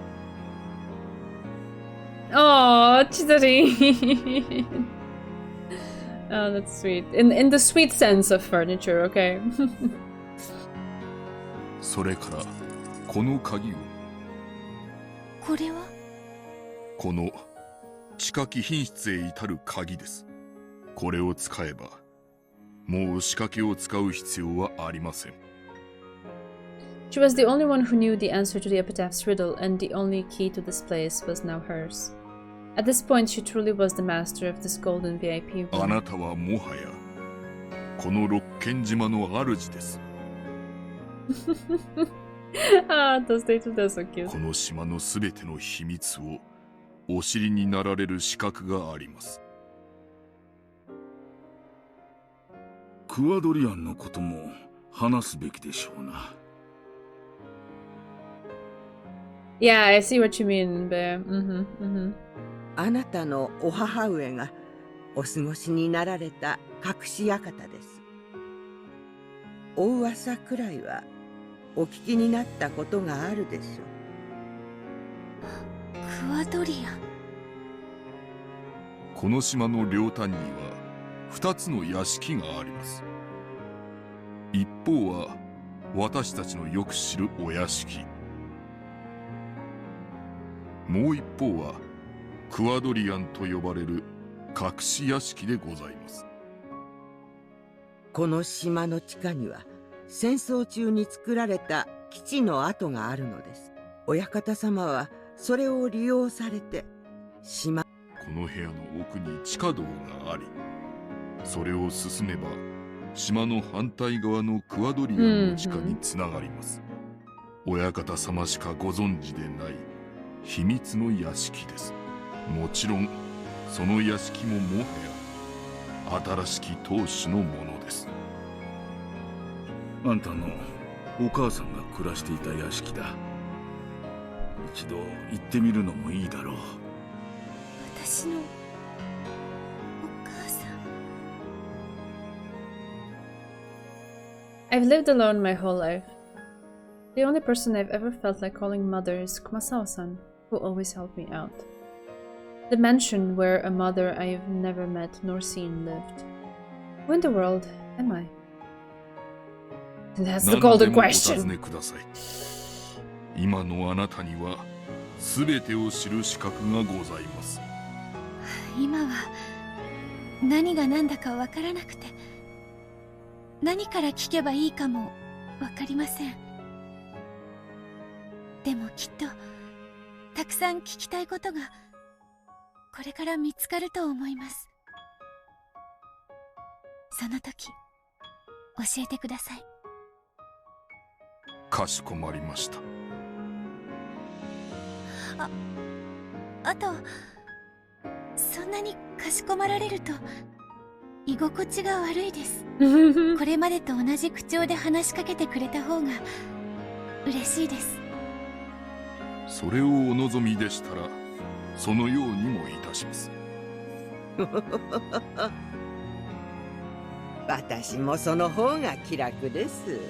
Oh, Chidori. Oh, that's sweet. In the sweet sense of furniture, okay? それから、この鍵を、これはこの地下貴賓室へ至る鍵です。これを使えば、もう仕掛けを使う必要はありません。 She was the only one who knew the answer to the epitaph's riddle, and the only key to this place was now hers. At this point, she truly was the master of this golden VIP あ room. なたはもはや、この六軒島の主です。 Ah, those dates are so cute. この島のすべての秘密をお知りになられる資格があります。 クワドリアンのことも話すべきでしょうな。 Yeah, I see what you mean, Bear. あなたのお母上がお過ごしになられた隠し館です。お噂くらいはお聞きになったことがあるでしょう。クワドリアン。この島の両端には2つの屋敷があります。一方は私たちのよく知るお屋敷。もう一方はクワドリアンと呼ばれる隠し屋敷でございます。この島の地下には戦争中に作られた基地の跡があるのです。親方様はそれを利用されて島、この部屋の奥に地下道があり、それを進めば島の反対側のクワドリアンの地下につながります。親方様しかご存知でない秘密の屋敷です。もちろんその屋敷ももはや新しき当主のものです。あんたのお母さんが暮らしていた屋敷だ。一度行ってみるのもいいだろう。私のお母さん。 I've lived alone my whole life. The only person I've ever felt like calling mother is Kumasao-san, who always helped me out. The mansion where a mother I've never met nor seen lived. Who in the world am I? That's the golden question. 今のあなたには全てを知る資格がございます。今は何が何だかわからなくて、何から聞けばいいかもわかりません。でもきっとたくさん聞きたいことがこれから見つかると思います。その時教えてください。かしこまりました。あと、そんなにかしこまられると居心地が悪いです。これまでと同じ口調で話しかけてくれた方が嬉しいです。それをお望みでしたらそのようにもいたします。私もその方が気楽です。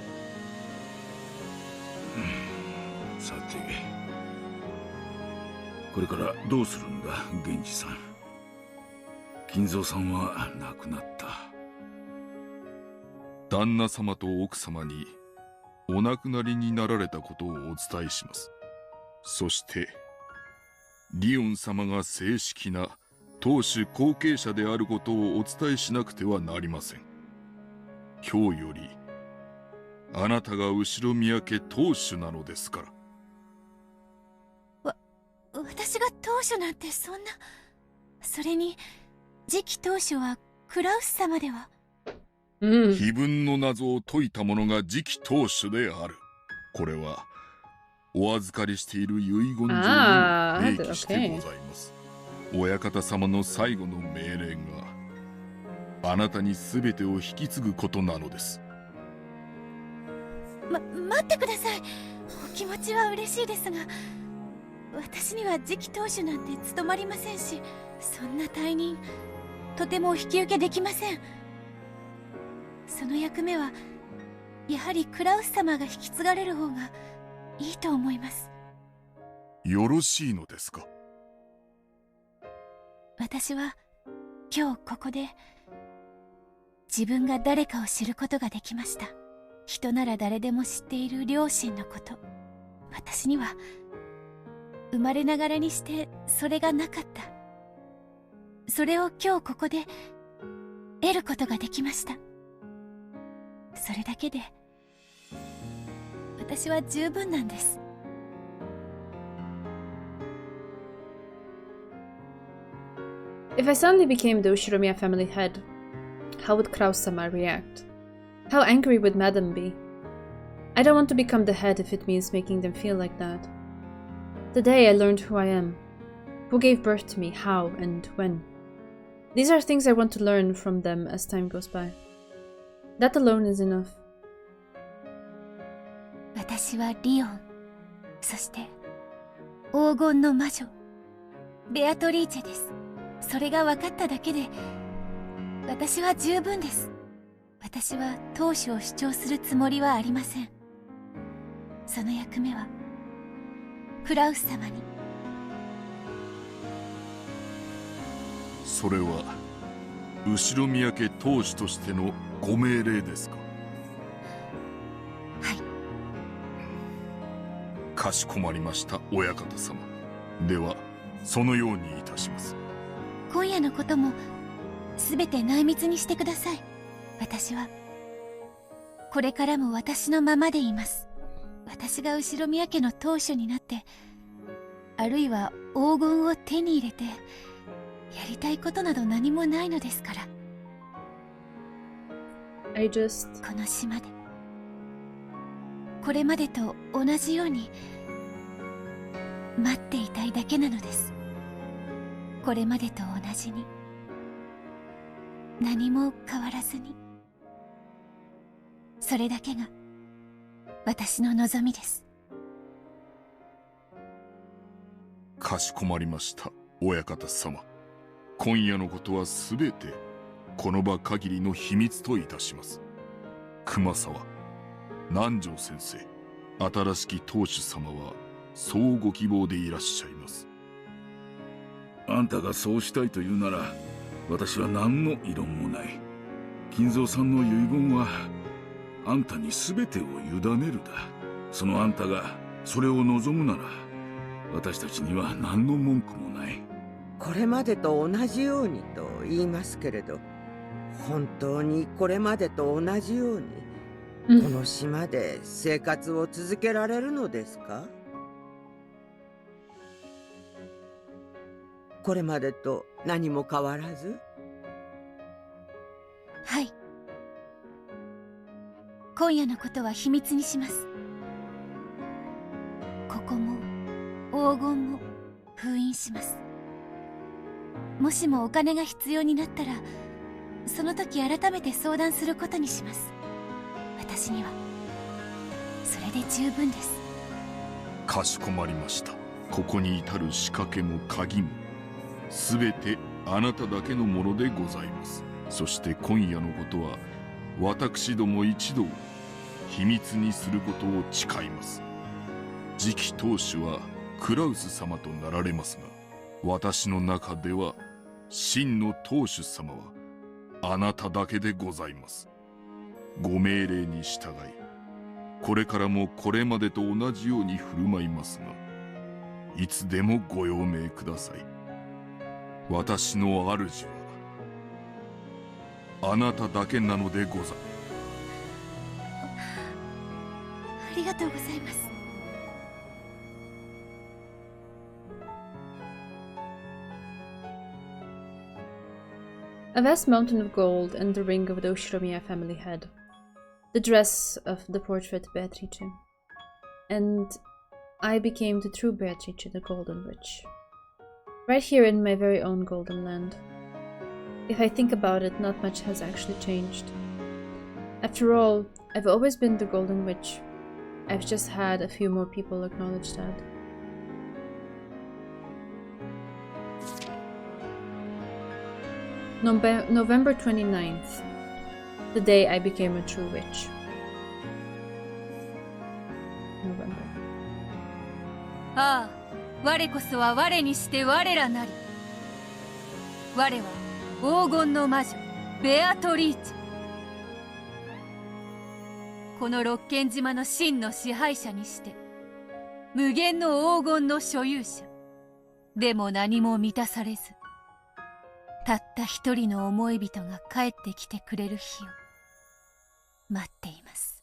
さて、これからどうするんだ、源氏さん。金蔵さんは亡くなった。旦那様と奥様にお亡くなりになられたことをお伝えします。そしてリオン様が正式な当主後継者であることをお伝えしなくてはなりません。今日よりあなたが後ろ宮家当主なのですから。私が当主なんてそんな。それに次期当主はクラウス様では。碑文の謎を解いた者が次期当主である。これはお預かりしている遺言状に明記してございます。親方様の最後の命令があなたに全てを引き継ぐことなのです。待ってください。お気持ちは嬉しいですが、私には次期当主なんて務まりませんし、そんな退任とても引き受けできません。その役目はやはりクラウス様が引き継がれる方がいいと思います。よろしいのですか。私は今日ここで自分が誰かを知ることができました。人なら誰でも知っている両親のこと。私には生まれながらにしてそれがなかった。それを今日ここで得ることができました。それだけで私は十分なんです。If I suddenly became the Ushiromiya family head, how would Kraus-sama react? How angry would Madame be? I don't want to become the head if it means making them feel like that. Today I learned who I am, who gave birth to me, how and when. These are things I want to learn from them as time goes by. That alone is enough. 私はリオン、そして黄金の魔女ベアトリーチェです。それが分かっただけで私は十分です。私は当主を主張するつもりはありません。その役目はクラウス様に。それは後ろ宮家当主としてのご命令ですか。はい。かしこまりました、親方様。ではそのようにいたします。今夜のことも全て内密にしてください。私はこれからも私のままでいます。私が後ろ宮家の当主になって、あるいは黄金を手に入れてやりたいことなど何もないのですから。I just... この島でこれまでと同じように待っていたいだけなのです。これまでと同じに、何も変わらずに、それだけが私の望みです。かしこまりました、親方様。今夜のことはすべてこの場限りの秘密といたします。熊沢、南條先生、新しき当主様はそうご希望でいらっしゃいます。あんたがそうしたいというなら、私は何の異論もない。金蔵さんの遺言はあんたに全てを委ねるだ。そのあんたがそれを望むなら、私たちには何の文句もない。これまでと同じようにと言いますけれど、本当にこれまでと同じように、この島で生活を続けられるのですか？これまでと何も変わらず？はい。今夜のことは秘密にします。ここも黄金も封印します。もしもお金が必要になったら、その時改めて相談することにします。私にはそれで十分です。かしこまりました。ここに至る仕掛けも鍵もすべてあなただけのものでございます。そして今夜のことは私ども一同秘密にすることを誓います。次期当主はクラウス様となられますが、私の中では真の当主様はあなただけでございます。ご命令に従い、これからもこれまでと同じように振る舞いますが、いつでもご用命ください。私の主はあなただけなのでございます。ありがとうございます。A vast mountain of gold and the ring of the Ushiromiya family head. The dress of the portrait Beatrice. And I became the true Beatrice, the Golden Witch. Right here in my very own Golden Land. If I think about it, not much has actually changed. After all, I've always been the Golden Witch. I've just had a few more people acknowledge that. November 29th, the day I became a true witch. November. ああ、我こそは我にして我らなり。我は黄金の魔女ベアトリーチェ。この六軒島の真の支配者にして、無限の黄金の所有者。でも何も満たされず、たった一人の思い人が帰ってきてくれる日を待っています。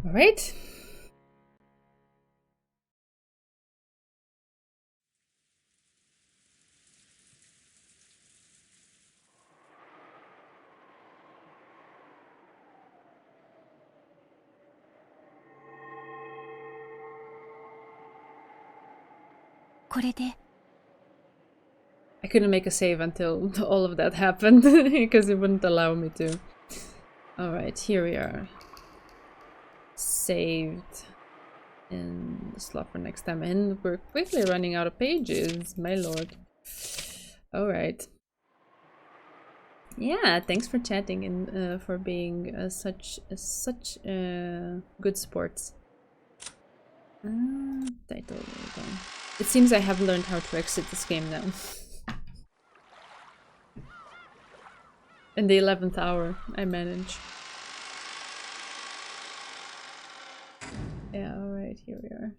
All right. I couldn't make a save until all of that happened because it wouldn't allow me to. Alright, here we are. Saved in the slot for next time, and we're quickly running out of pages, my lord. Alright. Yeah, thanks for chatting and for being such good sports. Title. It seems I have learned how to exit this game now. In the 11th hour, I manage. Yeah, alright, here we are.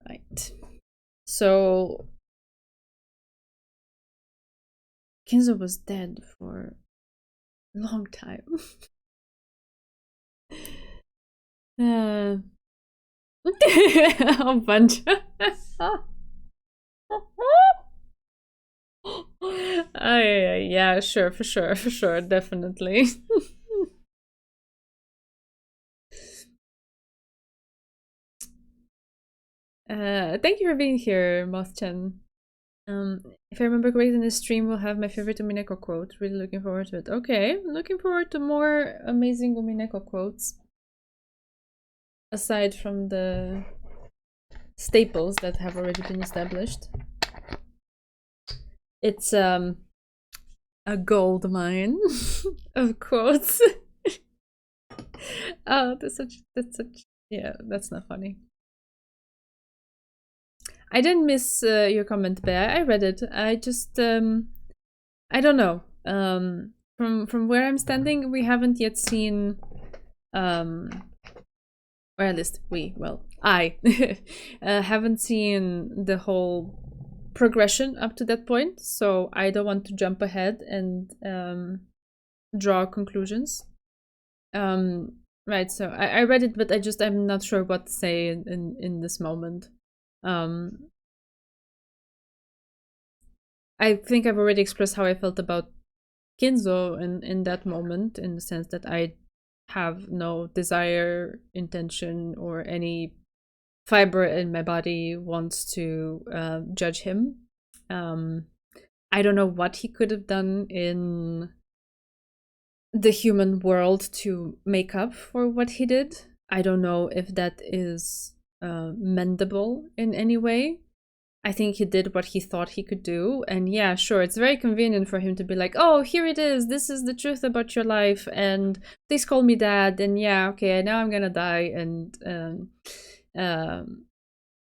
Right. So Kinzo was dead for a long time. A bunch. Yeah, sure, for sure, definitely. Thank you for being here, Moth-chan. If I remember correctly, in this stream we'll have my favorite Umineko quote. Really looking forward to it. Okay, looking forward to more amazing Umineko quotes. Aside from the staples that have already been established. It's a gold mine of quotes. Oh, that's such yeah, that's not funny. I didn't miss your comment, Bear. I read it. I just I don't know. From where I'm standing, we haven't yet seen or at least I haven't seen the whole progression up to that point, so I don't want to jump ahead and draw conclusions. Right, so I read it, but I'm not sure what to say in this moment. I think I've already expressed how I felt about Kinzo in that moment, in the sense that I have no desire, intention, or any fiber in my body wants to judge him. I don't know what he could have done in the human world to make up for what he did. I don't know if that is mendable in any way. I think he did what he thought he could do. And yeah, sure, it's very convenient for him to be like, oh, here it is. This is the truth about your life. And please call me dad. And yeah, okay, now I'm gonna die. And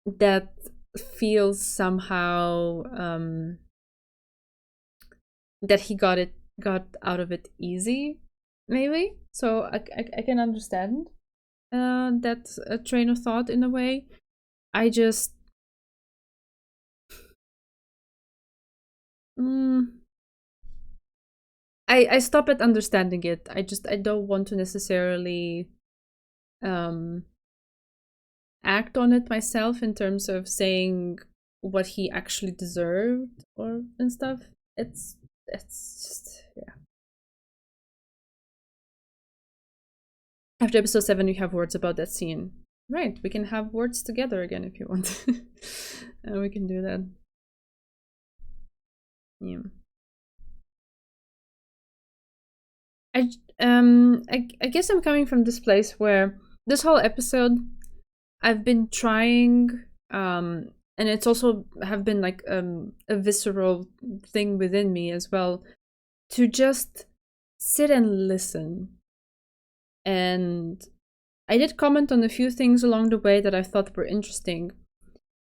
that feels somehow that he got out of it easy, maybe. So I can understand that train of thought in a way. I just I stop at understanding it. I don't want to necessarily act on it myself in terms of saying what he actually deserved and stuff. It's just, yeah. After episode 7 we have words about that scene. Right, we can have words together again if you want. And we can do that. Yeah. I guess I'm coming from this place where this whole episode I've been trying and it's also have been like a visceral thing within me as well, to just sit and listen. And I did comment on a few things along the way that I thought were interesting,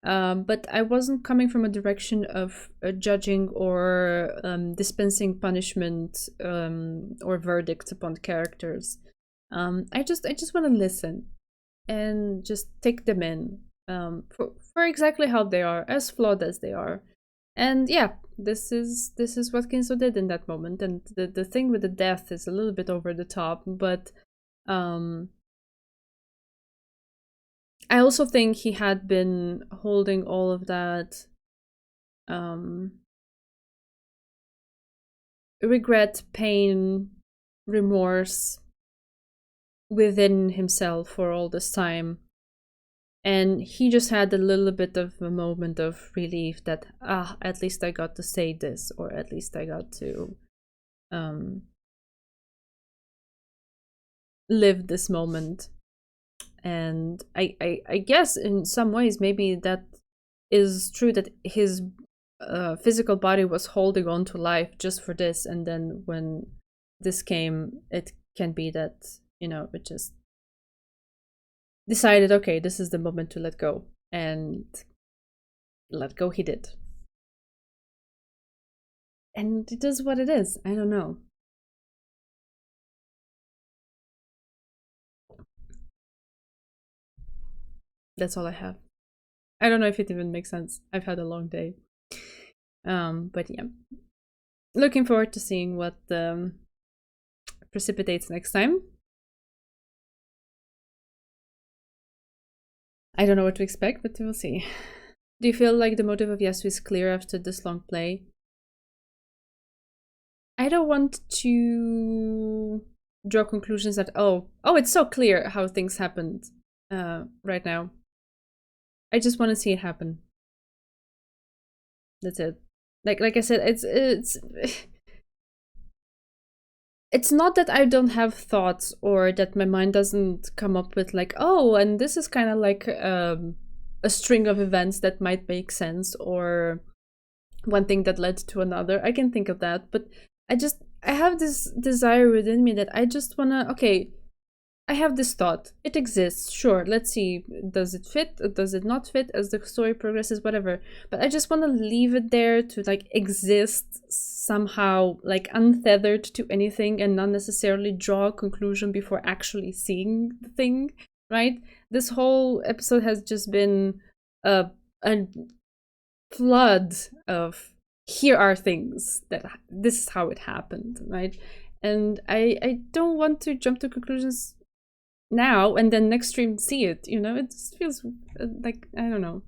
but I wasn't coming from a direction of judging or dispensing punishment or verdicts upon characters. I just want to listen and just take them in for exactly how they are, as flawed as they are. And yeah, this is what Kinzo did in that moment. And the thing with the death is a little bit over the top, but I also think he had been holding all of that regret, pain, remorse within himself for all this time. And he just had a little bit of a moment of relief that, at least I got to say this, or at least I got to live this moment. And I guess in some ways maybe that is true, that his physical body was holding on to life just for this, and then when this came, it can be that, it just decided, okay, this is the moment to let go, and let go he did. And it is what it is. I don't know. That's all I have. I don't know if it even makes sense. I've had a long day. But yeah. Looking forward to seeing what precipitates next time. I don't know what to expect, but we'll see. Do you feel like the motive of Yasu is clear after this long play? I don't want to draw conclusions that, oh, it's so clear how things happened right now. I just want to see it happen. That's it. Like I said, it's not that I don't have thoughts or that my mind doesn't come up with like, oh, and this is kind of like a string of events that might make sense, or one thing that led to another. I can think of that, but I have this desire within me that I just wanna, okay, I have this thought. It exists, sure, let's see, does it fit, does it not fit as the story progresses, whatever. But I just want to leave it there to like exist somehow, like untethered to anything, and not necessarily draw a conclusion before actually seeing the thing, right? This whole episode has just been a flood of, here are things that this is how it happened, right? And I don't want to jump to conclusions now and then next stream see it, you know? It just feels like, I don't know.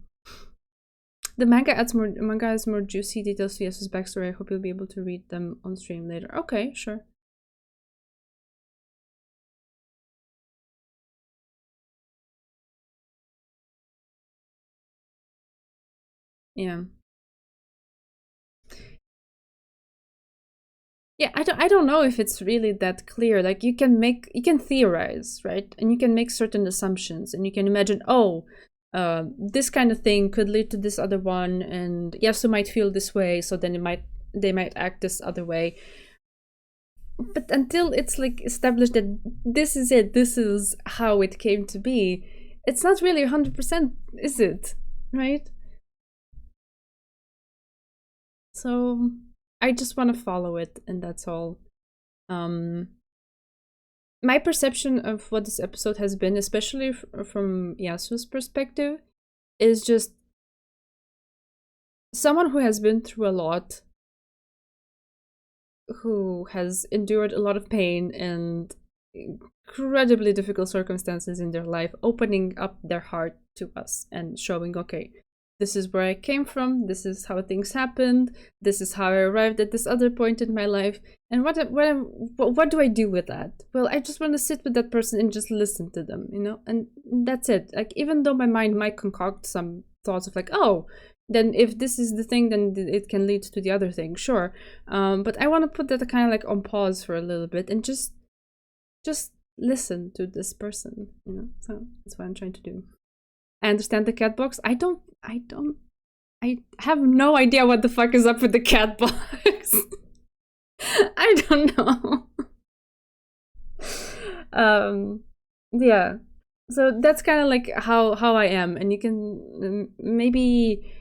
The manga has more juicy details to Yasu's backstory. I hope you'll be able to read them on stream later. Okay, sure. Yeah. Yeah, I don't know if it's really that clear. Like you can theorize, right? And you can make certain assumptions, and you can imagine, oh, this kind of thing could lead to this other one, and Yasu might feel this way, so then they might act this other way. But until it's like established that this is it, this is how it came to be, it's not really 100%, is it? Right? So I just want to follow it, and that's all. My perception of what this episode has been, especially from Yasu's perspective, is just someone who has been through a lot, who has endured a lot of pain and incredibly difficult circumstances in their life, opening up their heart to us and showing, okay, this is where I came from, this is how things happened, this is how I arrived at this other point in my life, and what do I do with that? Well, I just want to sit with that person and just listen to them, you know? And that's it. Like, even though my mind might concoct some thoughts of like, oh, then if this is the thing, then it can lead to the other thing, sure. But I want to put that kind of like on pause for a little bit and just listen to this person, you know? So that's what I'm trying to do. I understand the cat box. I have no idea what the fuck is up with the cat box. I don't know. Yeah. So that's kind of like how I am, and you can maybe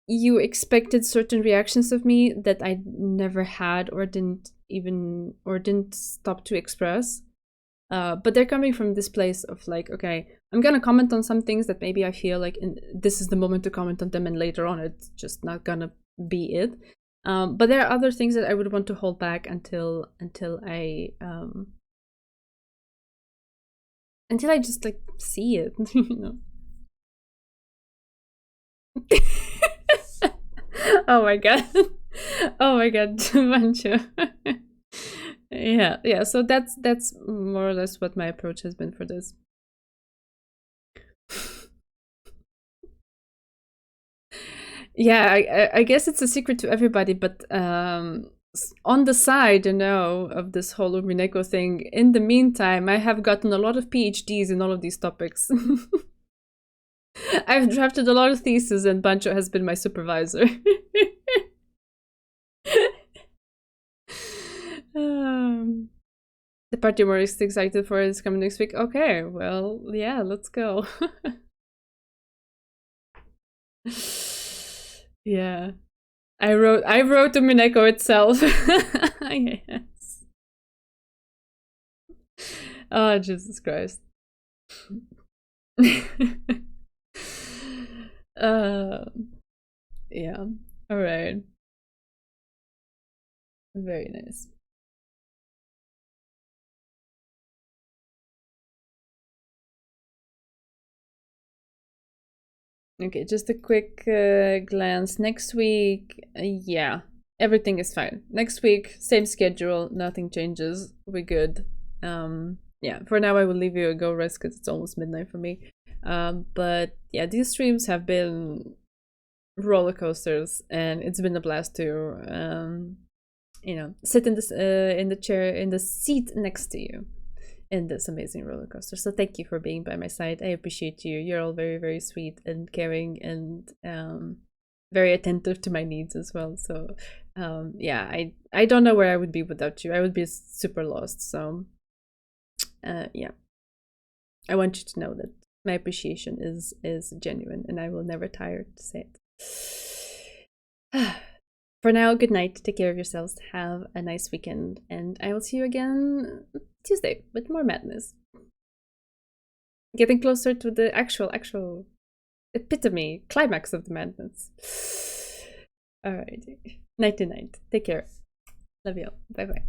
you expected certain reactions of me that I never had or didn't stop to express. But they're coming from this place of like, okay, I'm gonna comment on some things that maybe I feel like this is the moment to comment on them, and later on it's just not gonna be it. But there are other things that I would want to hold back until I just like see it, you know. Oh my god. Oh my god, Mancho. Yeah, so that's more or less what my approach has been for this. Yeah, I guess it's a secret to everybody, but on the side, you know, of this whole Umineko thing, in the meantime, I have gotten a lot of PhDs in all of these topics. I've drafted a lot of theses, and Bancho has been my supervisor. The party we're excited for is coming next week. Okay, well, yeah, let's go. Yeah, I wrote Umineko itself. Yes. Oh, Jesus Christ. Yeah. All right. Very nice. Okay, just a quick glance. Next week, yeah, everything is fine. Next week, same schedule, nothing changes. We're good. Yeah, for now, I will leave you a go rest because it's almost midnight for me. But yeah, these streams have been roller coasters, and it's been a blast to sit in the chair, in the seat next to you in this amazing roller coaster. So thank you for being by my side. I appreciate you. You're all very, very sweet and caring and very attentive to my needs as well. So yeah, I don't know where I would be without you. I would be super lost. So yeah, I want you to know that my appreciation is genuine, and I will never tire to say it. For now, good night. Take care of yourselves. Have a nice weekend, and I will see you again Tuesday with more madness. Getting closer to the actual epitome, climax of the madness. Alrighty. Night to night. Take care. Love you all. Bye bye.